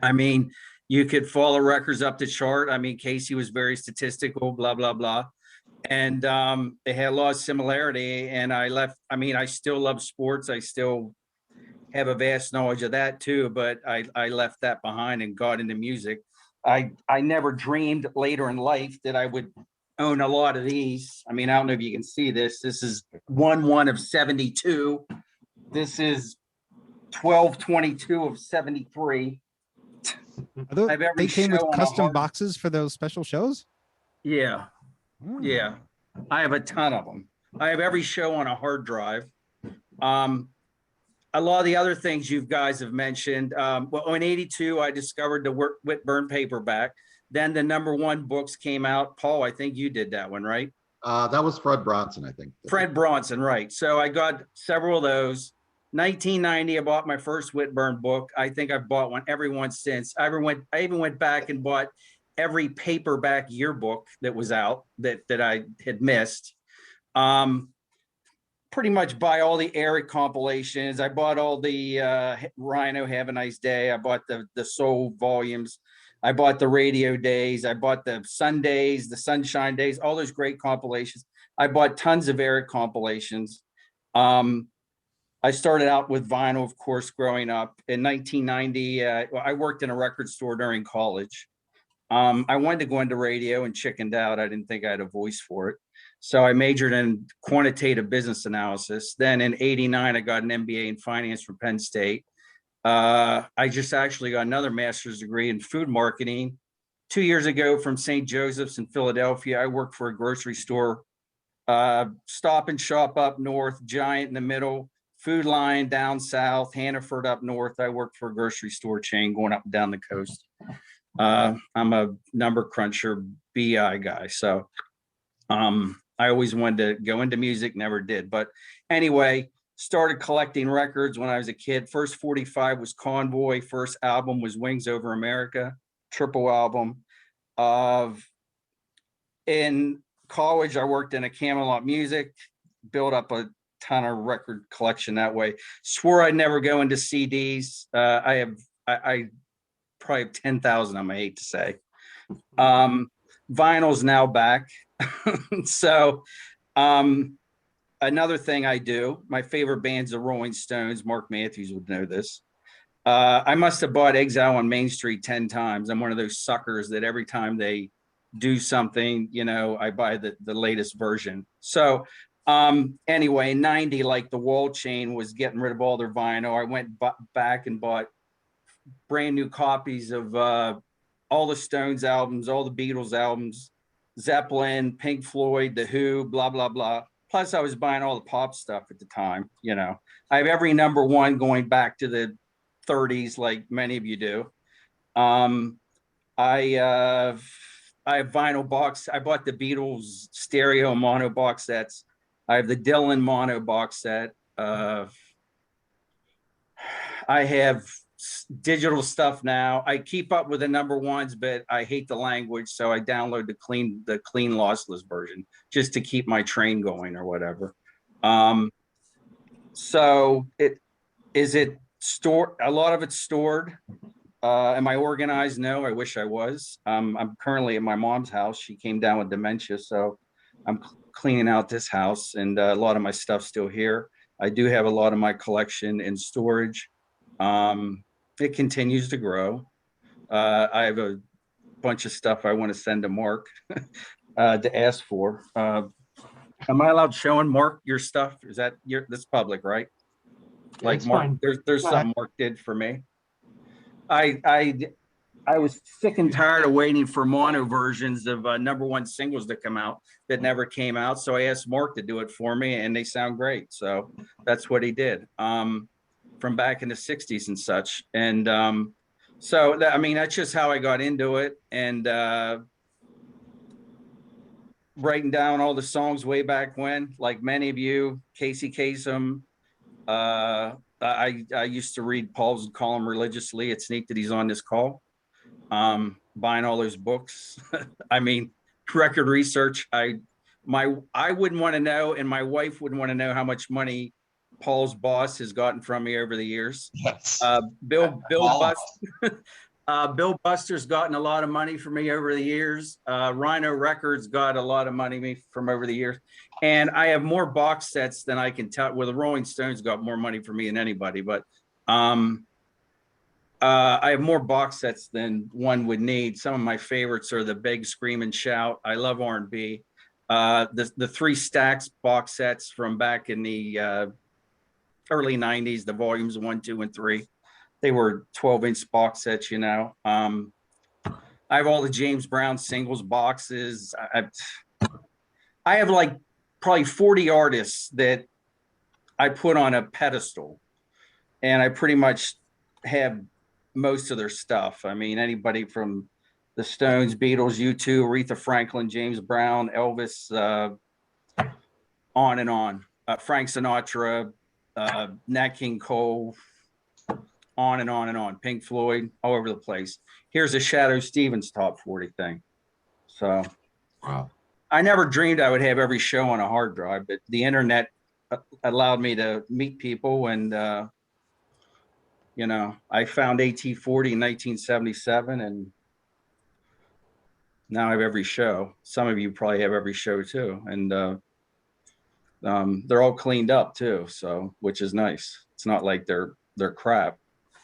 I mean, you could follow records up the chart. I mean, Casey was very statistical, blah, blah, blah. And it had a lot of similarity. And I still love sports. I still have a vast knowledge of that too, but I left that behind and got into music. I never dreamed later in life that I would own a lot of these. I mean, I don't know if you can see this. This is 1/1 of 72. This is 12/22 of 73. They came with custom boxes for those special shows? Yeah. Yeah. I have a ton of them. I have every show on a hard drive. A lot of the other things you guys have mentioned. Well, in 82, I discovered the Whitburn paperback. Then the #1 books came out. Paul, I think you did that one, right? That was Fred Bronson, I think. Fred Bronson, right. So I got several of those. 1990, I bought my first Whitburn book. I think I've bought every one since. I even went back and bought every paperback yearbook that was out that I had missed. Pretty much buy all the Eric compilations. I bought all the Rhino Have a Nice Day. I bought the Soul volumes. I bought the Radio Days. I bought the Sundays, the Sunshine Days, all those great compilations. I bought tons of Eric compilations. I started out with vinyl, of course, growing up. In 1990, I worked in a record store during college. I wanted to go into radio and chickened out. I didn't think I had a voice for it. So I majored in quantitative business analysis. Then in 89, I got an MBA in finance from Penn State. I just actually got another master's degree in food marketing 2 years ago from St. Joseph's in Philadelphia. I worked for a grocery store, Stop and Shop up north, Giant in the middle, Food Line down south, Hannaford up north. I worked for a grocery store chain going up and down the coast. I'm a number cruncher BI guy. So I always wanted to go into music, never did. But anyway, started collecting records when I was a kid. First 45 was Convoy. First album was Wings Over America, triple album. In college, I worked in a Camelot Music, built up a ton of record collection that way. Swore I'd never go into CDs. I probably have 10,000 of them, I hate to say. Vinyl's now back. So another thing I do, my favorite band's the Rolling Stones. Mark Matthews would know this. I must have bought Exile on Main Street 10 times. I'm one of those suckers that every time they do something, you know, I buy the latest version. So anyway, in 90, like the Wall Chain was getting rid of all their vinyl. I went back and bought brand new copies of all the Stones albums, all the Beatles albums, Zeppelin, Pink Floyd, The Who, blah, blah, blah. Plus I was buying all the pop stuff at the time, you know. I have every number one going back to the 30s, like many of you do. I have vinyl box. I bought the Beatles stereo mono box sets. I have the Dylan mono box set. I have digital stuff now. I keep up with the number ones, but I hate the language, so I download the clean lossless version just to keep my train going or whatever. So is it stored? A lot of it's stored. Am I organized? No, I wish I was. I'm currently at my mom's house. She came down with dementia, so I'm cleaning out this house, and a lot of my stuff's still here. I do have a lot of my collection in storage. It continues to grow. I have a bunch of stuff I want to send to Mark to ask for. Am I allowed showing Mark your stuff? Is that this public, right? Like Mark, there's something Mark did for me. I was sick and tired of waiting for mono versions of number one singles to come out that never came out. So I asked Mark to do it for me, and they sound great. So that's what he did from back in the 60s and such. And so that, I mean, that's just how I got into it. And writing down all the songs way back when, like many of you, Casey Kasem. I used to read Paul's column religiously. It's neat that he's on this call. Buying all those books. I mean, record research. I wouldn't want to know, and my wife wouldn't want to know how much money Paul's boss has gotten from me over the years. Yes. Bill Buster's gotten a lot of money from me over the years. Rhino Records got a lot of money from over the years. And I have more box sets than I can tell. Well, the Rolling Stones got more money from me than anybody, but I have more box sets than one would need. Some of my favorites are the Big Scream and Shout. I love R&B. The Three Stacks box sets from back in the early 90s, the volumes 1, 2, and 3. They were 12-inch box sets, you know. I have all the James Brown singles boxes. I have like probably 40 artists that I put on a pedestal, and I pretty much have most of their stuff. I mean, anybody from the Stones, Beatles, U2, Aretha Franklin, James Brown, Elvis, on and on. Frank Sinatra, Nat King Cole, on and on and on. Pink Floyd, all over the place. Here's a Shadow Stevens top 40 thing. So Wow. I never dreamed I would have every show on a hard drive, but the internet allowed me to meet people. And, you know, I found AT40 in 1977, and now I have every show. Some of you probably have every show too. And they're all cleaned up too. So, which is nice. It's not like they're crap.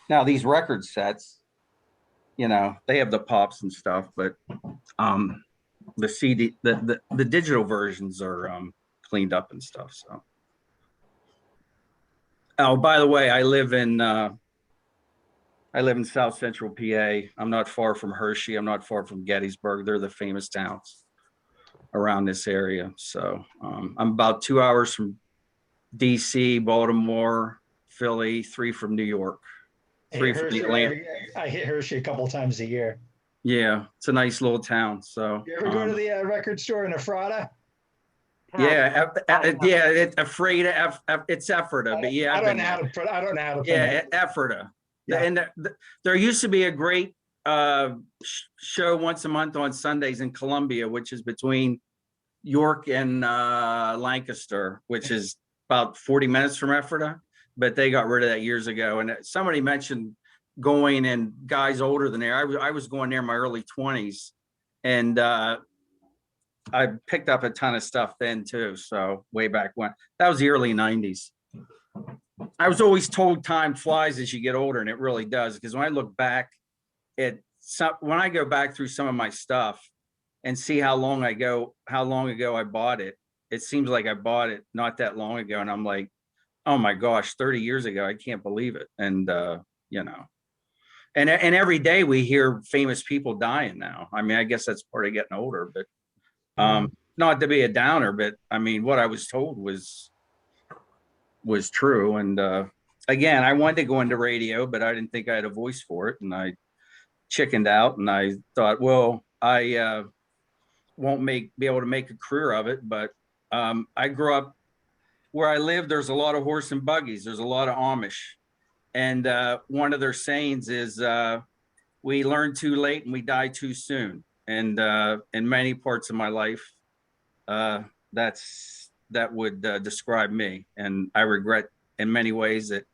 Now these record sets, you know, they have the pops and stuff, but the CD, the digital versions are cleaned up and stuff. So, oh, by the way, I live in South Central PA. I'm not far from Hershey. I'm not far from Gettysburg. They're the famous towns around this area. So I'm about 2 hours from DC, Baltimore, Philly, 3 from New York, I 3 hit from Hershey Atlanta. I hit Hershey a couple times a year. Yeah, it's a nice little town. So You ever go to the record store in Ephrata? yeah, it's afraid of it's Ephrata, but yeah, I I've don't been know how there. to put. I don't know how to. Yeah, Ephrata. Yeah. And there used to be a great show once a month on Sundays in Columbia, which is between York and Lancaster, which is about 40 minutes from Ephrata, but they got rid of that years ago. And somebody mentioned going, and guys older than there. I was going there in my early 20s, and I picked up a ton of stuff then too. So way back when, that was the early 90s. I was always told time flies as you get older, and it really does. Because when I look back when I go back through some of my stuff and see how long ago I bought it, it seems like I bought it not that long ago. And I'm like, oh my gosh, 30 years ago, I can't believe it. And, you know, and every day we hear famous people dying now. I mean, I guess that's part of getting older, but not to be a downer, but I mean, what I was told was true. And again, I wanted to go into radio, but I didn't think I had a voice for it. And I chickened out, and I thought, well, I won't be able to make a career of it. But I grew up where I live. There's a lot of horse and buggies. There's a lot of Amish. And one of their sayings is, we learn too late and we die too soon. And in many parts of my life, that would describe me. And I regret in many ways that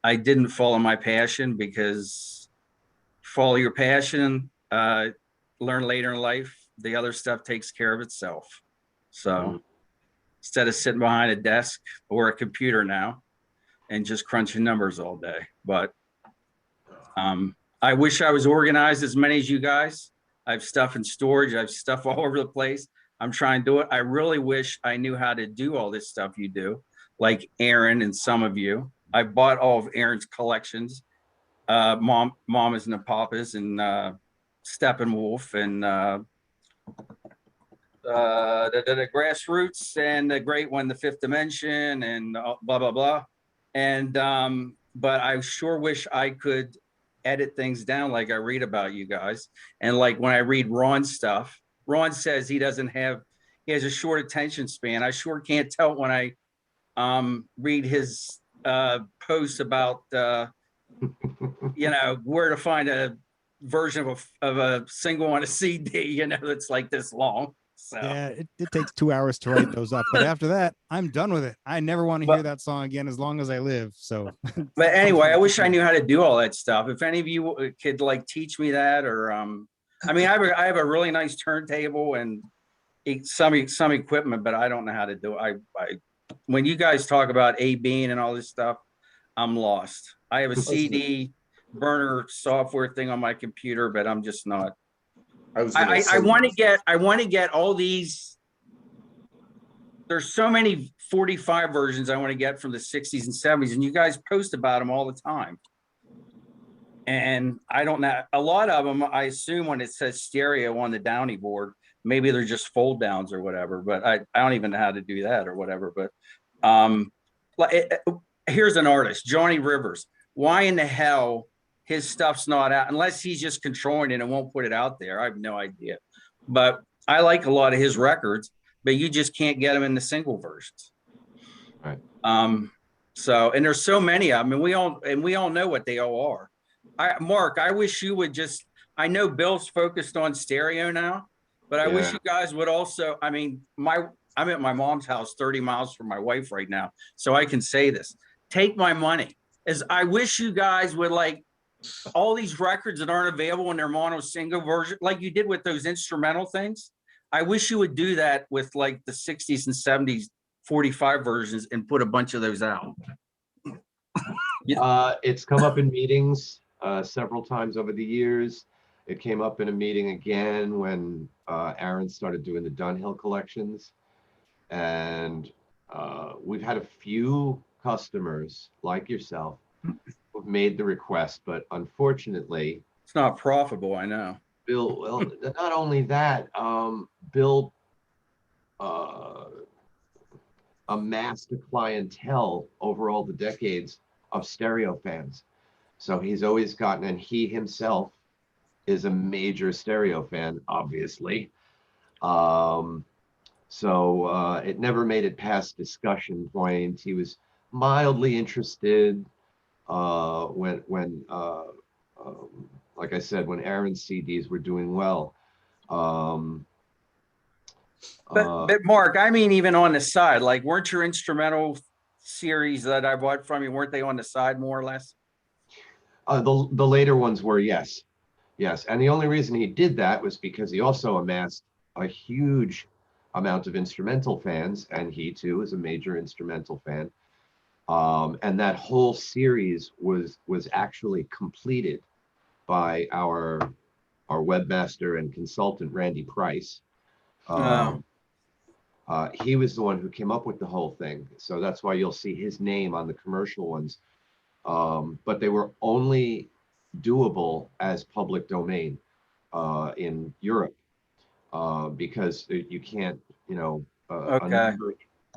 I didn't follow my passion, because follow your passion, learn later in life, the other stuff takes care of itself. So instead of sitting behind a desk or a computer now and just crunching numbers all day. But I wish I was organized as many as you guys. I have stuff in storage. I have stuff all over the place. I'm trying to do it. I really wish I knew how to do all this stuff you do, like Aaron and some of you. I bought all of Aaron's collections, Mamas and the Papas, and Steppenwolf, and the Grassroots, and the great one, The Fifth Dimension, and blah, blah, blah. And, but I sure wish I could edit things down like I read about you guys. And like when I read Ron's stuff, Ron says he has a short attention span. I sure can't tell when I read his posts about, you know, where to find a version of a single on a CD, you know, that's like this long. So yeah, it takes 2 hours to write those up, but after that, I'm done with it. I never want to hear that song again as long as I live. So, but anyway, I wish I knew how to do all that stuff. If any of you could like teach me that, or I mean, I have a really nice turntable and some equipment, but I don't know how to do it. When you guys talk about A-Bean and all this stuff, I'm lost. I have a CD burner software thing on my computer, but I'm just not. I want to get all these. There's so many 45 versions I want to get from the 60s and 70s, and you guys post about them all the time. And I don't know, a lot of them, I assume when it says stereo on the Downey board, maybe they're just fold downs or whatever, but I don't even know how to do that or whatever. But here's an artist, Johnny Rivers. Why in the hell his stuff's not out, unless he's just controlling it and won't put it out there? I have no idea. But I like a lot of his records, but you just can't get them in the single versions. Right. So, and there's so many of them, and we all know what they all are. Mark, I wish you would just, I know Bill's focused on stereo now, but I wish you guys would also, I mean, I'm at my mom's house 30 miles from my wife right now, so I can say this. Take my money. I wish you guys would, like, all these records that aren't available in their mono single version, like you did with those instrumental things. I wish you would do that with like the 60s and 70s 45 versions and put a bunch of those out. It's come up in meetings several times over the years. It came up in a meeting again when Aaron started doing the Dunhill collections. And we've had a few customers like yourself who've made the request, but unfortunately, it's not profitable, I know. Bill, well, not only that, Bill amassed a clientele over all the decades of stereo fans. So he's always gotten, and he himself is a major stereo fan, obviously. So it never made it past discussion point. He was mildly interested when like I said, when Aaron's CDs were doing well. But Mark, I mean, even on the side, like, weren't your instrumental series that I bought from you, weren't they on the side more or less? The later ones were, yes. Yes. And the only reason he did that was because he also amassed a huge amount of instrumental fans, and he too is a major instrumental fan. And that whole series was actually completed by our webmaster and consultant, Randy Price. He was the one who came up with the whole thing. So that's why you'll see his name on the commercial ones. But they were only doable as public domain in Europe because you can't, you know,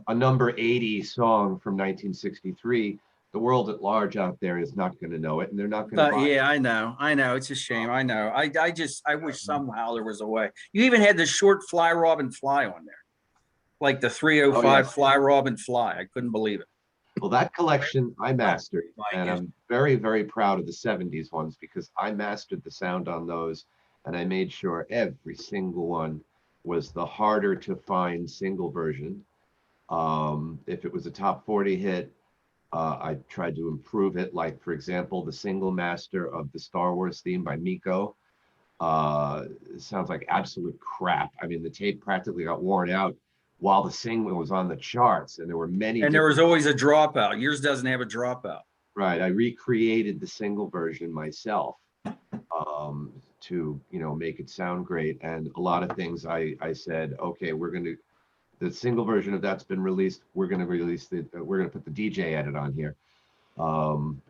a number 80 song from 1963, the world at large out there is not going to know it, and they're not going to buy it. Yeah, I know. It's a shame. I know. I wish somehow there was a way. You even had the short Fly Robin Fly on there, like the 305 yes. Fly Robin Fly. I couldn't believe it. Well, that collection I mastered, and I'm very, very proud of the 70s ones because I mastered the sound on those, and I made sure every single one was the harder to find single version. If it was a top 40 hit, I tried to improve it. Like, for example, the single master of the Star Wars theme by Miko. Sounds like absolute crap. I mean, the tape practically got worn out while the single was on the charts, and there were many. And there was always a dropout. Yours doesn't have a dropout. Right. I recreated the single version myself to, you know, make it sound great. And a lot of things I said, okay, the single version of that's been released. We're going to release we're going to put the DJ edit on here.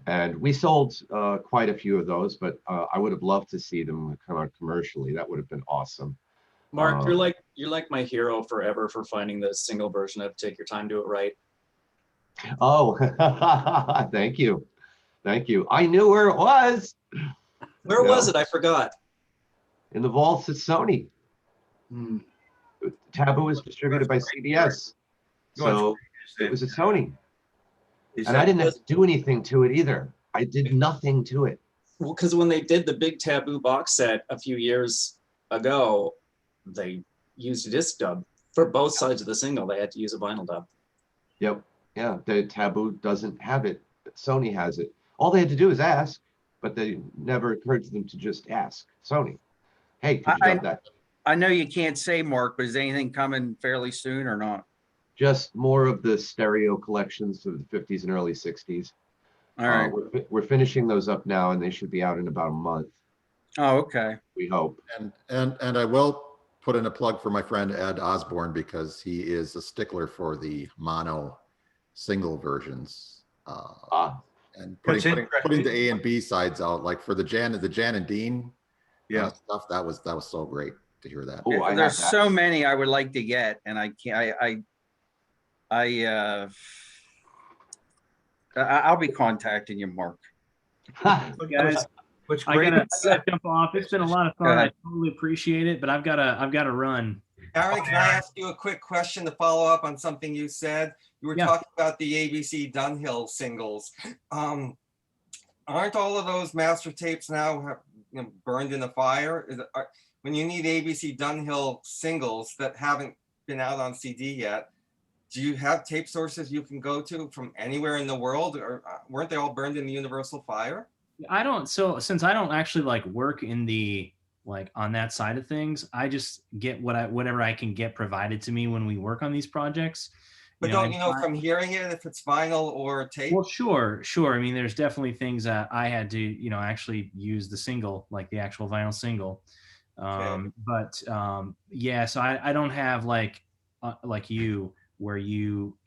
And we sold quite a few of those, but I would have loved to see them come out commercially. That would have been awesome. Mark, you're like my hero forever for finding the single version of Take Your Time, Do It Right. Oh, thank you. Thank you. I knew where it was. Where was it? I forgot. In the vaults at Sony. Taboo was distributed by CBS. So it was at Sony. And I didn't have to do anything to it either. I did nothing to it. Well, because when they did the big Taboo box set a few years ago, they used a disc dub for both sides of the single. They had to use a vinyl dub. Yep. Yeah. The Taboo doesn't have it. Sony has it. All they had to do is ask, but they never occurred to them to just ask Sony, hey, could you dub that? I know you can't say, Mark, but is anything coming fairly soon or not? Just more of the stereo collections of the 50s and early 60s. All right. We're finishing those up now, and they should be out in about a month. Oh, okay. We hope. And I will put in a plug for my friend Ed Osborne because he is a stickler for the mono single versions. And putting the A and B sides out, like for the Jan and Dean stuff. That was so great to hear that. Ooh, there's so many I would like to get, and I can't. I'll be contacting you, Mark. Guys, I gotta jump off. It's been a lot of fun. I totally appreciate it, but I've gotta run. Aaron, can I ask you a quick question to follow up on something you said? You were talking about the ABC Dunhill singles. Aren't all of those master tapes now burned in the fire? When you need ABC Dunhill singles that haven't been out on CD yet, do you have tape sources you can go to from anywhere in the world, or weren't they all burned in the universal fire? I don't. So since I don't actually like work in the on that side of things, I just get whatever I can get provided to me when we work on these projects. But don't you know from hearing it if it's vinyl or tape? Well, sure. I mean, there's definitely things that I had to, actually use the single, like the actual vinyl single. But yeah, so I don't have like you where you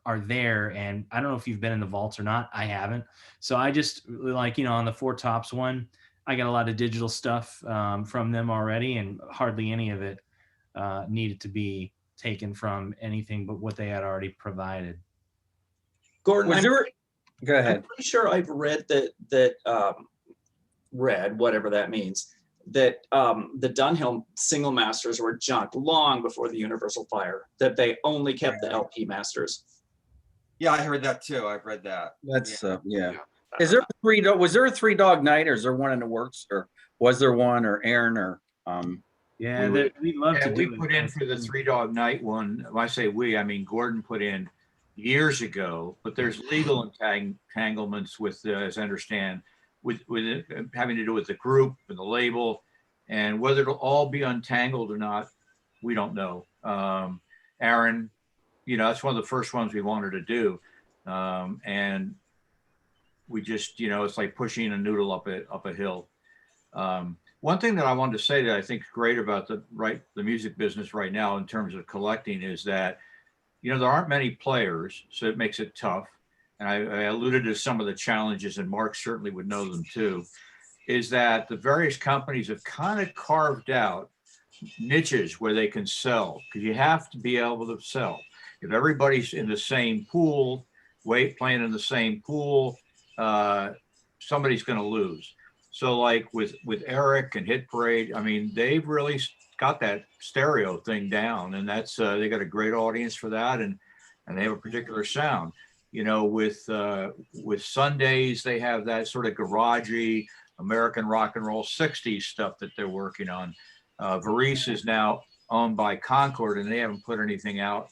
are there, and I don't know if you've been in the vaults or not. I haven't. So I just on the Four Tops one, I got a lot of digital stuff from them already, and hardly any of it needed to be taken from anything but what they had already provided. Gordon, Was there? Go I'm ahead. pretty sure I've read read whatever that means, that the Dunhill single masters were junk long before the Universal Fire, that they only kept the LP masters. Yeah, I heard that too. I've read that. That's yeah. Is there a was there a 3 Dog Night, or is there one in the works, or was there one, or Aaron, or Yeah, we'd love to we do put in for the 3 Dog Night one. When I say we, I mean Gordon put in years ago, but there's legal entanglements with, as I understand, with it having to do with the group and the label, and whether it'll all be untangled or not, we don't know. Aaron, you know, that's one of the first ones we wanted to do, and we just, you know, it's like pushing a noodle up a hill. One thing that I wanted to say that I think is great about the music business right now in terms of collecting is that, you know, there aren't many players, so it makes it tough. And I alluded to some of the challenges, and Mark certainly would know them too, is that the various companies have kind of carved out niches where they can sell, because you have to be able to sell. If everybody's in the same pool, playing in the same pool, somebody's going to lose. So like with Eric and Hit Parade, I mean, they've really got that stereo thing down, and that's they got a great audience for that, and they have a particular sound. You know, with Sundays, they have that sort of garagey American rock and roll 60s stuff that they're working on. Varice is now owned by Concord, and they haven't put anything out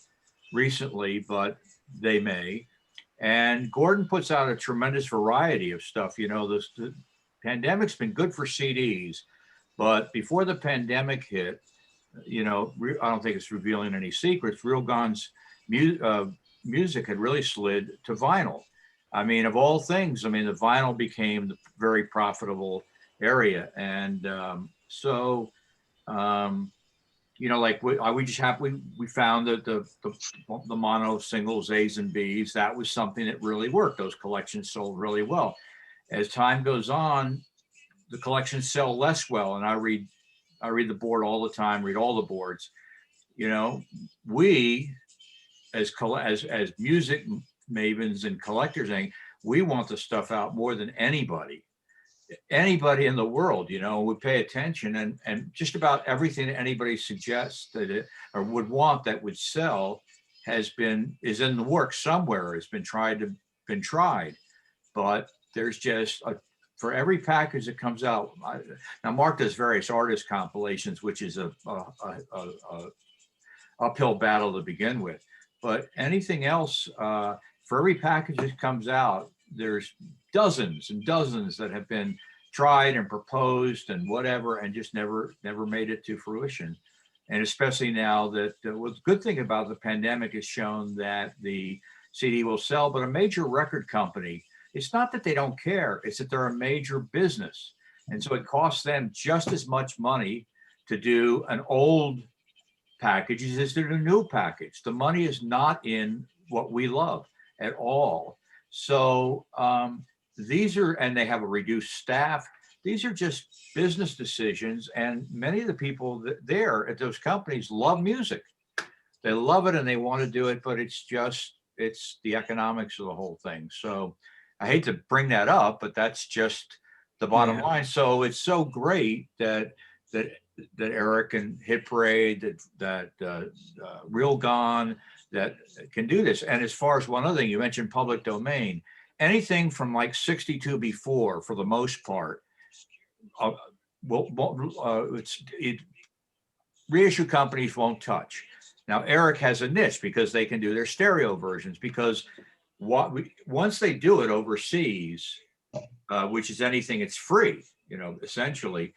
recently, but they may. And Gordon puts out a tremendous variety of stuff. You know, the pandemic's been good for CDs, but before the pandemic hit, you know, I don't think it's revealing any secrets. Real Gun's music had really slid to vinyl. I mean, of all things, I mean, the vinyl became the very profitable area. And you know, like we found that the mono singles, A's and B's, that was something that really worked. Those collections sold really well. As time goes on, the collections sell less well. And I read the board all the time, read all the boards. You know, we as music mavens and collectors, we want the stuff out more than anybody in the world. You know, we pay attention, and just about everything that anybody suggests that it or would want that would sell is in the works somewhere. It's been tried, but there's just for every package that comes out. Now Mark does various artist compilations, which is a uphill battle to begin with, but anything else, for every package that comes out, there's dozens and dozens that have been tried and proposed and whatever, and just never made it to fruition. And especially now that what's the good thing about the pandemic has shown that the CD will sell, but a major record company, it's not that they don't care, it's that they're a major business. And so it costs them just as much money to do an old package as to do a new package. The money is not in what we love at all. So these are, and they have a reduced staff. These are just business decisions. And many of the people there at those companies love music. They love it and they want to do it, but it's the economics of the whole thing. So I hate to bring that up, but that's just the bottom line. So it's so great that Eric and Hit Parade, that Real Gone, that can do this. And as far as one other thing, you mentioned public domain. Anything from like 62 before, for the most part, reissue companies won't touch. Now Eric has a niche because they can do their stereo versions, because once they do it overseas, which is anything, it's free, you know, essentially.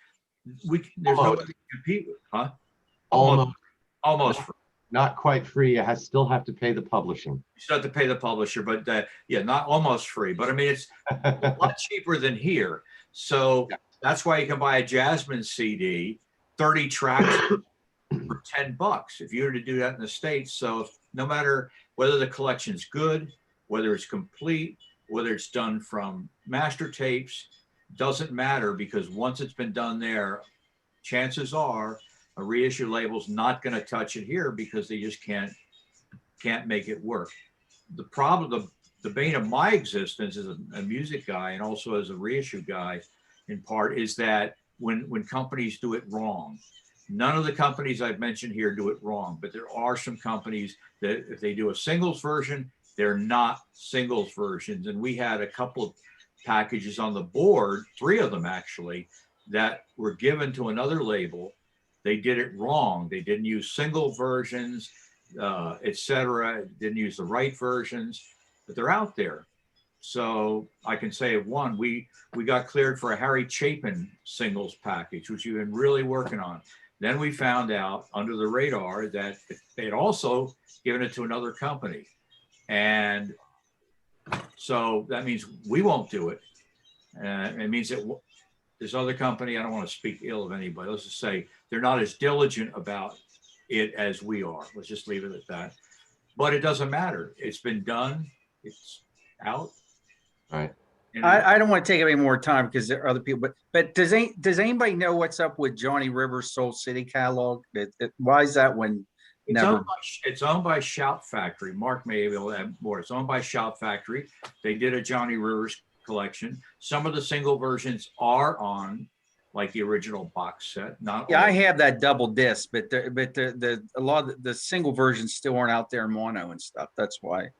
There's nobody to compete with, huh? Almost free. Not quite free. You still have to pay the publishing. You still have to pay the publisher, but not almost free. But I mean, it's a lot cheaper than here. So that's why you can buy a Jasmine CD, 30 tracks for $10 if you were to do that in the States. So no matter whether the collection's good, whether it's complete, whether it's done from master tapes, doesn't matter, because once it's been done there, chances are A reissue label's not going to touch it here because they just can't make it work. The problem, the bane of my existence as a music guy and also as a reissue guy, in part, is that when companies do it wrong. None of the companies I've mentioned here do it wrong, but there are some companies that if they do a singles version, they're not singles versions. And we had a couple of packages on the board, 3 of them actually, that were given to another label. They did it wrong. They didn't use single versions, etc. Didn't use the right versions, but they're out there. So I can say of one, we got cleared for a Harry Chapin singles package, which we've been really working on. Then we found out under the radar that they had also given it to another company. And so that means we won't do it. It means that this other company, I don't want to speak ill of anybody, let's just say they're not as diligent about it as we are. Let's just leave it at that. But it doesn't matter. It's been done. It's out. Right. I don't want to take any more time because there are other people, but does anybody know what's up with Johnny Rivers' Soul City catalog? Why is that one never? It's owned by Shout Factory. Mark may be able to add more. It's owned by Shout Factory. They did a Johnny Rivers collection. Some of the single versions are on like the original box set. Not Yeah, all. I have that double disc, but a lot of the single versions still aren't out there in mono and stuff. That's why.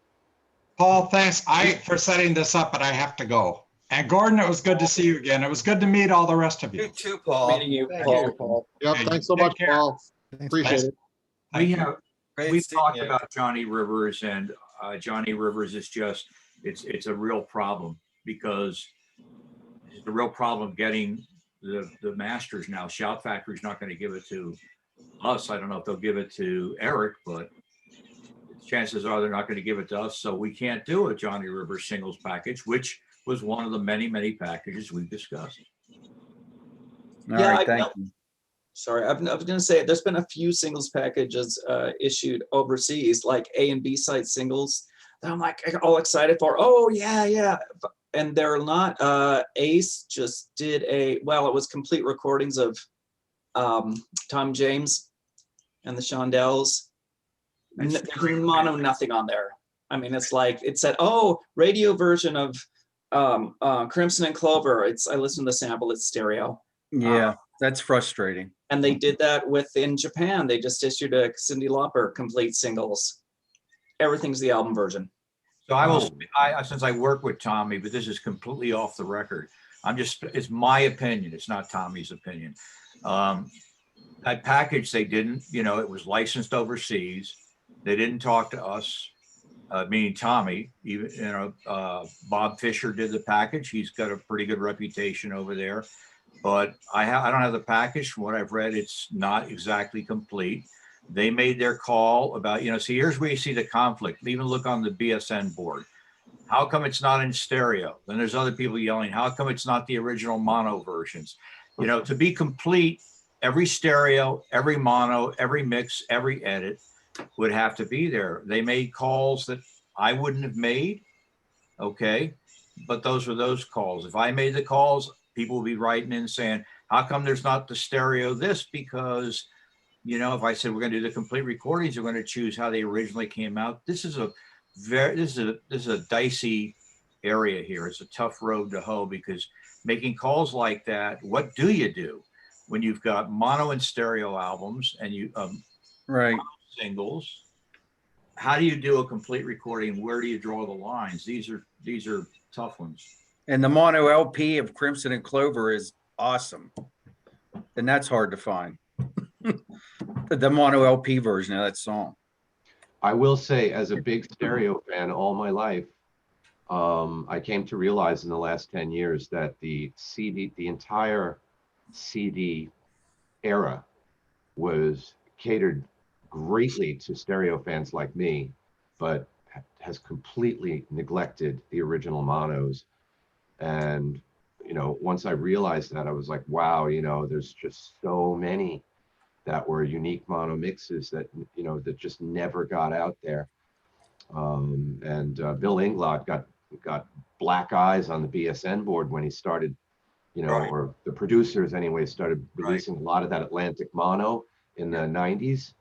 Paul, thanks for setting this up, but I have to go. And Gordon, it was good to see you again. It was good to meet all the rest of you. You too, Paul. Meeting you, Thank Paul. you, Paul. Yep, Hey, thanks so take much, care. Paul. Appreciate it. We've talked about Johnny Rivers, and Johnny Rivers is just, it's a real problem because it's a real problem getting the masters now. Shout Factory's not going to give it to us. I don't know if they'll give it to Eric, but chances are they're not going to give it to us. So we can't do a Johnny Rivers singles package, which was one of the many, many packages we've discussed. All right, thank you. Sorry, I was going to say there's been a few singles packages issued overseas, like A and B side singles that I'm like all excited for. Oh yeah, and they're not. Ace just did it was complete recordings of Tom James and the Shondells. There's mono nothing on there. I mean, it's like it said, oh, radio version of Crimson and Clover. I listened to the sample. It's stereo. Yeah, that's frustrating. And they did that in Japan. They just issued a Cyndi Lauper complete singles. Everything's the album version. So since I work with Tommy, but this is completely off the record. It's my opinion. It's not Tommy's opinion. That package, they didn't, it was licensed overseas. They didn't talk to us, meaning Tommy. Even Bob Fisher did the package. He's got a pretty good reputation over there. But I don't have the package. From what I've read, it's not exactly complete. They made their call about, see, here's where you see the conflict. Even look on the BSN board. How come it's not in stereo? Then there's other people yelling, how come it's not the original mono versions? To be complete, every stereo, every mono, every mix, every edit would have to be there. They made calls that I wouldn't have made. Okay. But those were those calls. If I made the calls, people will be writing in saying, how come there's not the stereo this? Because, if I said we're going to do the complete recordings, we're going to choose how they originally came out. This is a dicey area here. It's a tough road to hoe because making calls like that, what do you do when you've got mono and stereo albums and you right singles? How do you do a complete recording? Where do you draw the lines? These are tough ones. And the mono LP of Crimson and Clover is awesome. And that's hard to find. The mono LP version of that song. I will say, as a big stereo fan all my life, I came to realize in the last 10 years that the entire CD era was catered greatly to stereo fans like me, but has completely neglected the original monos. And, once I realized that, I was like, wow, there's just so many that were unique mono mixes that, that just never got out there. And Bill Inglot got black eyes on the BSN board when he started, or the producers anyway, started releasing a lot of that Atlantic mono. in the 90s.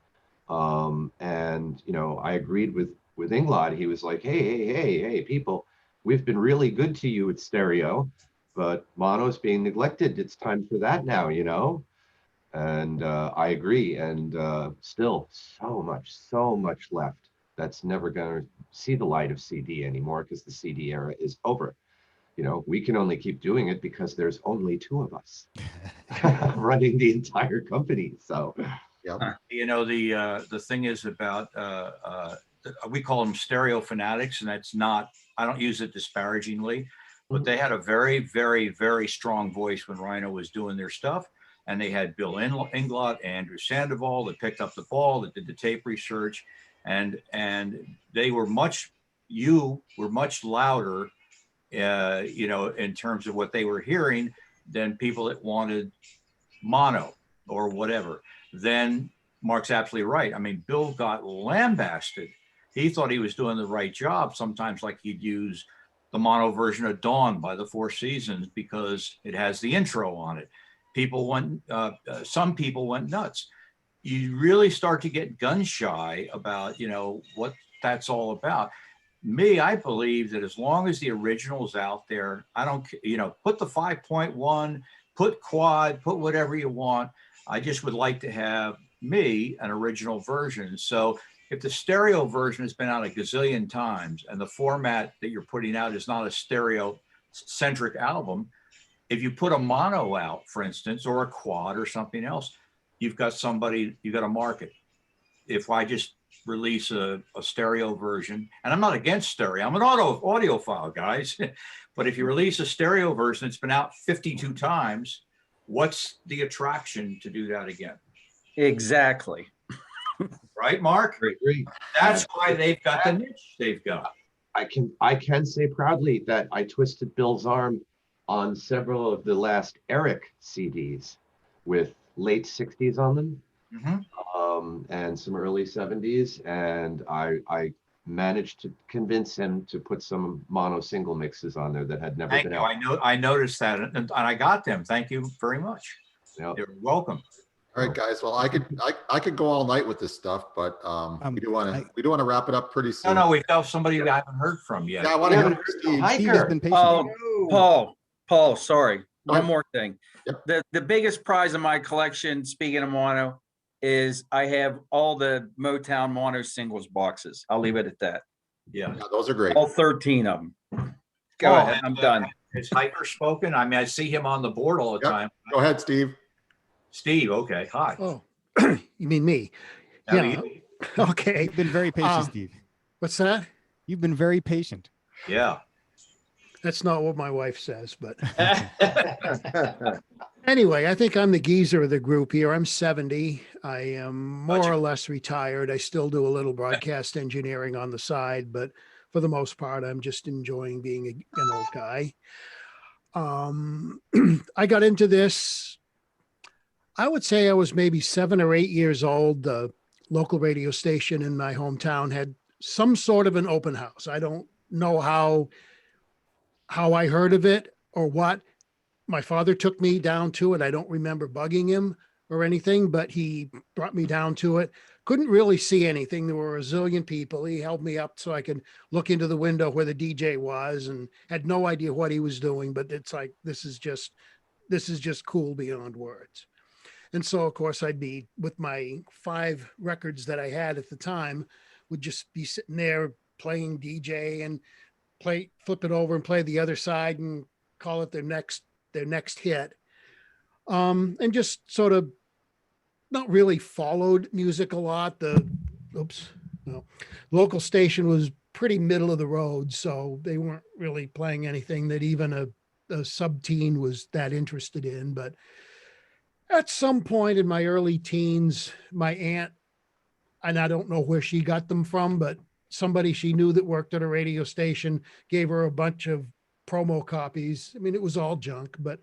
And, you know, I agreed with Inglot. He was like, hey, people, we've been really good to you at stereo, but mono's being neglected. It's time for that now, you know? And I agree. And still so much left that's never going to see the light of CD anymore because the CD era is over. You know, we can only keep doing it because there's only two of us running the entire company. So, yeah. You know, the thing is about we call them stereo fanatics, and that's not, I don't use it disparagingly, but they had a very, very, very strong voice when Rhino was doing their stuff. And they had Bill Inglot, Andrew Sandoval that picked up the ball, that did the tape research, and they were you were much louder, you know, in terms of what they were hearing than people that wanted mono or whatever. Then Mark's absolutely right. I mean, Bill got lambasted. He thought he was doing the right job. Sometimes, like, he'd use the mono version of Dawn by the Four Seasons because it has the intro on it. Some people went nuts. You really start to get gun shy about, you know, what that's all about. Me, I believe that as long as the original is out there, I don't, you know, put the 5.1, put quad, put whatever you want. I just would like to have an original version. So if the stereo version has been out a gazillion times and the format that you're putting out is not a stereo centric album, if you put a mono out, for instance, or a quad or something else, you've got a market. If I just release a stereo version, and I'm not against stereo, I'm an audiophile, guys, but if you release a stereo version, it's been out 52 times, what's the attraction to do that again? Exactly. Right, Mark? I agree. That's why they've got the niche they've got. I can say proudly that I twisted Bill's arm on several of the last Eric CDs with late 60s on them, and some early 70s. And I managed to convince him to put some mono single mixes on there that had never been out. I noticed that, and I got them. Thank you very much. Yep. You're welcome. All right, guys. Well, I could go all night with this stuff, but we do want to wrap it up pretty soon. No, we've got somebody that I haven't heard from yet. Yeah, I want to hear Steve. Steve has been patient. Paul, sorry. One more thing. Yep. The biggest prize in my collection, speaking of mono, is I have all the Motown mono singles boxes. I'll leave it at that. Yeah, those are great. All 13 of them. Go ahead. I'm done. Is Hiker spoken? I mean, I see him on the board all the time. Go ahead, Steve. Steve, okay. Hi. Oh, you mean me? Yeah. Okay. You've been very patient, Steve. What's that? You've been very patient. Yeah. That's not what my wife says, but anyway, I think I'm the geezer of the group here. I'm 70. I am more or less retired. I still do a little broadcast engineering on the side, but for the most part, I'm just enjoying being an old guy. I got into this, I would say I was maybe 7 or 8 years old. The local radio station in my hometown had some sort of an open house. I don't know how I heard of it or what. My father took me down to it. I don't remember bugging him or anything, but he brought me down to it. Couldn't really see anything. There were a zillion people. He held me up so I could look into the window where the DJ was and had no idea what he was doing, but it's like, this is just cool beyond words. And so, of course, I'd be with my 5 records that I had at the time, would just be sitting there playing DJ and flip it over and play the other side and call it their next hit. And just sort of not really followed music a lot. The local station was pretty middle of the road, so they weren't really playing anything that even a sub-teen was that interested in. But at some point in my early teens, my aunt, and I don't know where she got them from, but somebody she knew that worked at a radio station gave her a bunch of promo copies. I mean, it was all junk, but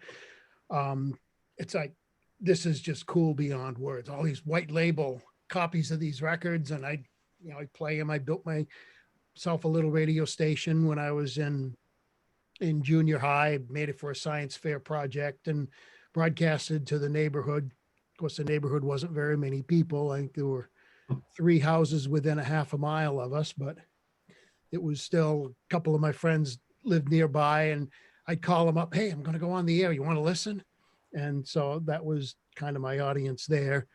it's like, this is just cool beyond words. All these white label copies of these records, and I'd play them. I built myself a little radio station when I was in junior high. Made it for a science fair project and broadcasted to the neighborhood course, the neighborhood wasn't very many people. I think there were 3 houses within a half a mile of us, but it was still, a couple of my friends lived nearby, and I'd call them up, hey, I'm going to go on the air. You want to listen? And so that was kind of my audience there.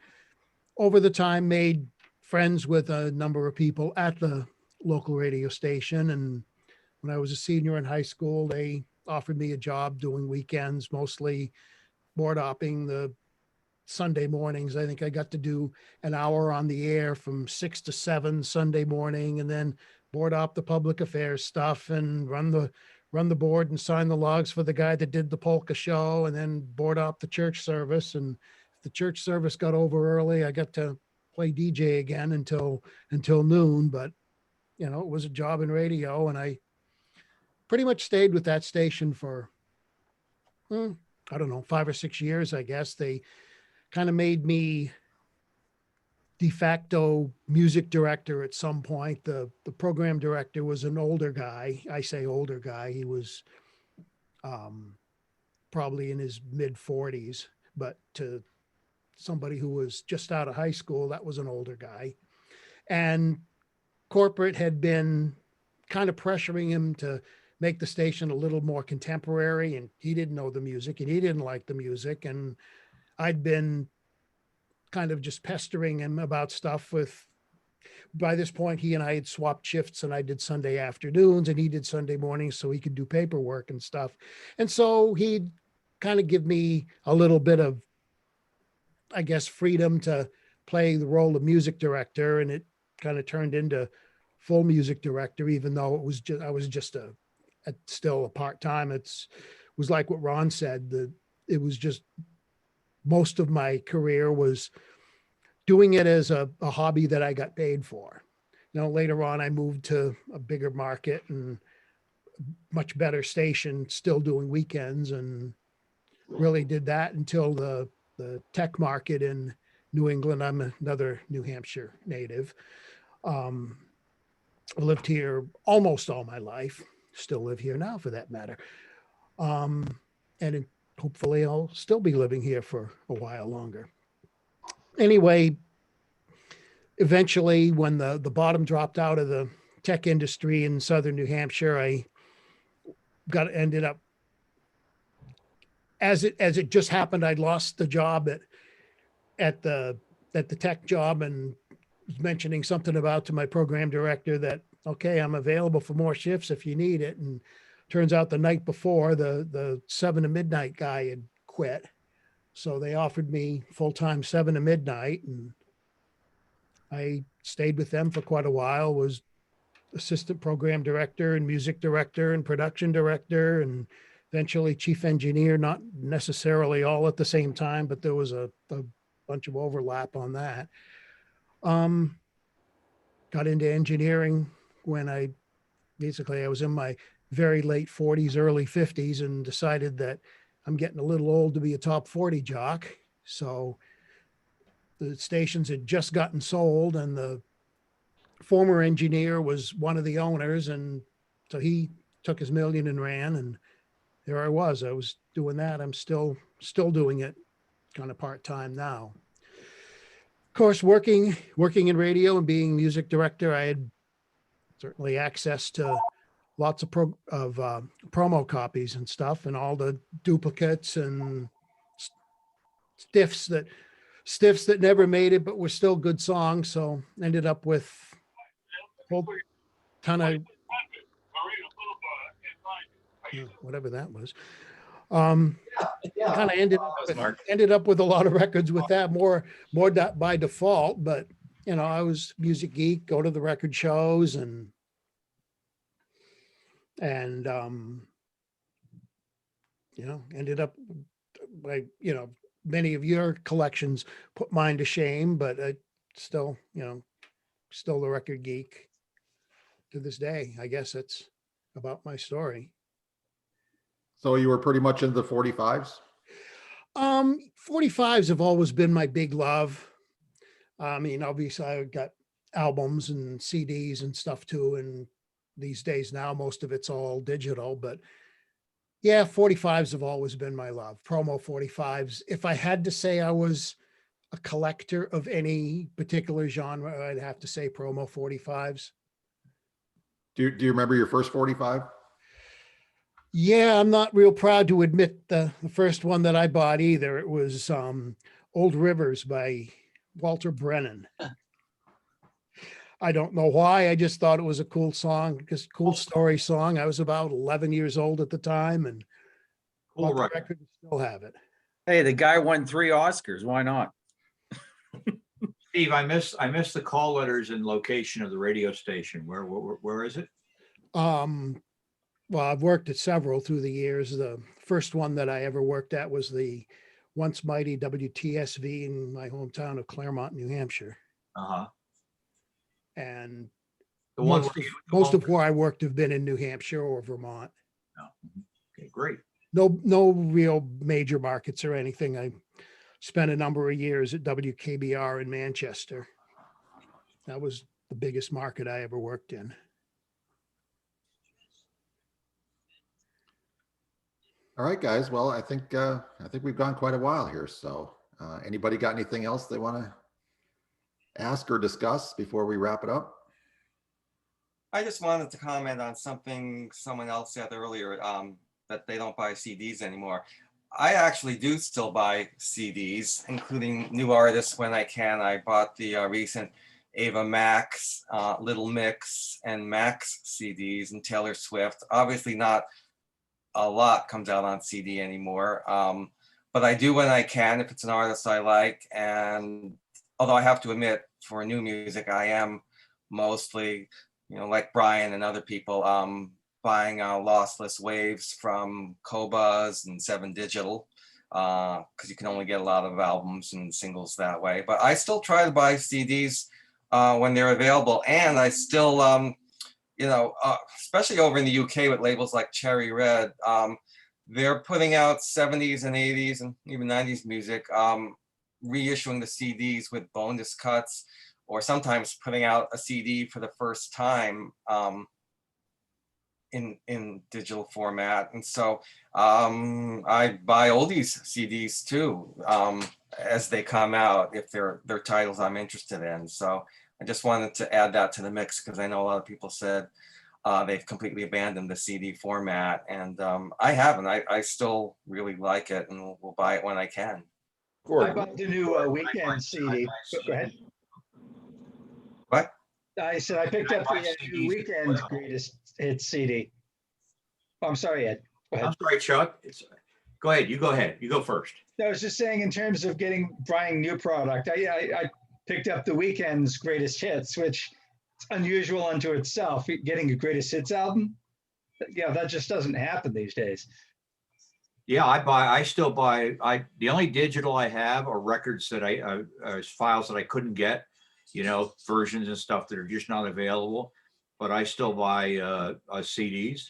Over the time, made friends with a number of people at the local radio station. And when I was a senior in high school, they offered me a job doing weekends, mostly board opping the Sunday mornings. I think I got to do an hour on the air from 6 to 7 Sunday morning, and then board op the public affairs stuff and run the board and sign the logs for the guy that did the polka show, and then board op the church service. And if the church service got over early, I got to play DJ again until noon. But you know, it was a job in radio, and I pretty much stayed with that station for I don't know, 5 or 6 years, I guess. They kind of made me de facto music director at some point. The program director was an older guy. I say older guy. He was probably in his mid 40s, but to somebody who was just out of high school, that was an older guy. And corporate had been kind of pressuring him to make the station a little more contemporary, and he didn't know the music and he didn't like the music. And I'd been kind of just pestering him about stuff by this point, he and I had swapped shifts, and I did Sunday afternoons and he did Sunday mornings so he could do paperwork and stuff. And so he'd kind of give me a little bit of, I guess, freedom to play the role of music director. And it kind of turned into full music director, even though I was just still a part-time. Was like what Ron said, it was just, most of my career was doing it as a hobby that I got paid for. You know, later on, I moved to a bigger market and much better station, still doing weekends, and really did that until the tech market in New England. I'm another New Hampshire native. I lived here almost all my life, still live here now for that matter. And hopefully I'll still be living here for a while longer. Anyway, eventually when the bottom dropped out of the tech industry in Southern New Hampshire, I ended up, as it just happened, I'd lost the job at the tech job, and was mentioning something about to my program director that, okay, I'm available for more shifts if you need it. And turns out the night before, the 7 to midnight guy had quit. So they offered me full-time 7 to midnight, and I stayed with them for quite a while, was assistant program director and music director and production director, and eventually chief engineer, not necessarily all at the same time, but there was a bunch of overlap on that. Got into engineering when I was in my very late 40s, early 50s, and decided that I'm getting a little old to be a top 40 jock. So the stations had just gotten sold, and the former engineer was one of the owners. And so he took his million and ran, and there I was doing that. I'm still doing it kind of part-time now. Of course, working in radio and being music director, I had certainly access to lots of promo copies and stuff, and all the duplicates and stiffs that never made it but were still good songs. So ended up with a whole ton of whatever that was. Kind of ended up with a lot of records with that, more by default. But you know, I was music geek, go to the record shows, and you know, ended up by, you know, many of your collections put mine to shame, but I still, you know, still the record geek to this day. I guess that's about my story. So you were pretty much into the 45s? 45s have always been my big love. I mean, obviously I got albums and CDs and stuff too. And these days now, most of it's all digital, but yeah, 45s have always been my love. Promo 45s. If I had to say I was a collector of any particular genre, I'd have to say promo 45s. Do you remember your first 45? Yeah, I'm not real proud to admit the first one that I bought either. It was Old Rivers by Walter Brennan. I don't know why. I just thought it was a cool song, just cool story song. I was about 11 years old at the time and Cool bought the record. record and still have it. Hey, the guy won 3 Oscars. Why not? Steve, I miss the call letters and location of the radio station. Where is it? Well, I've worked at several through the years. The first one that I ever worked at was the once mighty WTSV in my hometown of Claremont, New Hampshire. Uh-huh. And The one most of where I worked have been in New Hampshire or Vermont. Oh, okay, great. No real major markets or anything. I spent a number of years at WKBR in Manchester. That was the biggest market I ever worked in. All right, guys. Well, I think we've gone quite a while here. So anybody got anything else they want to ask or discuss before we wrap it up? I just wanted to comment on something someone else said earlier, that they don't buy CDs anymore. I actually do still buy CDs, including new artists when I can. I bought the recent Ava Max, Little Mix, and Max CDs, and Taylor Swift. Obviously not a lot comes out on CD anymore, but I do when I can if it's an artist I like. And although I have to admit, for new music, I am mostly, like Brian and other people, buying lossless waves from Qobuz and 7 Digital, because you can only get a lot of albums and singles that way. But I still try to buy CDs when they're available, and I still, especially over in the UK with labels like Cherry Red, they're putting out 70s and 80s and even 90s music, reissuing the CDs with bonus cuts, or sometimes putting out a CD for the first time in digital format. And so I buy oldies CDs too, as they come out, if they're titles I'm interested in. So I just wanted to add that to the mix, because I know a lot of people said they've completely abandoned the CD format, and I haven't. I still really like it, and will buy it when I can. I bought the new Weekend CD. Go ahead. What? I said I picked up the new Weekend greatest hits CD. Oh, I'm sorry, Ed. Go ahead. I'm sorry, Chuck. Go ahead. You go ahead. You go first. I was just saying, in terms of buying new product, I picked up the Weekend's greatest hits, which is unusual unto itself. Getting a greatest hits album, that just doesn't happen these days. Yeah, I still buy. The only digital I have are records that files that I couldn't get, versions and stuff that are just not available. But I still buy CDs,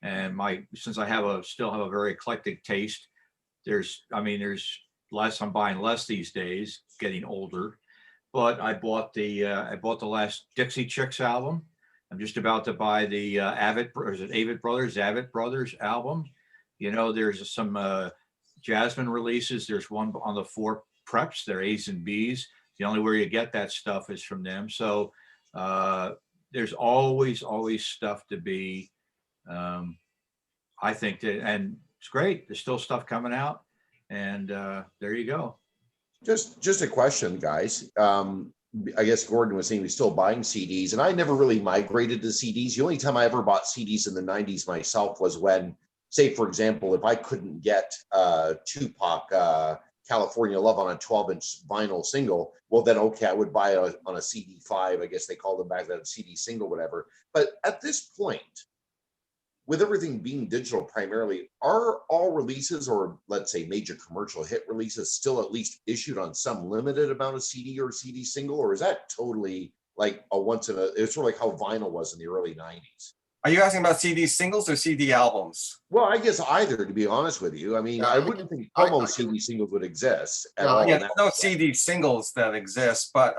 and since I still have a very eclectic taste. There's less. I'm buying less these days, getting older. But I bought the last Dixie Chicks album. I'm just about to buy the Avett Brothers album. There's some Jasmine releases. There's one on the 4 Preps. They're A's and B's. The only way you get that stuff is from them. So there's always stuff to be. I think that, and it's great. There's still stuff coming out, and there you go. Just a question, guys. I guess Gordon was saying he's still buying CDs, and I never really migrated to CDs. The only time I ever bought CDs in the 90s myself was when, say, for example, if I couldn't get Tupac, California Love on a 12-inch vinyl single, well, then, okay, I would buy it on a CD5. I guess they called them back then, CD single, whatever. But at this point, with everything being digital primarily, are all releases, or let's say major commercial hit releases, still at least issued on some limited amount of CD or CD single? Or is that totally like it's sort of like how vinyl was in the early 90s? Are you asking about CD singles or CD albums? Well, I guess either, to be honest with you. I mean, I wouldn't think almost CD singles would exist at all. Yeah, there's no CD singles that exist, but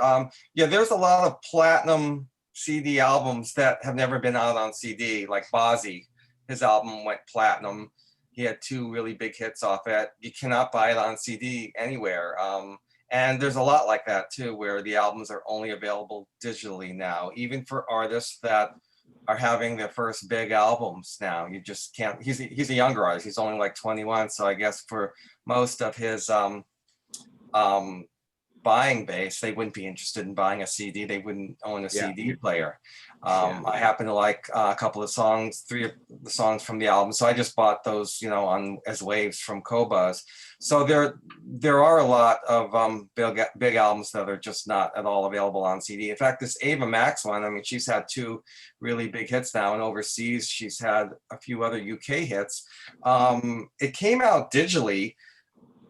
there's a lot of platinum CD albums that have never been out on CD, like Bozzy. His album went platinum. He had 2 really big hits off it. You cannot buy it on CD anywhere. And there's a lot like that too, where the albums are only available digitally now, even for artists that are having their first big albums now. You just can't, he's a younger artist, he's only like 21. So I guess for most of his buying base, they wouldn't be interested in buying a CD. They wouldn't own a CD player. I happen to like a couple of songs, 3 of the songs from the album. So I just bought those, you know, on as waves from Qobuz. So there are a lot of big albums that are just not at all available on CD. In fact, this Ava Max one, I mean, she's had 2 really big hits now, and overseas she's had a few other UK hits. It came out digitally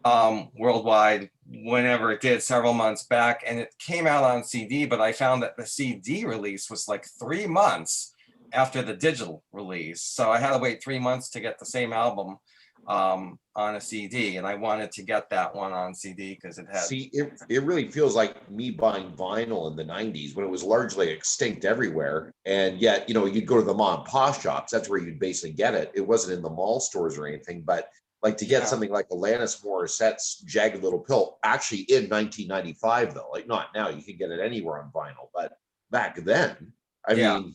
worldwide whenever it did, several months back, and it came out on CD, but I found that the CD release was like 3 months after the digital release. So I had to wait 3 months to get the same album on a CD, and I wanted to get that one on CD because it had. See, it really feels like me buying vinyl in the 90s when it was largely extinct everywhere. And yet, you know, you'd go to the mom and pop shops, that's where you'd basically get it. It wasn't in the mall stores or anything, but like to get something like Alanis Morissette's Jagged Little Pill, actually in 1995 though, like not now, you can get it anywhere on vinyl, but back then, I mean,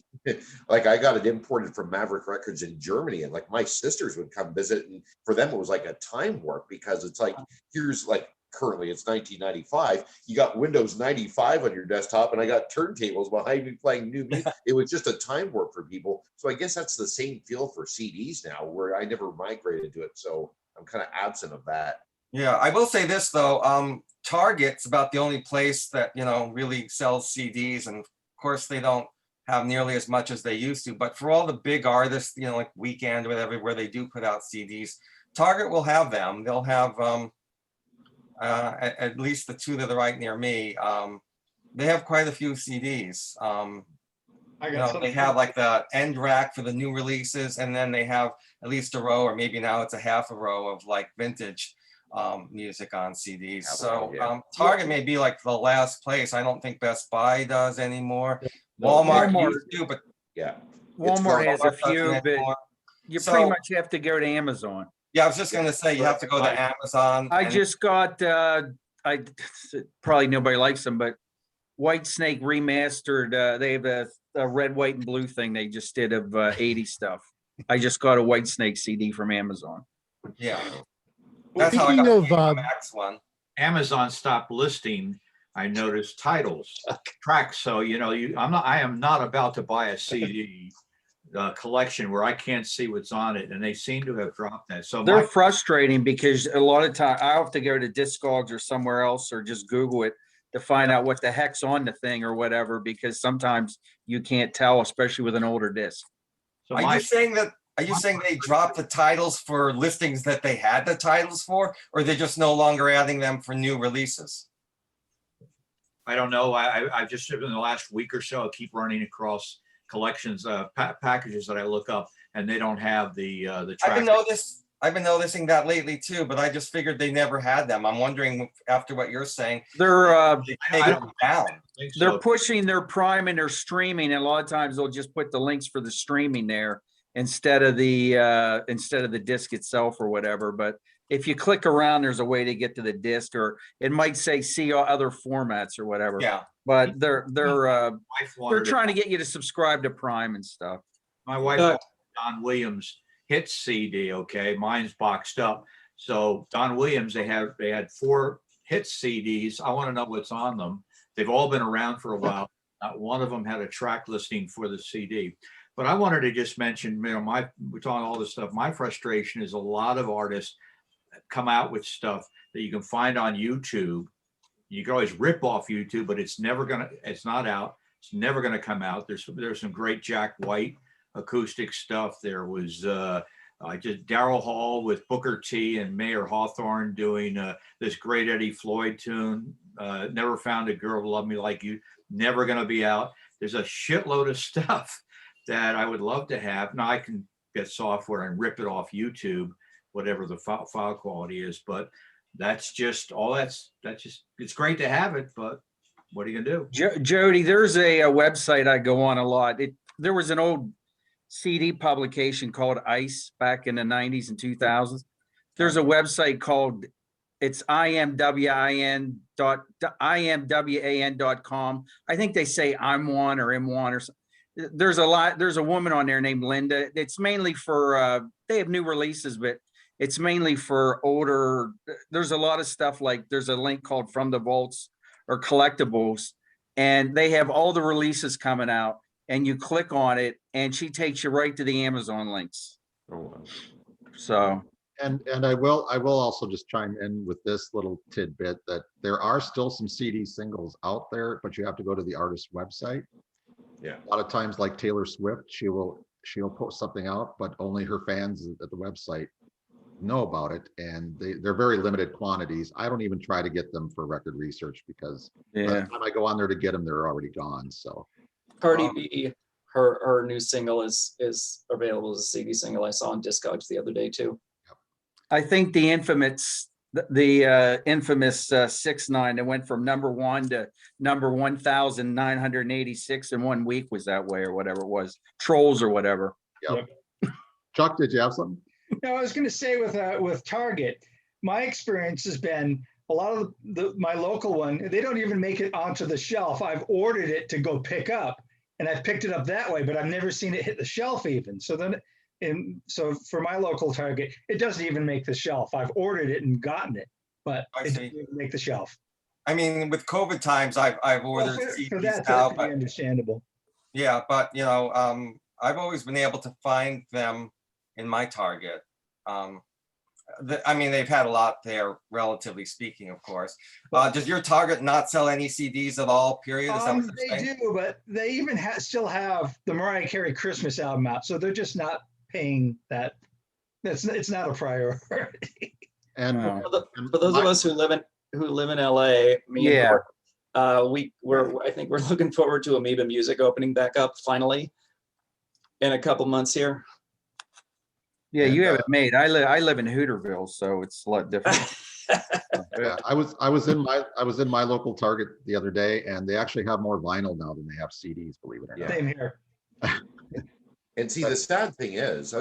like I got it imported from Maverick Records in Germany, and like my sisters would come visit, and for them it was like a time warp because it's like, here's like currently it's 1995, you got Windows 95 on your desktop, and I got turntables behind me playing new music. It was just a time warp for people. So I guess that's the same feel for CDs now, where I never migrated to it, so I'm kind of absent of that. Yeah, I will say this though, Target's about the only place that, you know, really sells CDs, and of course they don't have nearly as much as they used to, but for all the big artists, you know, like Weekend or whatever, where they do put out CDs, Target will have them. They'll have at least the 2 that are right near me. They have quite a few CDs. You know, they have like the end rack for the new releases, and then they have at least a row, or maybe now it's a half a row of like vintage music on CDs. So Target may be like the last place. I don't think Best Buy does anymore. Walmart used to, but Walmart has a few, but you pretty much have to go to Amazon. Yeah, I was just going to say you have to go to Amazon. I just got I probably nobody likes them, but White Snake remastered. They have a red, white, and blue thing they just did of 80s stuff. I just got a White Snake CD from Amazon. Yeah. That's how I got the Max one. Amazon stopped listing, I noticed, titles, tracks. So, you know, I am not about to buy a CD collection where I can't see what's on it, and they seem to have dropped that. So they're frustrating because a lot of time I have to go to Discogs or somewhere else, or just Google it to find out what the heck's on the thing or whatever, because sometimes you can't tell, especially with an older disc. So Are you saying they dropped the titles for listings that they had the titles for, or they're just no longer adding them for new releases? I don't know. I've just in the last week or so, I keep running across collections, packages that I look up, and they don't have the track. I've been noticing that lately too, but I just figured they never had them. I'm wondering, after what you're saying, they're down. They're pushing their Prime and their streaming, and a lot of times they'll just put the links for the streaming there instead of the disc itself or whatever. But if you click around, there's a way to get to the disc, or it might say see other formats or whatever. Yeah. But they're trying to get you to subscribe to Prime and stuff. My wife bought Don Williams hit CD. Okay, mine's boxed up. So Don Williams, they had 4 hit CDs. I want to know what's on them. They've all been around for a while. Not one of them had a track listing for the CD. But I wanted to just mention, you know, we're talking all this stuff. My frustration is a lot of artists come out with stuff that you can find on YouTube. You can always rip off YouTube, but it's not out. It's never gonna come out. There's some great Jack White acoustic stuff. There was I did Daryl Hall with Booker T and Mayer Hawthorne doing this great Eddie Floyd tune. Never Found a Girl to Love Me Like You. Never gonna be out. There's a shitload of stuff that I would love to have. Now I can get software and rip it off YouTube, whatever the file quality is, but that's just it's great to have it, but what are you gonna do? Jody, there's a website I go on a lot. There was an old CD publication called Ice back in the 90s and 2000s. There's a website called It's imwan.com. I think they say I'm one or M1 or something. There's a woman on there named Linda. It's mainly for, they have new releases, but it's mainly for older. There's a lot of stuff like there's a link called From the Vaults or Collectibles, and they have all the releases coming out, and you click on it and she takes you right to the Amazon links. So. And I will also just chime in with this little tidbit that there are still some CD singles out there, but you have to go to the artist's website. Yeah. A lot of times, like Taylor Swift, she'll post something out, but only her fans at the website know about it, and they're very limited quantities. I don't even try to get them for record research because by the time I go on there to get them, they're already gone. So Cardi B, her new single is available as a CD single. I saw on Discogs the other day too. I think the infamous 6ix9ine, it went from #1 to number 1,986 in 1 week, was that way or whatever it was, Trolls or whatever. Yep. Chuck, did you have something? No, I was going to say with Target, my experience has been a lot of my local one, they don't even make it onto the shelf. I've ordered it to go pick up, and I've picked it up that way, but I've never seen it hit the shelf even. So for my local Target, it doesn't even make the shelf. I've ordered it and gotten it, but it doesn't even make the shelf. I mean, with COVID times, I've ordered for CDs that, now, that's but understandable. yeah, but I've always been able to find them in my Target. I mean, they've had a lot there, relatively speaking, of course. Does your Target not sell any CDs at all, period? Is that what They do, but they even still have the Mariah Carey Christmas album out, so they're just not paying that. It's not a priority. And for those of us who live in LA, me and Mark, I think we're looking forward to Amoeba Music opening back up finally in a couple months here. Yeah, you have it made. I live in Hooterville, so it's a lot different. Yeah, I was in my local Target the other day, and they actually have more vinyl now than they have CDs, believe it or not. Same here. And see, the sad thing is,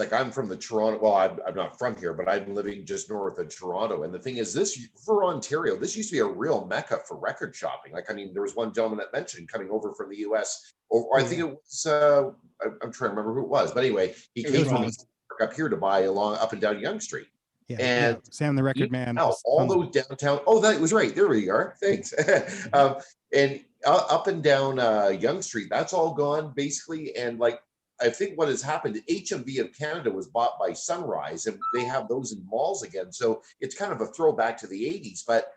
like, I'm from the Toronto, well, I'm not from here, but I'm living just north of Toronto. And the thing is, for Ontario, this used to be a real mecca for record shopping. Like, I mean, there was one gentleman that mentioned coming over from the US, or I think it was, I'm trying to remember who it was, but anyway, he came from up here to buy up and down Yonge Street. Yeah, and Sam the Record Man. all those downtown. Oh, that was right. There we are. Thanks. And up and down Yonge Street, that's all gone basically. And like, I think what has happened, HMV of Canada was bought by Sunrise, and they have those in malls again. So it's kind of a throwback to the 80s. But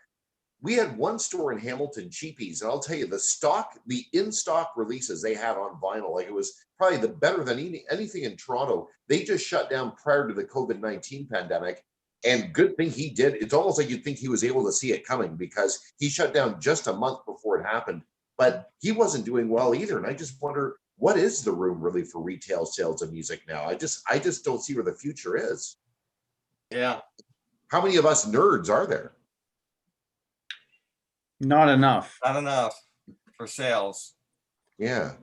we had one store in Hamilton, Cheapies, and I'll tell you, the in-stock releases they had on vinyl, like, it was probably better than anything in Toronto. They just shut down prior to the COVID-19 pandemic. And good thing he did. It's almost like you'd think he was able to see it coming, because he shut down just a month before it happened. But he wasn't doing well either. And I just wonder, what is the room really for retail sales of music now? I just don't see where the future is. Yeah. How many of us nerds are there? Not enough. Not enough for sales. Yeah.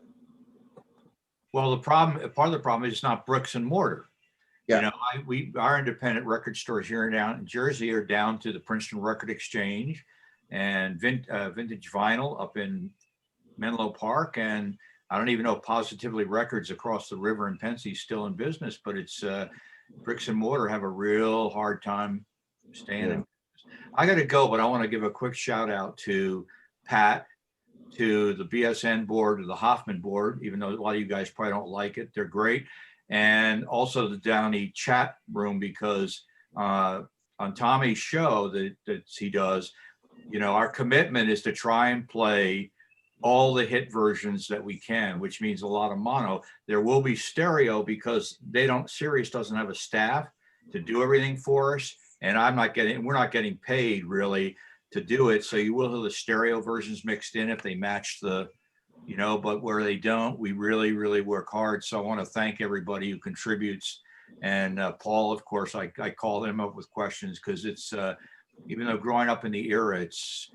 Well, part of the problem is it's not bricks and mortar. Yeah. You know, our independent record stores here down in Jersey are down to the Princeton Record Exchange and Vintage Vinyl up in Menlo Park, and I don't even know if Positively Records across the river in Pensy is still in business, but it's bricks and mortar have a real hard time staying in business. I got to go, but I want to give a quick shout out to Pat, to the BSN board, to the Hoffman board, even though a lot of you guys probably don't like it. They're great. And also the Downey chat room, because on Tommy's show that he does, you know, our commitment is to try and play all the hit versions that we can, which means a lot of mono. There will be stereo because Sirius doesn't have a staff to do everything for us. And we're not getting paid really to do it. So you will have the stereo versions mixed in if they match the, you know, but where they don't, we really, really work hard. So I want to thank everybody who contributes. And Paul, of course, I call him up with questions, because it's, even though growing up in the era, it's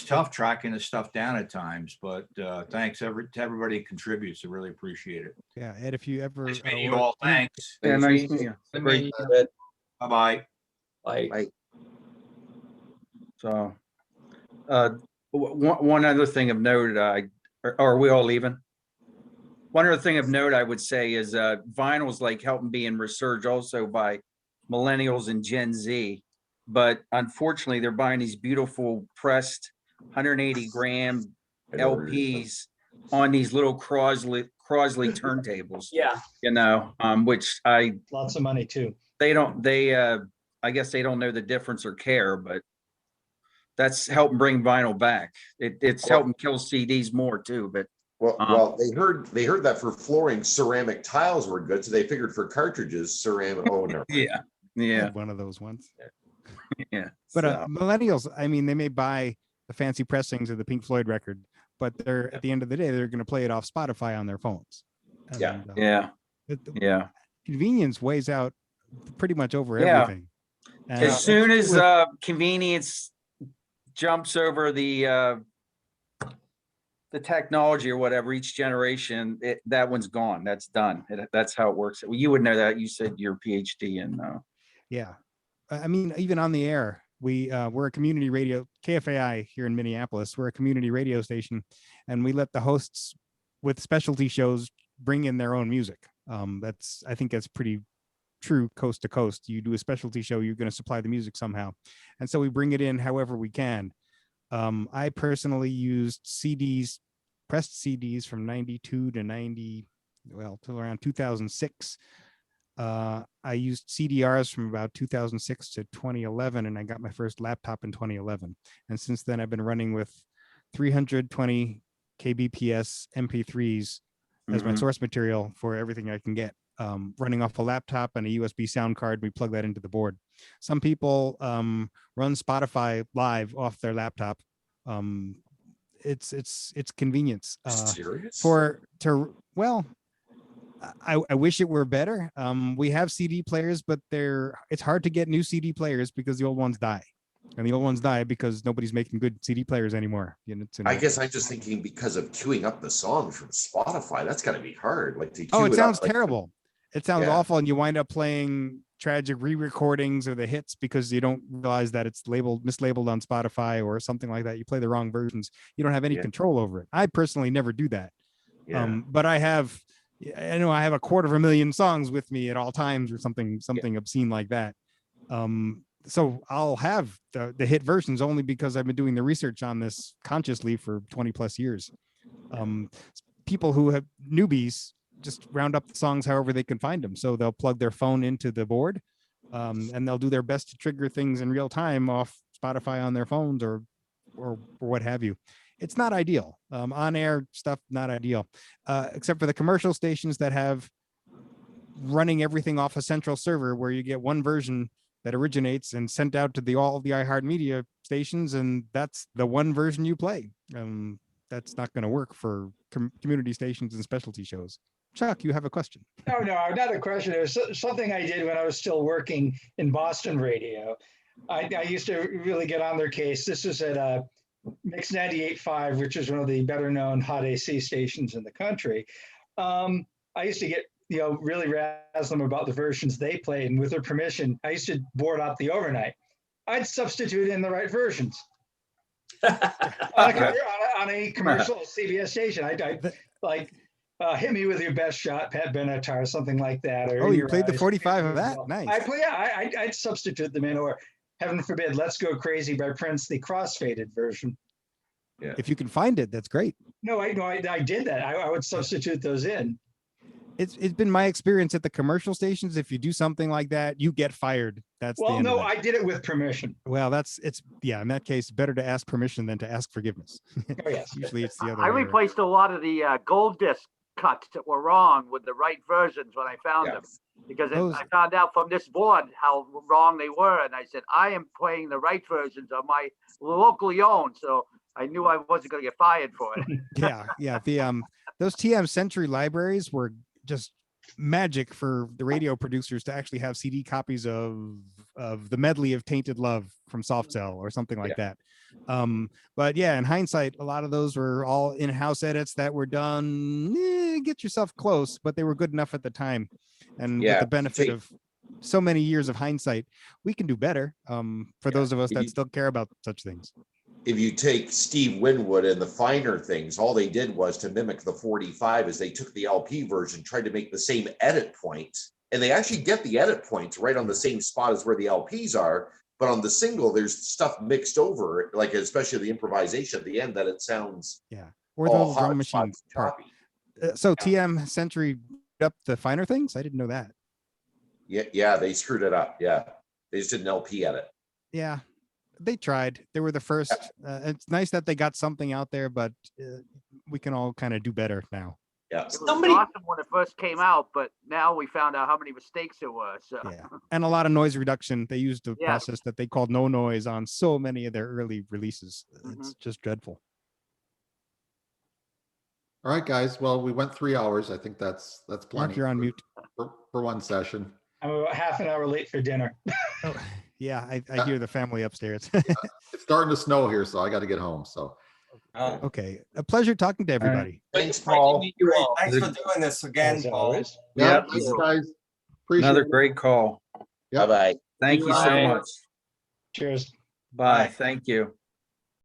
tough tracking the stuff down at times, but thanks to everybody who contributes. I really appreciate it. Yeah, Ed, if you ever Nice meeting you all. Thanks. Yeah, nice. Yeah. Great. Bye-bye. Bye. Bye. So, one other thing of note, are we all leaving? One other thing of note I would say is vinyl's like helping being resurged also by millennials and Gen Z. But unfortunately, they're buying these beautiful pressed 180 gram LPs on these little Crosley turntables. Yeah. You know, which Lots of money too. I guess they don't know the difference or care, but that's helping bring vinyl back. It's helping kill CDs more too, but well, they heard that for flooring, ceramic tiles were good, so they figured for cartridges, ceramic. Oh no. Yeah. I Yeah. had one of those ones. Yeah. But So, millennials, I mean, they may buy the fancy pressings of the Pink Floyd record, but they're at the end of the day, they're going to play it off Spotify on their phones. Yeah. And, yeah. the convenience weighs out pretty much over Yeah. everything. And As soon as convenience jumps over the technology or whatever, each generation, that one's gone. That's done. That's how it works. Well, you would know that. You said your PhD in. Yeah, I mean, even on the air, we're a community radio, KFAI here in Minneapolis. We're a community radio station, and we let the hosts with specialty shows bring in their own music. I think that's pretty true coast to coast. You do a specialty show, you're going to supply the music somehow, and so we bring it in however we can. I personally used CDs, pressed CDs from 92 to 90, well, till around 2006. I used CDRs from about 2006 to 2011, and I got my first laptop in 2011. And since then, I've been running with 320 kbps MP3s as my source material for everything I can get. Running off a laptop and a USB sound card, we plug that into the board. Some people run Spotify live off their laptop. It's convenience. Serious? Well, I wish it were better. We have CD players, but it's hard to get new CD players because the old ones die. And the old ones die because nobody's making good CD players anymore. I guess I'm just thinking because of queuing up the songs from Spotify, that's got to be hard. Like to Oh, queue it sounds up, like, terrible. It sounds awful, and you wind up playing tragic re-recordings or the hits because you don't realize that it's mislabeled on Spotify or something like that. You play the wrong versions. You don't have any control over it. I personally never do that. But I have 250,000 songs with me at all times or something obscene like that. So I'll have the hit versions only because I've been doing the research on this consciously for 20 plus years. People who have newbies just round up the songs however they can find them. So they'll plug their phone into the board and they'll do their best to trigger things in real time off Spotify on their phones or what have you. It's not ideal. On air stuff, not ideal, except for the commercial stations that have running everything off a central server where you get one version that originates and sent out to all the iHeartMedia stations, and that's the one version you play. That's not going to work for community stations and specialty shows. Chuck, you have a question. No, not a question. It was something I did when I was still working in Boston radio. I used to really get on their case. This was at Mix 98.5, which is one of the better known hot AC stations in the country. I used to get, really razz them about the versions they played. And with their permission, I used to board up the overnight. I'd substitute in the right versions. on a commercial CBS station. I'd like, hit me with your best shot, Pat Benatar, something like that. Or you played the 45 of that? Nice. I'd substitute them in, or heaven forbid, Let's Go Crazy by Prince, the crossfaded version. Yeah. If you can find it, that's great. No, I did that. I would substitute those in. It's been my experience at the commercial stations. If you do something like that, you get fired. That's I did it with permission. Well, in that case, better to ask permission than to ask forgiveness. Oh, yes. Usually it's the other I way replaced a lot of the gold disc cuts that were wrong with the right versions when I found them, because I found out from this board how wrong they were, and I said I am playing the right versions of my locally owned, so I knew I wasn't going to get fired for it. Yeah. Those TM Century libraries were just magic for the radio producers to actually have CD copies of the medley of Tainted Love from Soft Cell or something like that. But yeah, in hindsight, a lot of those were all in-house edits that were done. Get yourself close, but they were good enough at the time. And with the benefit of so many years of hindsight, we can do better. For those of us that still care about such things. If you take Steve Winwood and the finer things, all they did was to mimic the 45 is they took the LP version, tried to make the same edit points, and they actually get the edit points right on the same spot as where the LPs are. But on the single, there's stuff mixed over, like especially the improvisation at the end, that it sounds or the all little drum hot, machine part. choppy. So TM Century up the finer things. I didn't know that. Yeah, they screwed it up. Yeah, they just did an LP edit. Yeah, they tried. They were the first. It's nice that they got something out there, but we can all kind of do better now. Yeah, It was awesome when it first came out, but now we found out how many mistakes there were. So Yeah, and a lot of noise reduction. They used a Yeah. process that they called no noise on so many of their early releases. It's just dreadful. All right, guys. Well, we went 3 hours. I think that's plenty. Mark, you're on mute. For one session. I'm about half an hour late for dinner. Oh, yeah, I hear the family upstairs. It's starting to snow here, so I got to get home. So Okay, a pleasure talking to everybody. Thanks, Great to Paul. meet you all. Thanks for doing this again, As Paul. always. yeah, Yep. thanks, guys. Appreciate Another it. great call. Yep. Bye-bye. Thank you so Bye. much. Cheers. Bye. Bye. Thank you.